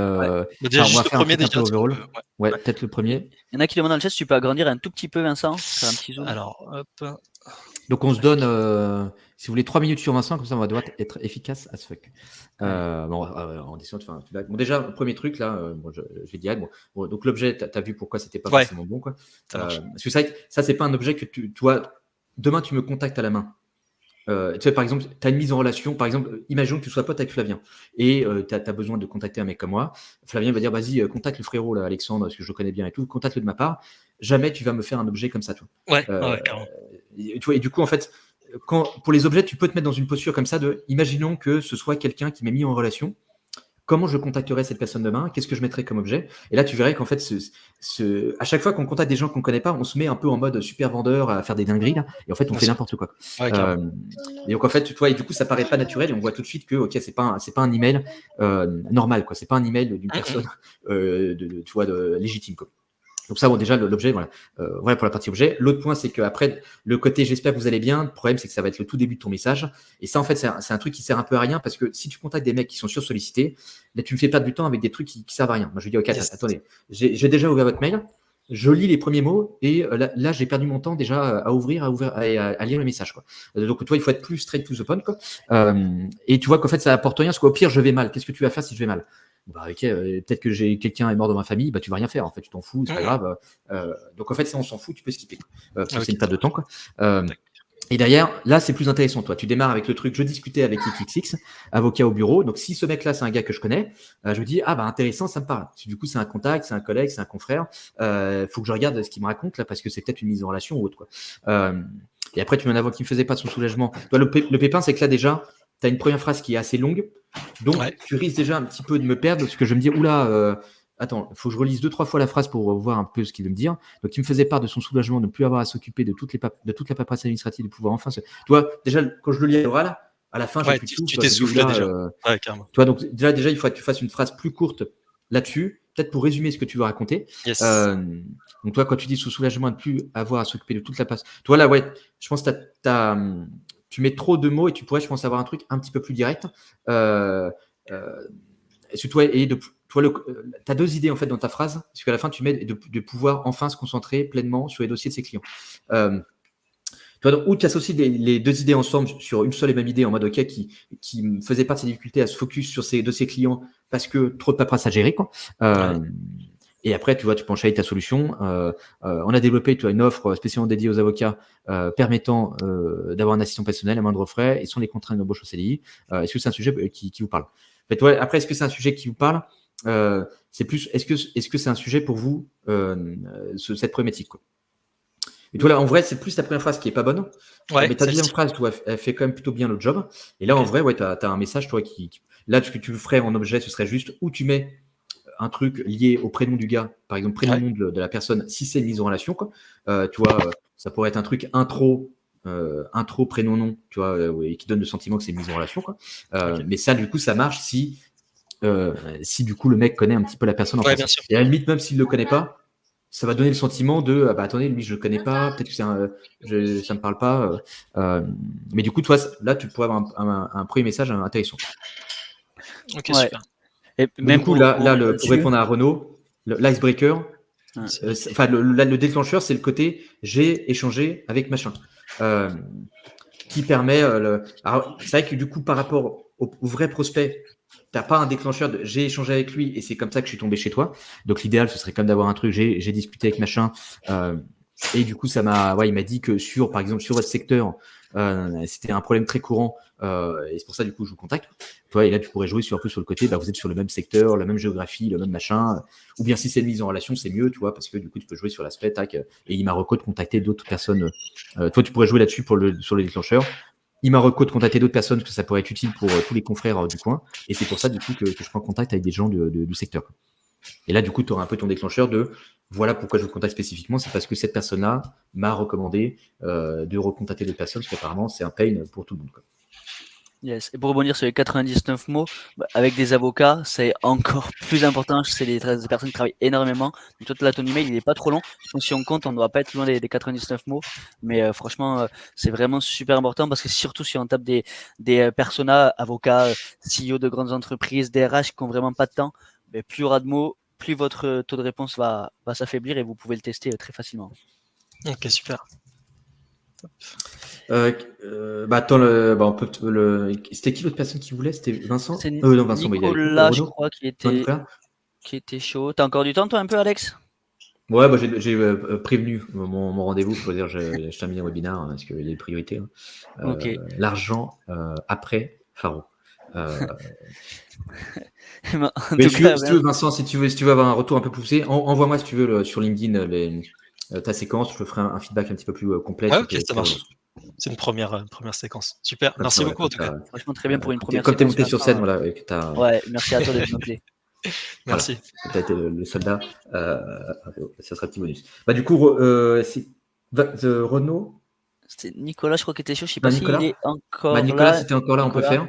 Déjà, juste le premier, déjà. Peut-être le premier. Il y en a qui demandent dans le chat si tu peux agrandir un tout petit peu, Vincent. Faire un petit zoom. Alors, hop. Donc, on se donne, si vous voulez, 3 minutes sur Vincent, comme ça, on va devoir être efficace as fuck. En décision de faire un feedback. Bon, déjà, le premier truc, là, je vais dire, donc l'objet, tu as vu pourquoi c'était pas forcément bon, quoi. Parce que ça, c'est pas un objet que toi, demain, tu me contactes à la main. Tu sais, par exemple, tu as une mise en relation. Par exemple, imaginons que tu sois pote avec Flavien et tu as besoin de contacter un mec comme moi. Flavien va dire vas-y, contacte le frérot, là, Alexandre, parce que je le connais bien et tout. Contacte-le de ma part. Jamais tu vas me faire un objet comme ça, toi. Carrément. Tu vois, et du coup, en fait, pour les objets, tu peux te mettre dans une posture comme ça de imaginons que ce soit quelqu'un qui m'est mis en relation. Comment je contacterai cette personne demain? Qu'est-ce que je mettrai comme objet? Et là, tu verrais qu'en fait, à chaque fois qu'on contacte des gens qu'on ne connaît pas, on se met un peu en mode super vendeur à faire des dingueries. Là, et en fait, on fait n'importe quoi. Et donc, en fait, tu vois, et du coup, ça paraît pas naturel. Et on voit tout de suite que, ok, c'est pas un email normal, quoi. C'est pas un email d'une personne, tu vois, légitime, quoi. Donc ça, bon, déjà, l'objet, voilà. Voilà pour la partie objet. L'autre point, c'est qu'après, le côté j'espère que vous allez bien, le problème, c'est que ça va être le tout début de ton message. Et ça, en fait, c'est un truc qui sert un peu à rien parce que si tu contactes des mecs qui sont sursollicités, là, tu me fais perdre du temps avec des trucs qui servent à rien. Moi, je lui dis, OK, Yes. attendez, j'ai déjà ouvert votre mail, je lis les premiers mots et là, j'ai perdu mon temps déjà à lire le message, quoi. Donc, toi, il faut être plus straight to the point, quoi. Et tu vois qu'en fait, ça apporte rien parce qu'au pire, je vais mal. Qu'est-ce que tu vas faire si je vais mal? Bah, ok, peut-être que quelqu'un est mort dans ma famille, bah tu vas rien faire en fait, tu t'en fous, c'est pas grave. Donc en fait, ça on s'en fout, tu peux skipper. Parce que c'est une perte de temps, quoi. Et derrière, là, c'est plus intéressant. Toi, tu démarres avec le truc. Je discutais avec XXX, avocat au bureau. Donc, si ce mec-là, c'est un gars que je connais, je me dis, ah, bah, intéressant, ça me parle. Du coup, c'est un contact, c'est un collègue, c'est un confrère. Faut que je regarde ce qu'il me raconte là, parce que c'est peut-être une mise en relation ou autre, quoi. Et après, tu m'en as qui me faisait pas son soulagement. Toi, le pépin, c'est que là, déjà, tu as une première phrase qui est assez longue. Donc, tu risques déjà un petit peu de me perdre parce que je me dis, oula, attends, il faut que je relise 2-3 fois la phrase pour voir un peu ce qu'il veut me dire. Donc, il me faisait part de son soulagement de ne plus avoir à s'occuper de toute la paperasse administrative, de pouvoir enfin se. Toi, déjà, quand je le lis à l'oral, à la fin, j'ai plus de souffle. Tu t'es soufflé déjà. Ouais, carrément. Toi, donc, déjà, il faut que tu fasses une phrase plus courte là-dessus, peut-être pour résumer ce que tu veux raconter. Yes. Donc, toi, quand tu dis sous soulagement de ne plus avoir à s'occuper de toute la passe. Toi, là, ouais, je pense que tu mets trop de mots et tu pourrais, je pense, avoir un truc un petit peu plus direct. Est-ce que toi, tu as deux idées en fait dans ta phrase, parce qu'à la fin, tu mets de pouvoir enfin se concentrer pleinement sur les dossiers de ses clients. Tu vois, ou tu associes les deux idées ensemble sur une seule et même idée en mode OK qui me faisait pas de ses difficultés à se focus sur ces dossiers clients parce que trop de paperasse à gérer, quoi. Et après, tu vois, tu peux enchaîner ta solution. On a développé une offre spécialement dédiée aux avocats permettant d'avoir un assistant personnel à moindre frais et sans les contraintes d'embauche au CDI. Est-ce que c'est un sujet qui vous parle? En fait, ouais, après, est-ce que c'est un sujet qui vous parle? C'est plus, est-ce que c'est un sujet pour vous, cette problématique, quoi? Et toi, là, en vrai, c'est plus ta première phrase qui est pas bonne. Mais ta deuxième phrase, toi, elle fait quand même plutôt bien le job. Et là, en vrai, ouais, tu as un message, toi, là, ce que tu ferais en objet, ce serait juste où tu mets un truc lié au prénom du gars, par exemple, prénom de la personne, si c'est une mise en relation, quoi. Tu vois, ça pourrait être un truc intro, prénom, nom, tu vois, qui donne le sentiment que c'est une mise en relation, quoi. Mais ça, du coup, ça marche si du coup, le mec connaît un petit peu la personne en face. Et à la limite, même s'il ne le connaît pas, ça va donner le sentiment de attendez, lui je le connais pas, peut-être que ça me parle pas. Mais du coup, toi, là, tu pourrais avoir un premier message intéressant. Ok, super. Et même du coup, pour répondre à Renaud, l'icebreaker, le déclencheur, c'est le côté j'ai échangé avec machin. Qui permet. Alors, c'est vrai que du coup, par rapport au vrai prospect, tu n'as pas un déclencheur de j'ai échangé avec lui et c'est comme ça que je suis tombé chez toi. Donc, l'idéal, ce serait quand même d'avoir un truc j'ai discuté avec machin. Et du coup, il m'a dit que par exemple, sur votre secteur, c'était un problème très courant. Et c'est pour ça, du coup, je vous contacte. Toi, et là, tu pourrais jouer un peu sur le côté, vous êtes sur le même secteur, la même géographie, le même machin. Ou bien si c'est une mise en relation, c'est mieux, tu vois, parce que du coup, tu peux jouer sur l'aspect, tac. Et il m'a reco de contacter d'autres personnes. Toi, tu pourrais jouer là-dessus sur le déclencheur. Il m'a reco de contacter d'autres personnes, parce que ça pourrait être utile pour tous les confrères du coin. Et c'est pour ça, du coup, que je prends contact avec des gens du secteur. Et là, du coup, tu auras un peu ton déclencheur de voilà pourquoi je vous contacte spécifiquement, c'est parce que cette personne-là m'a recommandé de recontacter d'autres personnes, parce qu'apparemment, c'est un pain pour tout le monde, quoi. Yes. Et pour rebondir sur les 99 mots, avec des avocats, c'est encore plus important. C'est des personnes qui travaillent énormément. Donc, toi, là, ton email, il n'est pas trop long. Donc, si on compte, on ne doit pas être loin des 99 mots. Mais franchement, c'est vraiment super important parce que surtout si on tape des personas, avocats, CEO de grandes entreprises, DRH qui n'ont vraiment pas de temps, plus il y aura de mots, plus votre taux de réponse va s'affaiblir et vous pouvez le tester très facilement. Ok, super. C'était qui l'autre personne qui voulait? C'était Vincent? C'est Non, Vincent, Nicolas, je crois, qui était chaud. T'as encore du temps, toi, un peu, Alex? Ouais, j'ai prévenu mon rendez-vous. Il faut dire, je termine un webinaire parce qu'il y a des priorités. Okay. L'argent après Faro. Mais si tu veux, Vincent, si tu veux avoir un retour un peu poussé, envoie-moi si tu veux sur LinkedIn ta séquence. Je te ferai un feedback un petit peu plus complet. Ah, ok, ça marche. C'est une première séquence. Super. Comme merci beaucoup en tout cas. Franchement, très bien pour une première séquence. Comme tu es monté sur scène, voilà. Ouais, merci à toi d'être monté. Merci. Voilà. Tu as été le soldat. Ça sera un petit bonus. Du coup, c'est Renaud. C'est Nicolas, je crois qu'il était chaud. Je sais pas s'il est encore Nicolas, là. si tu es encore là, on peut faire.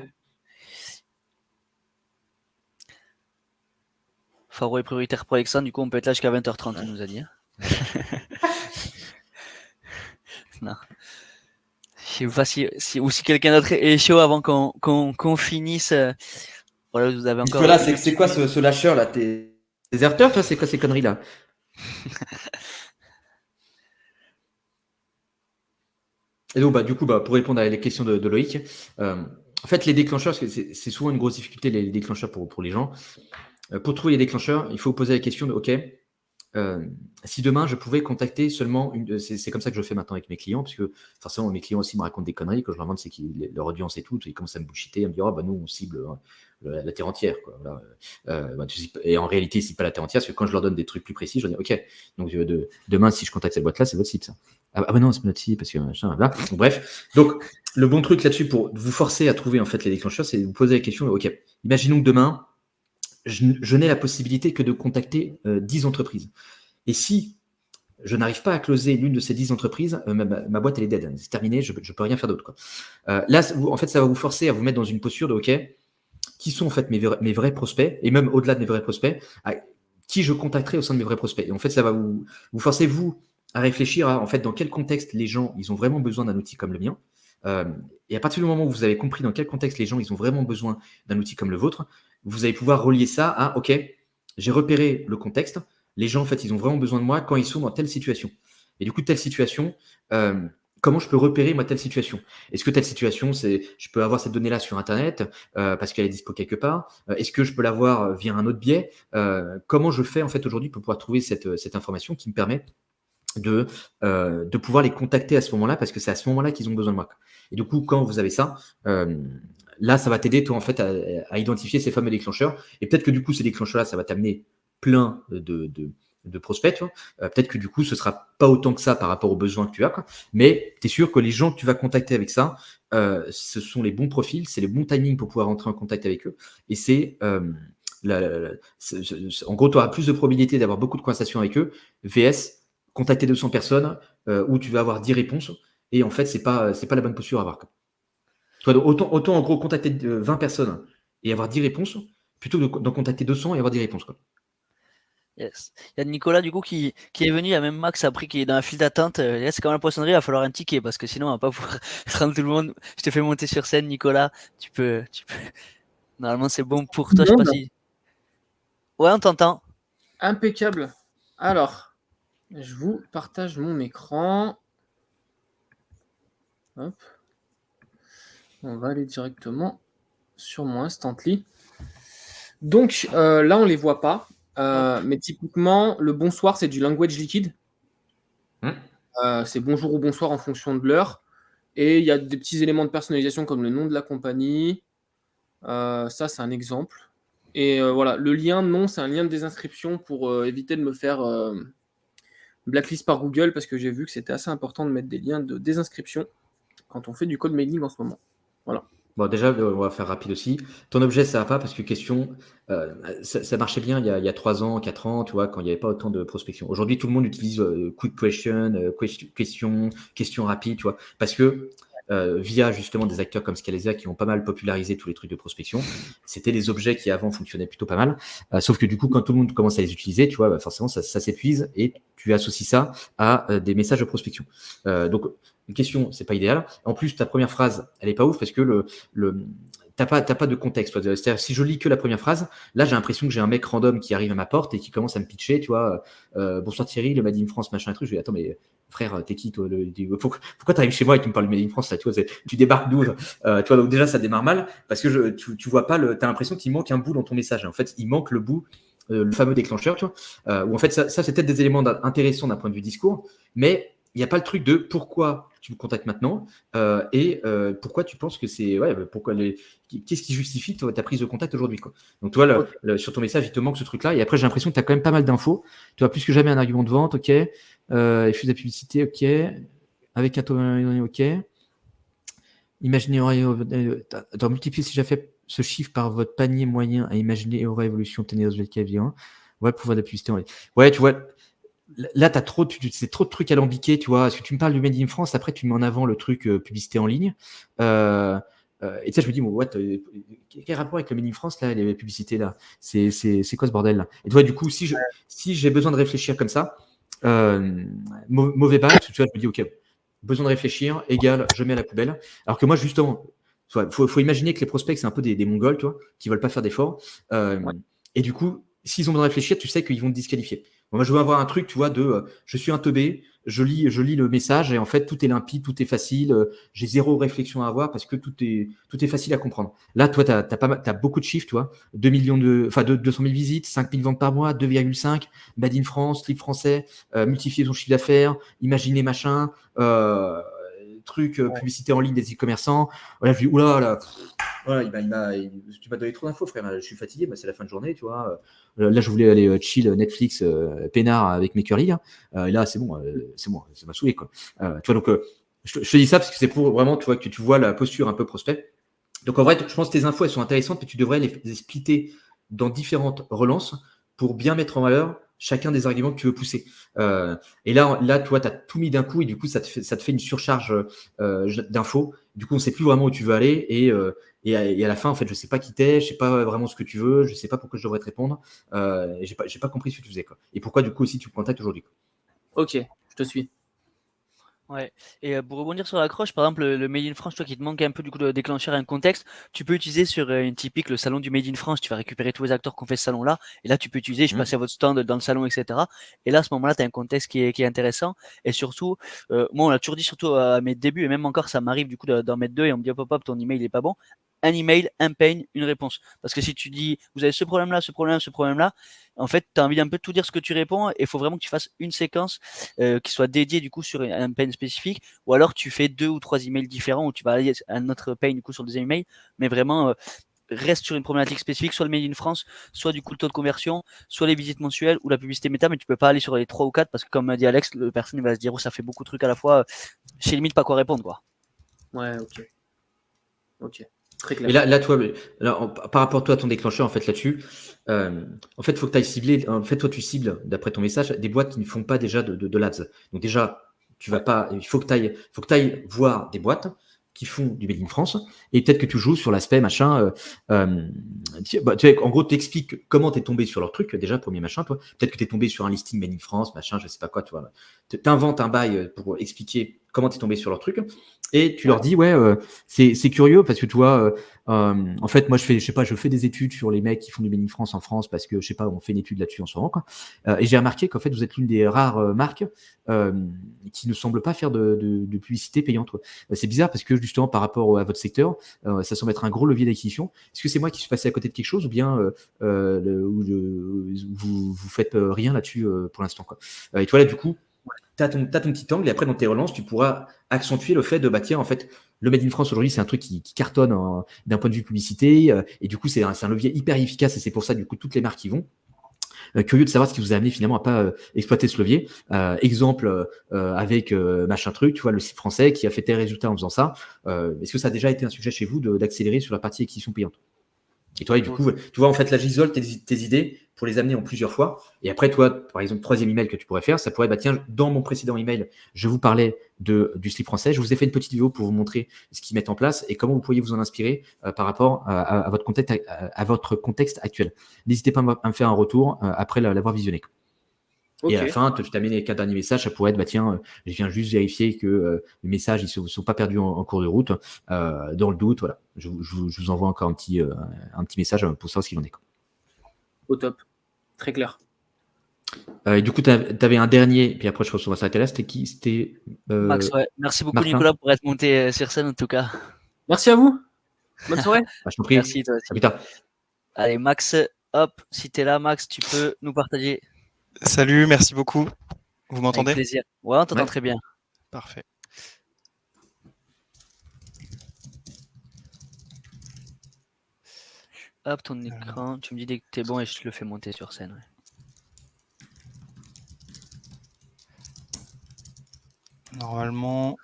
Faro est prioritaire pour Alexandre. Du coup, on peut être là jusqu'à 20h30, il nous a dit. Non. Je sais pas ou si quelqu'un d'autre est chaud avant qu'on finisse. Voilà, vous avez encore. Nicolas, c'est quoi ce lâcheur là? T'es déserteur, toi? C'est quoi ces conneries là? Et donc, du coup, pour répondre à les questions de Loïc, en fait, les déclencheurs, c'est souvent une grosse difficulté, les déclencheurs pour les gens. Pour trouver les déclencheurs, il faut poser la question de, OK, si demain je pouvais contacter seulement c'est comme ça que je fais maintenant avec mes clients, parce que forcément mes clients aussi me racontent des conneries. Quand je leur demande c'est qui leur audience et tout, ils commencent à me bullshiter, à me dire nous on cible la terre entière, quoi. Voilà. Et en réalité c'est pas la terre entière, parce que quand je leur donne des trucs plus précis, je leur dis OK, donc demain si je contacte cette boîte là, c'est votre cible ça. Non, c'est pas notre cible parce que machin, là. Donc, bref, donc le bon truc là-dessus pour vous forcer à trouver en fait les déclencheurs, c'est de vous poser la question OK, imaginons que demain je n'ai la possibilité que de contacter 10 entreprises. Et si je n'arrive pas à closer l'une de ces 10 entreprises, ma boîte, elle est dead. C'est terminé, je ne peux rien faire d'autre, quoi. Là, en fait, ça va vous forcer à vous mettre dans une posture de OK, qui sont en fait mes vrais prospects, et même au-delà de mes vrais prospects, qui je contacterai au sein de mes vrais prospects. Et en fait, ça va vous forcer, vous, à réfléchir à en fait, dans quel contexte les gens ils ont vraiment besoin d'un outil comme le mien. Et à partir du moment où vous avez compris dans quel contexte les gens ils ont vraiment besoin d'un outil comme le vôtre, vous allez pouvoir relier ça à OK, j'ai repéré le contexte, les gens en fait ils ont vraiment besoin de moi quand ils sont dans telle situation. Et du coup, telle situation, comment je peux repérer moi telle situation? Est-ce que telle situation, je peux avoir cette donnée-là sur Internet parce qu'elle est dispo quelque part? Est-ce que je peux l'avoir via un autre biais? Comment je fais en fait aujourd'hui pour pouvoir trouver cette information qui me permet de pouvoir les contacter à ce moment-là, parce que c'est à ce moment-là qu'ils ont besoin de moi. Et du coup, quand vous avez ça, là, ça va t'aider, toi, en fait, à identifier ces fameux déclencheurs. Et peut-être que du coup, ces déclencheurs-là, ça va t'amener plein de prospects. Tu vois. Peut-être que du coup, ce sera pas autant que ça par rapport aux besoins que tu as. Quoi. Mais tu es sûr que les gens que tu vas contacter avec ça, ce sont les bons profils, c'est les bons timings pour pouvoir entrer en contact avec eux. Et c'est en gros, tu auras plus de probabilité d'avoir beaucoup de conversations avec eux, VS contacter 200 personnes où tu vas avoir 10 réponses, et en fait, c'est pas la bonne posture à avoir. Toi, autant en gros contacter 20 personnes et avoir 10 réponses, plutôt d'en contacter 200 et avoir 10 réponses. Quoi. Yes. Il y a Nicolas du coup qui est venu, il y a même Max après qui est dans la file d'attente. C'est comme la poissonnerie, il va falloir un ticket parce que sinon on va pas pouvoir prendre tout le monde. Je te fais monter sur scène, Nicolas. Tu peux. Normalement c'est bon pour toi, je sais pas si. Ouais, on t'entend. Impeccable. Alors, je vous partage mon écran. Hop. On va aller directement sur mon Instantly. Donc là, on les voit pas. Mais typiquement, le bonsoir, c'est du language liquide. C'est bonjour ou bonsoir en fonction de l'heure. Et il y a des petits éléments de personnalisation comme le nom de la compagnie. Ça, c'est un exemple. Et voilà, le lien, non, c'est un lien de désinscription pour éviter de me faire blacklist par Google, parce que j'ai vu que c'était assez important de mettre des liens de désinscription quand on fait du cold mailing en ce moment. Voilà. Bon, déjà, on va faire rapide aussi. Ton objet, ça va pas parce que question, ça marchait bien il y a 3 ans, 4 ans, tu vois, quand il n'y avait pas autant de prospection. Aujourd'hui, tout le monde utilise quick question rapide, tu vois, parce que via justement des acteurs comme Scalezia qui ont pas mal popularisé tous les trucs de prospection, c'était les objets qui avant fonctionnaient plutôt pas mal. Sauf que du coup, quand tout le monde commence à les utiliser, tu vois, forcément, ça s'épuise et tu associes ça à des messages de prospection. Donc, une question, c'est pas idéal. En plus, ta première phrase, elle est pas ouf parce que t'as pas de contexte. C'est-à-dire, si je lis que la première phrase, là, j'ai l'impression que j'ai un mec random qui arrive à ma porte et qui commence à me pitcher, tu vois, bonsoir Thierry, le Made in France, machin, truc. Je lui dis, attends, mais frère, t'es qui, toi? Pourquoi t'arrives chez moi et tu me parles du Made in France, là, tu vois, tu débarques d'où? Tu vois, donc déjà, ça démarre mal parce que tu vois pas t'as l'impression qu'il manque un bout dans ton message. En fait, il manque le bout, le fameux déclencheur, tu vois, où en fait, ça c'est peut-être des éléments intéressants d'un point de vue discours, mais il n'y a pas le truc de pourquoi tu me contactes maintenant et pourquoi tu penses que c'est. Ouais, qu'est-ce qui justifie ta prise de contact aujourd'hui, quoi. Donc, toi, sur ton message, il te manque ce truc-là. Et après, j'ai l'impression que tu as quand même pas mal d'infos. Tu as plus que jamais un argument de vente, ok. Effet de la publicité, ok. Avec un taux, ok. Imaginez, attends, multiplier si j'ai fait ce chiffre par votre panier moyen à imaginer aura évolution tenir de ouais, pouvoir de la publicité en ligne. Ouais, tu vois. Là, c'est trop de trucs alambiqués, tu vois. Parce que tu me parles du Made in France, après, tu mets en avant le truc publicité en ligne. Et tu sais, je me dis, quel rapport avec le Made in France, là, les publicités, là? C'est quoi ce bordel, là? Et tu vois, du coup, si j'ai besoin de réfléchir comme ça, mauvais bail, parce que tu vois, je me dis, OK, besoin de réfléchir, égal, je mets à la poubelle. Alors que moi, justement, il faut imaginer que les prospects, c'est un peu des Mongols, tu vois, qui veulent pas faire d'efforts. Ouais. Et du coup, s'ils ont besoin de réfléchir, tu sais qu'ils vont te disqualifier. Moi, je veux avoir un truc, tu vois, je suis un teubé, je lis le message et en fait, tout est limpide, tout est facile. J'ai zéro réflexion à avoir parce que tout est facile à comprendre. Là, toi, tu as beaucoup de chiffres, tu vois. 200 000 visites, 5 000 ventes par mois, 2,5, Made in France, livre français, multiplier son chiffre d'affaires, imaginer machin, publicité en ligne des e-commerçants. Voilà, je dis, oula, là, voilà, tu m'as donné trop d'infos, frère. Je suis fatigué, c'est la fin de journée, tu vois. Là, je voulais aller chill Netflix, peinard avec mes curly. Et là, c'est bon, ça m'a saoulé, quoi. Tu vois, donc, je te dis ça parce que c'est pour vraiment, tu vois, que tu vois la posture un peu prospect. Donc, en vrai, je pense que tes infos, elles sont intéressantes, mais tu devrais les splitter dans différentes relances pour bien mettre en valeur chacun des arguments que tu veux pousser. Et là, toi, tu as tout mis d'un coup et du coup, ça te fait une surcharge d'infos. Du coup, on ne sait plus vraiment où tu veux aller et à la fin, en fait, je ne sais pas qui t'es, je ne sais pas vraiment ce que tu veux, je ne sais pas pourquoi je devrais te répondre. Et j'ai pas compris ce que tu faisais, quoi. Et pourquoi, du coup, aussi, tu me contactes aujourd'hui, quoi. Ok, je te suis. Ouais. Et pour rebondir sur l'accroche, par exemple, le Made in France, toi qui te manque un peu du coup de déclencher un contexte, tu peux utiliser sur une typique le salon du Made in France, tu vas récupérer tous les acteurs qui ont fait ce salon-là, et là tu peux utiliser, je passe à votre stand dans le salon, etc. Et là, à ce moment-là, tu as un contexte qui est intéressant. Et surtout, moi on l'a toujours dit, surtout à mes débuts, et même encore ça m'arrive du coup d'en mettre deux, et on me dit hop hop hop, ton email il est pas bon. Un email, un pain, une réponse. Parce que si tu dis, vous avez ce problème-là, ce problème, ce problème-là, en fait, tu as envie d'un peu tout dire ce que tu réponds, et il faut vraiment que tu fasses une séquence qui soit dédiée du coup sur un pain spécifique, ou alors tu fais 2 ou 3 emails différents où tu vas aller à un autre pain du coup sur le deuxième email, mais vraiment reste sur une problématique spécifique, soit le Made in France, soit du coup le taux de conversion, soit les visites mensuelles ou la publicité méta, mais tu peux pas aller sur les 3 ou 4 parce que comme m'a dit Alex, le personne va se dire oh ça fait beaucoup de trucs à la fois, j'ai limite pas quoi répondre quoi. Ouais, ok. Très clair. Et là, toi, par rapport à toi, ton déclencheur, en fait, là-dessus, en fait, il faut que tu ailles cibler. En fait, toi, tu cibles, d'après ton message, des boîtes qui ne font pas déjà de l'ADS. Donc, déjà, tu vas pas. Il faut que tu ailles voir des boîtes qui font du Made in France et peut-être que tu joues sur l'aspect machin. Tu sais, en gros, tu expliques comment tu es tombé sur leur truc, déjà, premier machin, toi. Peut-être que tu es tombé sur un listing Made in France, machin, je sais pas quoi, tu vois. Tu inventes un bail pour expliquer comment tu es tombé sur leur truc. Et tu leur dis, ouais, c'est curieux parce que tu vois, en fait, moi, je fais des études sur les mecs qui font du Made in France en France parce que, je sais pas, on fait une étude là-dessus en ce moment, quoi. Et j'ai remarqué qu'en fait, vous êtes l'une des rares marques qui ne semble pas faire de publicité payante, quoi. C'est bizarre parce que, justement, par rapport à votre secteur, ça semble être un gros levier d'acquisition. Est-ce que c'est moi qui suis passé à côté de quelque chose ou bien vous faites rien là-dessus pour l'instant, quoi. Et toi, là, du coup, tu as ton petit angle et après, dans tes relances, tu pourras accentuer le fait de, bah tiens, en fait, le Made in France aujourd'hui, c'est un truc qui cartonne d'un point de vue publicité. Et du coup, c'est un levier hyper efficace et c'est pour ça, du coup, toutes les marques y vont. Curieux de savoir ce qui vous a amené finalement à pas exploiter ce levier. Exemple avec machin truc, tu vois, le site français qui a fait tes résultats en faisant ça. Est-ce que ça a déjà été un sujet chez vous d'accélérer sur la partie acquisition payante? Et toi, du coup, tu vois, en fait, là, j'isole tes idées pour les amener en plusieurs fois. Et après, toi, par exemple, troisième email que tu pourrais faire, ça pourrait être, bah, tiens, dans mon précédent email, je vous parlais du slip français. Je vous ai fait une petite vidéo pour vous montrer ce qu'ils mettent en place et comment vous pourriez vous en inspirer par rapport à votre contexte actuel. N'hésitez pas à me faire un retour après l'avoir visionné. Ok. Et à la fin, tu t'amènes les 4 derniers messages, ça pourrait être, bah tiens, je viens juste vérifier que les messages ne sont pas perdus en cours de route. Dans le doute, voilà, je vous envoie encore un petit message pour savoir ce qu'il en est, quoi. Au top. Très clair. Et du coup, tu avais un dernier, puis après, je pense qu'on va s'arrêter là. C'était qui? C'était Max, ouais. Merci beaucoup Martin. Nicolas pour être monté sur scène en tout cas. Merci à vous. Bonne soirée. Bah, je t'en prie. Merci toi À aussi. plus tard. Allez Max, hop, si t'es là Max, tu peux nous partager. Salut, merci beaucoup. Vous Avec m'entendez? plaisir. Ouais, on t'entend Ouais. très bien. Parfait. Hop, ton écran, tu me dis dès que t'es bon et je te le fais monter sur scène. Ouais. Normalement,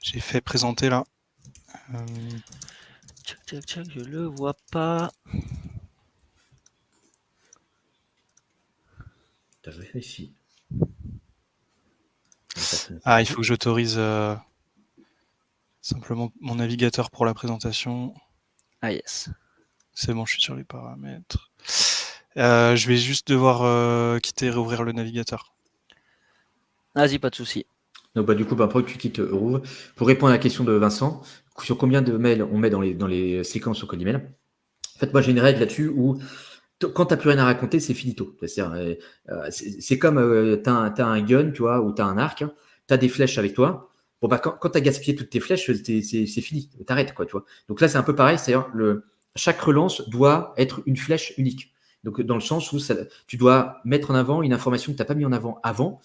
j'ai fait présenter là. Tchac, je le vois pas. T'as réfléchi. Ah, il faut que j'autorise simplement mon navigateur pour la présentation. Ah yes. C'est bon, je suis sur les paramètres. Je vais juste devoir quitter et réouvrir le navigateur. Vas-y, pas de souci. Donc, du coup, après que tu quittes Rouvre, pour répondre à la question de Vincent, sur combien de mails on met dans les séquences au code email. En fait, moi, j'ai une règle là-dessus où quand tu n'as plus rien à raconter, c'est finito. C'est comme tu as un gun, tu vois, ou tu as un arc, tu as des flèches avec toi. Bon, quand tu as gaspillé toutes tes flèches, c'est fini. T'arrêtes, quoi, tu vois. Donc là, c'est un peu pareil. C'est-à-dire, chaque relance doit être une flèche unique. Donc, dans le sens où tu dois mettre en avant une information que tu n'as pas mis en avant avant.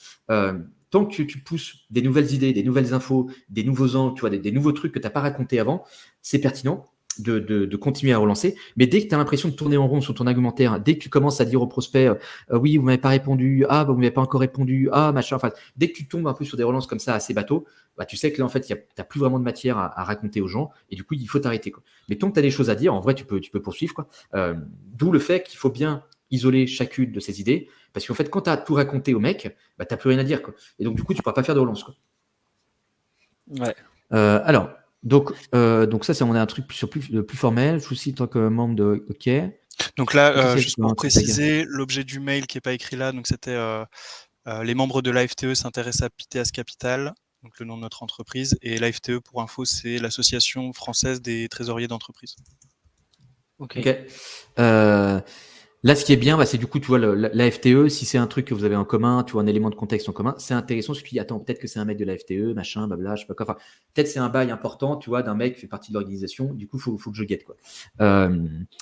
Tant que tu pousses des nouvelles idées, des nouvelles infos, des nouveaux angles, tu vois, des nouveaux trucs que tu n'as pas raconté avant, c'est pertinent de continuer à relancer. Mais dès que tu as l'impression de tourner en rond sur ton argumentaire, dès que tu commences à dire au prospect oui, vous m'avez pas répondu, vous m'avez pas encore répondu, machin, enfin, dès que tu tombes un peu sur des relances comme ça assez bateau, tu sais que là, en fait, tu n'as plus vraiment de matière à raconter aux gens et du coup, il faut t'arrêter, quoi. Mais tant que tu as des choses à dire, en vrai, tu peux poursuivre, quoi. D'où le fait qu'il faut bien isoler chacune de ces idées parce qu'en fait, quand tu as tout raconté au mec, tu n'as plus rien à dire, quoi. Et donc, du coup, tu ne pourras pas faire de relance, quoi. Ouais. Alors, donc ça, on a un truc plus formel. Je vous cite en tant que membre de OK. Donc là, Potentiel juste pour un pour truc préciser, l'objet du mail qui n'est pas écrit là, donc c'était les membres de l'AFTE s'intéressent à Piteas Capital, donc le nom de notre entreprise, et l'AFTE, pour info, c'est l'Association française des trésoriers d'entreprise. Ok. Là, ce qui est bien, c'est du coup, tu vois, la FTE, si c'est un truc que vous avez en commun, tu vois, un élément de contexte en commun, c'est intéressant. Parce que tu dis, attends, peut-être que c'est un mec de la FTE, machin, blabla, je sais pas quoi. Enfin, peut-être c'est un bail important, tu vois, d'un mec qui fait partie de l'organisation. Du coup, faut que je guette, quoi.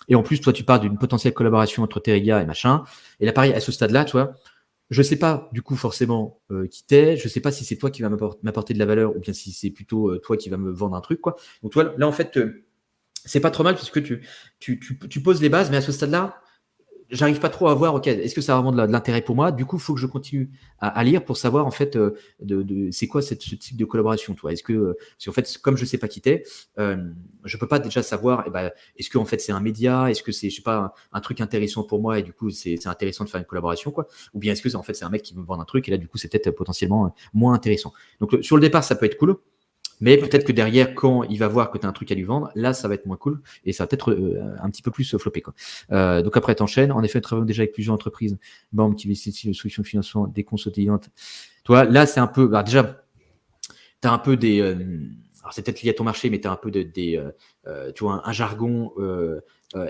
Et en plus, toi, tu parles d'une potentielle collaboration entre Terega et machin. Et là, pareil, à ce stade-là, tu vois, je sais pas, du coup, forcément, qui t'es. Je sais pas si c'est toi qui va m'apporter de la valeur ou bien si c'est plutôt toi qui va me vendre un truc, quoi. Donc, toi, là, en fait, c'est pas trop mal puisque tu poses les bases, mais à ce stade-là, j'arrive pas trop à voir, ok, est-ce que ça a vraiment de l'intérêt pour moi? Du coup, il faut que je continue à lire pour savoir en fait c'est quoi ce type de collaboration, toi. Est-ce que, parce qu'en fait, comme je sais pas qui t'es, je peux pas déjà savoir, est-ce que en fait c'est un média, est-ce que c'est, je sais pas, un truc intéressant pour moi et du coup c'est intéressant de faire une collaboration, quoi. Ou bien est-ce que en fait c'est un mec qui veut me vendre un truc et là du coup c'est peut-être potentiellement moins intéressant. Donc sur le départ, ça peut être cool. Mais peut-être que derrière, quand il va voir que tu as un truc à lui vendre, là, ça va être moins cool et ça va peut-être un petit peu plus flopper, quoi. Donc après, t'enchaînes. En effet, nous travaillons déjà avec plusieurs entreprises, banques qui investissent de solutions de financement, des consolidantes. Toi, là, c'est un peu. Déjà, tu as un peu des. Alors, c'est peut-être lié à ton marché, mais tu as un peu tu vois, un jargon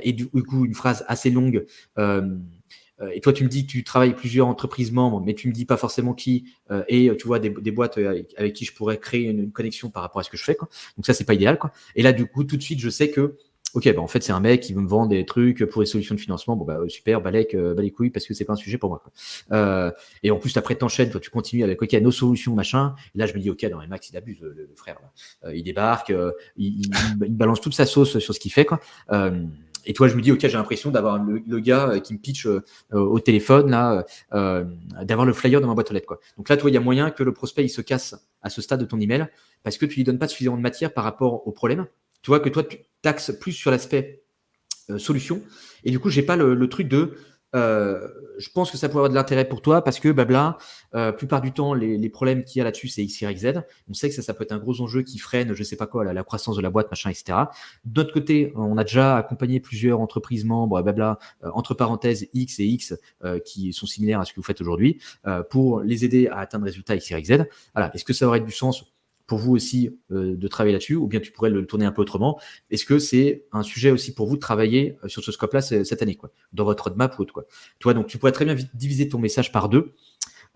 et du coup, une phrase assez longue. Et toi, tu me dis que tu travailles plusieurs entreprises membres, mais tu me dis pas forcément qui. Et tu vois des boîtes avec qui je pourrais créer une connexion par rapport à ce que je fais, quoi. Donc ça, c'est pas idéal, quoi. Et là, du coup, tout de suite, je sais que, ok, en fait, c'est un mec qui veut me vendre des trucs pour les solutions de financement. Bon, super, bas les couilles parce que c'est pas un sujet pour moi, quoi. Et en plus, après, t'enchaînes, toi, tu continues avec, ok, nos solutions, machin. Et là, je me dis, ok, non, Max, il abuse, le frère, là. Il débarque, il balance toute sa sauce sur ce qu'il fait, quoi. Et toi, je me dis, ok, j'ai l'impression d'avoir le gars qui me pitch au téléphone, là, d'avoir le flyer dans ma boîte aux lettres, quoi. Donc là, toi, il y a moyen que le prospect, il se casse à ce stade de ton email parce que tu lui donnes pas suffisamment de matière par rapport au problème. Tu vois que toi, tu taxes plus sur l'aspect solution. Et du coup, j'ai pas le truc de je pense que ça pourrait avoir de l'intérêt pour toi parce que blabla, plupart du temps, les problèmes qu'il y a là-dessus, c'est X, Y, Z. On sait que ça peut être un gros enjeu qui freine, je sais pas quoi, la croissance de la boîte, machin, etc. D'autre côté, on a déjà accompagné plusieurs entreprises membres, blabla, entre parenthèses X et X, qui sont similaires à ce que vous faites aujourd'hui, pour les aider à atteindre résultats X, Y, Z. Voilà. Est-ce que ça aurait du sens pour vous aussi de travailler là-dessus, ou bien tu pourrais le tourner un peu autrement? Est-ce que c'est un sujet aussi pour vous de travailler sur ce scope-là cette année, quoi, dans votre roadmap ou autre, quoi. Toi, donc tu pourrais très bien diviser ton message par deux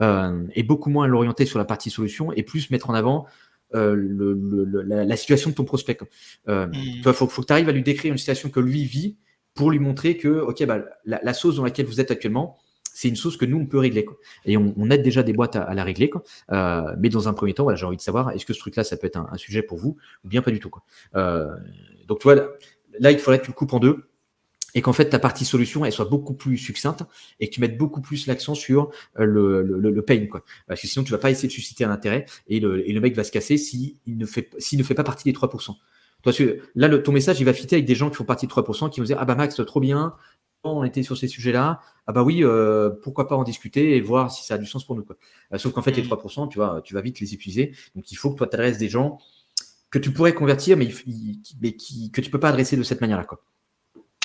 et beaucoup moins l'orienter sur la partie solution et plus mettre en avant la situation de ton prospect. Toi, faut que tu arrives à lui décrire une situation que lui vit pour lui montrer que, ok, la sauce dans laquelle vous êtes actuellement, c'est une sauce que nous, on peut régler, quoi. Et on aide déjà des boîtes à la régler, quoi. Mais dans un premier temps, voilà, j'ai envie de savoir, est-ce que ce truc-là, ça peut être un sujet pour vous ou bien pas du tout, quoi. Donc, tu vois, là, il faudrait que tu le coupes en deux et qu'en fait, ta partie solution, elle soit beaucoup plus succincte et que tu mettes beaucoup plus l'accent sur le pain, quoi. Parce que sinon, tu vas pas essayer de susciter un intérêt et le mec va se casser s'il ne fait pas partie des 3%. Toi, là, ton message, il va fitter avec des gens qui font partie de 3%, qui vont dire, ah bah Max, trop bien, on était sur ces sujets-là, ah bah oui, pourquoi pas en discuter et voir si ça a du sens pour nous, quoi. Sauf qu'en fait, les 3%, tu vas vite les épuiser. Donc, il faut que toi, tu adresses des gens que tu pourrais convertir, mais que tu peux pas adresser de cette manière-là, quoi.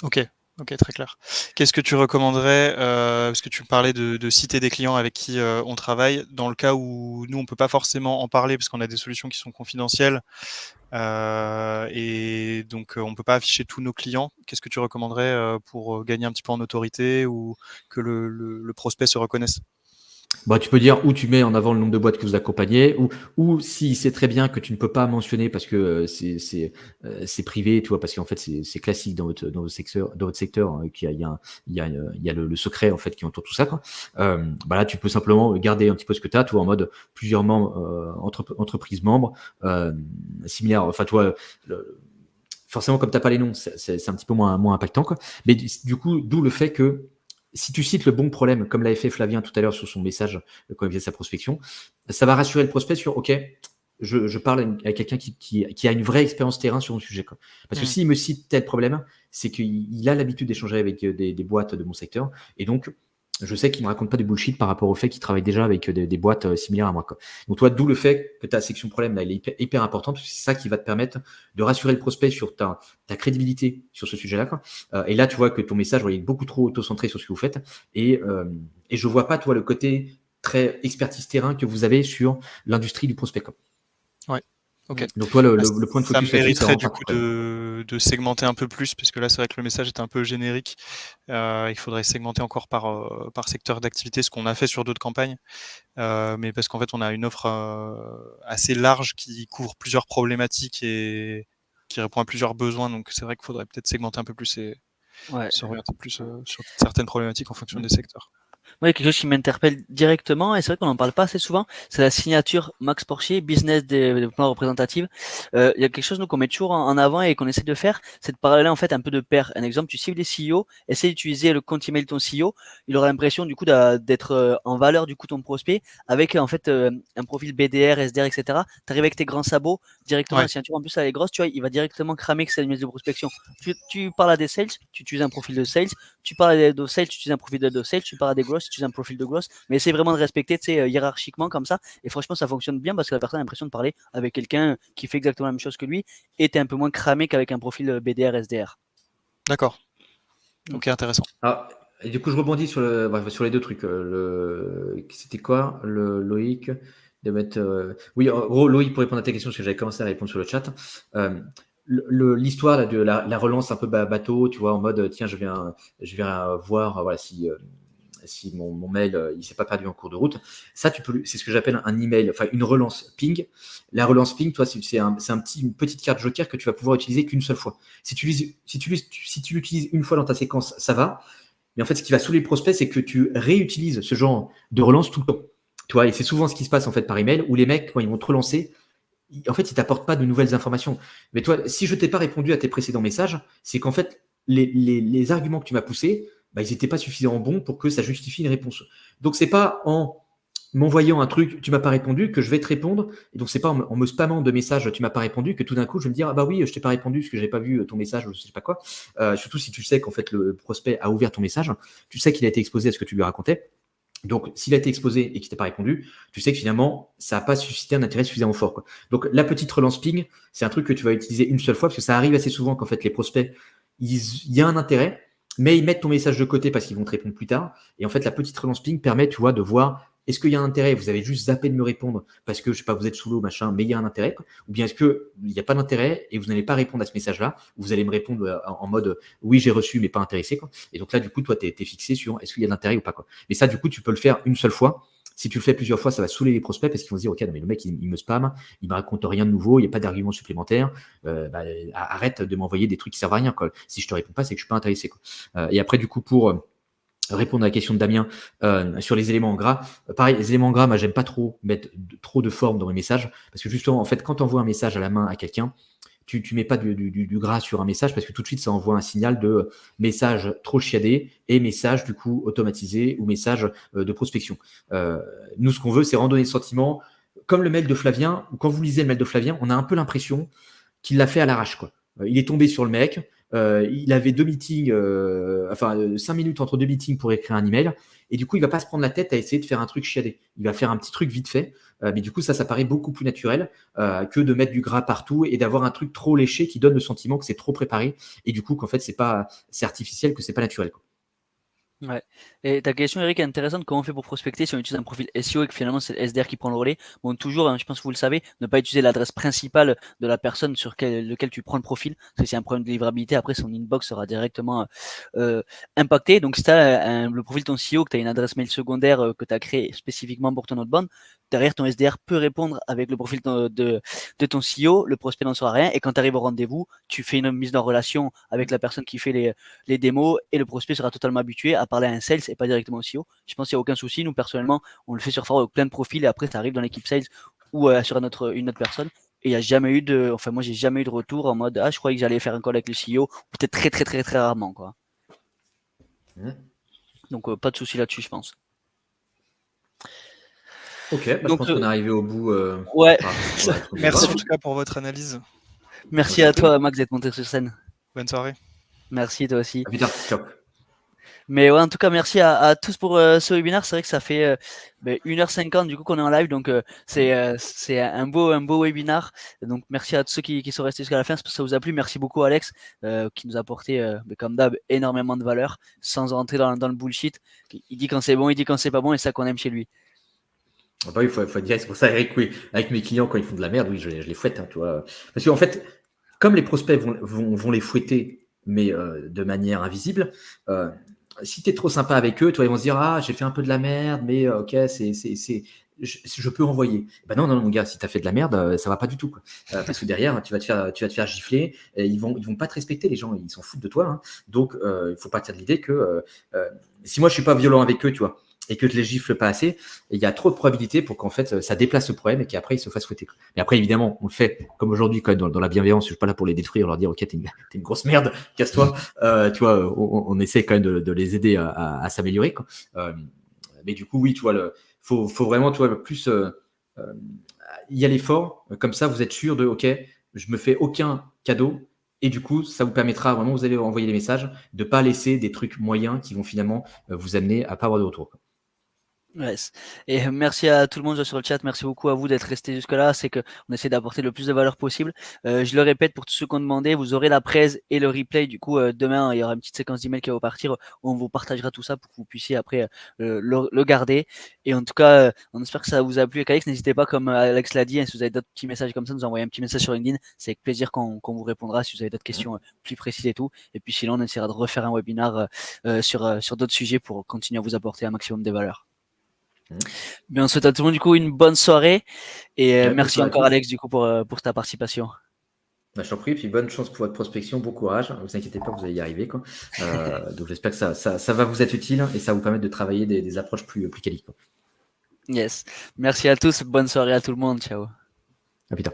Ok. Ok, très clair. Qu'est-ce que tu recommanderais, parce que tu parlais de citer des clients avec qui on travaille, dans le cas où nous, on ne peut pas forcément en parler parce qu'on a des solutions qui sont confidentielles, et donc on ne peut pas afficher tous nos clients. Qu'est-ce que tu recommanderais pour gagner un petit peu en autorité ou que le prospect se reconnaisse? Bah, tu peux dire où tu mets en avant le nombre de boîtes que vous accompagnez, ou s'il sait très bien que tu ne peux pas mentionner parce que c'est privé, tu vois, parce qu'en fait c'est classique dans votre secteur, qu'il y a, il y a le secret en fait qui entoure tout ça, quoi. Bah là, tu peux simplement garder un petit peu ce que tu as, tu vois, en mode plusieurs membres, entreprises membres, similaires. Enfin, tu vois, forcément, comme tu n'as pas les noms, c'est un petit peu moins impactant, quoi. Mais du coup, d'où le fait que si tu cites le bon problème, comme l'avait fait Flavien tout à l'heure sur son message quand il faisait sa prospection, ça va rassurer le prospect sur OK, je parle à quelqu'un qui a une vraie expérience terrain sur le sujet, quoi. Parce que s'il me cite tel problème, c'est qu'il a l'habitude d'échanger avec des boîtes de mon secteur. Et donc, je sais qu'il ne me raconte pas du bullshit par rapport au fait qu'il travaille déjà avec des boîtes similaires à moi, quoi. Donc, toi, d'où le fait que ta section problème, là, elle est hyper importante, parce que c'est ça qui va te permettre de rassurer le prospect sur ta crédibilité sur ce sujet-là, quoi. Et là, tu vois que ton message il est beaucoup trop auto-centré sur ce que vous faites. Et je ne vois pas, toi, le côté très expertise terrain que vous avez sur l'industrie du prospect, quoi. Ouais. Ok. Donc, toi, le point de Ça focus là-dessus, c'est mériterait vraiment du pas coup cool. de segmenter un peu plus, parce que là, c'est vrai que le message est un peu générique. Il faudrait segmenter encore par secteur d'activité, ce qu'on a fait sur d'autres campagnes. Mais parce qu'en fait, on a une offre assez large qui couvre plusieurs problématiques et qui répond à plusieurs besoins. Donc, c'est vrai qu'il faudrait peut-être segmenter un peu plus et Ouais. s'orienter plus sur certaines problématiques en fonction des secteurs. Moi, il y a quelque chose qui m'interpelle directement, et c'est vrai qu'on n'en parle pas assez souvent, c'est la signature Max Portier, business développement représentative. Il y a quelque chose, nous, qu'on met toujours en avant et qu'on essaie de faire, c'est de parler en fait un peu de pair. Un exemple, tu cibles des CEO, essaie d'utiliser le compte email de ton CEO, il aura l'impression du coup d'être en valeur du coup ton prospect avec en fait un profil BDR, SDR, etc. Tu arrives avec tes grands sabots, directement Ouais. la signature, en plus elle est grosse, tu vois, il va directement cramer que c'est une email de prospection. Tu parles à des sales, tu utilises un profil de sales, tu parles à des head of sales, tu utilises un profil de head of sales, tu parles à des grosses, tu utilises un profil de grosses, mais essaie vraiment de respecter, tu sais, hiérarchiquement comme ça. Et franchement, ça fonctionne bien parce que la personne a l'impression de parler avec quelqu'un qui fait exactement la même chose que lui et t'es un peu moins cramé qu'avec un profil BDR, SDR. D'accord. Ok, intéressant. Ah, et du coup, je rebondis sur les deux trucs. C'était quoi, le Loïc de mettre, oui, en gros, Loïc, pour répondre à ta question, parce que j'avais commencé à répondre sur le chat, l'histoire là, de la relance un peu bateau, tu vois, en mode, tiens, je viens voir voilà, si mon mail il s'est pas perdu en cours de route. Ça, c'est ce que j'appelle un email, enfin une relance ping. La relance ping, toi, c'est une petite carte joker que tu vas pouvoir utiliser qu'une seule fois. Si tu l'utilises une fois dans ta séquence, ça va. Mais en fait, ce qui va saouler le prospect, c'est que tu réutilises ce genre de relance tout le temps. Tu vois, et c'est souvent ce qui se passe en fait par email, où les mecs, quand ils vont te relancer, en fait, ils t'apportent pas de nouvelles informations. Mais toi, si je t'ai pas répondu à tes précédents messages, c'est qu'en fait, les arguments que tu m'as poussés, bah, ils n'étaient pas suffisamment bons pour que ça justifie une réponse. Donc, c'est pas en m'envoyant un truc, tu m'as pas répondu, que je vais te répondre. Et donc, c'est pas en me spammant de messages, tu m'as pas répondu, que tout d'un coup, je vais me dire, ah bah oui, je t'ai pas répondu parce que j'ai pas vu ton message, ou je sais pas quoi. Surtout si tu sais qu'en fait, le prospect a ouvert ton message, tu sais qu'il a été exposé à ce que tu lui racontais. Donc, s'il a été exposé et qu'il t'a pas répondu, tu sais que finalement, ça n'a pas suscité un intérêt suffisamment fort, quoi. Donc, la petite relance ping, c'est un truc que tu vas utiliser une seule fois parce que ça arrive assez souvent qu'en fait, les prospects, il y a un intérêt, mais ils mettent ton message de côté parce qu'ils vont te répondre plus tard. Et en fait, la petite relance ping permet, tu vois, de voir est-ce qu'il y a un intérêt, vous avez juste zappé de me répondre parce que, je sais pas, vous êtes sous l'eau, machin, mais il y a un intérêt, quoi. Ou bien est-ce qu'il n'y a pas d'intérêt et vous n'allez pas répondre à ce message-là, vous allez me répondre en mode oui, j'ai reçu, mais pas intéressé, quoi. Et donc là, du coup, toi, tu es fixé sur est-ce qu'il y a de l'intérêt ou pas, quoi. Mais ça, du coup, tu peux le faire une seule fois. Si tu le fais plusieurs fois, ça va saouler les prospects parce qu'ils vont se dire ok, non, mais le mec, il me spamme, il me raconte rien de nouveau, il n'y a pas d'argument supplémentaire. Arrête de m'envoyer des trucs qui servent à rien, quoi. Si je te réponds pas, c'est que je suis pas intéressé, quoi. Et après, du coup, pour répondre à la question de Damien sur les éléments en gras. Pareil, les éléments en gras, moi, j'aime pas trop mettre trop de forme dans mes messages parce que justement, en fait, quand tu envoies un message à la main à quelqu'un, tu mets pas du gras sur un message parce que tout de suite, ça envoie un signal de message trop chiadé et message, du coup, automatisé ou message de prospection. Nous, ce qu'on veut, c'est redonner le sentiment, comme le mail de Flavien, ou quand vous lisez le mail de Flavien, on a un peu l'impression qu'il l'a fait à l'arrache, quoi. Il est tombé sur le mec, il avait 2 meetings, 5 minutes entre 2 meetings pour écrire un email. Et du coup, il va pas se prendre la tête à essayer de faire un truc chiadé. Il va faire un petit truc vite fait. Mais du coup, ça paraît beaucoup plus naturel que de mettre du gras partout et d'avoir un truc trop léché qui donne le sentiment que c'est trop préparé. Et du coup, qu'en fait, c'est artificiel, que c'est pas naturel, quoi. Ouais. Et ta question, Eric, est intéressante. Comment on fait pour prospecter si on utilise un profil SEO et que finalement c'est le SDR qui prend le relais? Bon, toujours, hein, je pense que vous le savez, ne pas utiliser l'adresse principale de la personne sur lequel tu prends le profil. Parce que s'il y a un problème de livrabilité, après son inbox sera directement impacté. Donc, si tu as le profil de ton CEO, que tu as une adresse mail secondaire que tu as créée spécifiquement pour ton outbound, derrière ton SDR peut répondre avec le profil de ton CEO, le prospect n'en saura rien. Et quand tu arrives au rendez-vous, tu fais une mise en relation avec la personne qui fait les démos et le prospect sera totalement habitué à parler à un sales et pas directement au CEO. Je pense qu'il n'y a aucun souci. Nous, personnellement, on le fait sur Faro avec plein de profils et après, ça arrive dans l'équipe sales ou sur une autre personne. Et il n'y a jamais eu moi, j'ai jamais eu de retour en mode, je croyais que j'allais faire un call avec le CEO. Peut-être très, très, très, très rarement, quoi. Donc, pas de souci là-dessus, je pense. Ok, je pense qu'on est arrivé au bout. Ouais. Merci en tout cas pour votre analyse. Merci à toi, Max, d'être monté sur scène. Bonne soirée. Merci, toi aussi. À plus tard, ciao. Mais ouais, en tout cas, merci à tous pour ce webinaire. C'est vrai que ça fait 1h50 du coup qu'on est en live, donc c'est un beau webinaire. Donc merci à tous ceux qui sont restés jusqu'à la fin. J'espère que ça vous a plu. Merci beaucoup Alex qui nous a apporté comme d'hab énormément de valeur sans rentrer dans le bullshit. Il dit quand c'est bon, il dit quand c'est pas bon, et c'est ça qu'on aime chez lui. Ah bah oui, faut dire, c'est pour ça, Eric, oui, avec mes clients, quand ils font de la merde, oui, je les fouette, hein, tu vois. Parce qu'en fait, comme les prospects vont les fouetter, mais de manière invisible, si tu es trop sympa avec eux, toi, ils vont se dire, ah, j'ai fait un peu de la merde, mais ok, je peux envoyer. Ben non, mon gars, si tu as fait de la merde, ça va pas du tout, quoi. Parce que derrière, tu vas te faire gifler, et ils vont pas te respecter, les gens, ils s'en foutent de toi, hein. Donc, il faut partir de l'idée que si moi, je suis pas violent avec eux, tu vois, et que je les gifle pas assez, il y a trop de probabilités pour qu'en fait ça déplace le problème et qu'après ils se fassent fouetter. Mais après, évidemment, on le fait comme aujourd'hui, quand même, dans la bienveillance. Je suis pas là pour les détruire, leur dire ok, t'es une grosse merde, casse-toi. Tu vois, on essaie quand même de les aider à s'améliorer, quoi. Mais du coup, oui, tu vois, faut vraiment, tu vois, plus y aller fort. Comme ça, vous êtes sûr de ok, je me fais aucun cadeau. Et du coup, ça vous permettra vraiment, vous allez envoyer des messages, de pas laisser des trucs moyens qui vont finalement vous amener à pas avoir de retour, quoi. Yes. Et merci à tout le monde sur le chat. Merci beaucoup à vous d'être resté jusque-là. C'est qu'on essaie d'apporter le plus de valeur possible. Je le répète pour tous ceux qui ont demandé, vous aurez la presse et le replay. Du coup, demain, il y aura une petite séquence d'emails qui va partir. On vous partagera tout ça pour que vous puissiez après le garder. Et en tout cas, on espère que ça vous a plu. Et Alex, n'hésitez pas, comme Alex l'a dit, si vous avez d'autres petits messages comme ça, nous envoyer un petit message sur LinkedIn. C'est avec plaisir qu'on vous répondra si vous avez d'autres questions plus précises et tout. Et puis sinon, on essaiera de refaire un webinaire sur d'autres sujets pour continuer à vous apporter un maximum de valeur. Bien, on souhaite à tout le monde du coup une bonne soirée et merci encore Alex du coup pour ta participation. Bah, je t'en prie, puis bonne chance pour votre prospection, bon courage, ne vous inquiétez pas, vous allez y arriver, quoi. Donc j'espère que ça va vous être utile et ça va vous permettre de travailler des approches plus quali, quoi. Yes, merci à tous, bonne soirée à tout le monde, ciao. À plus tard.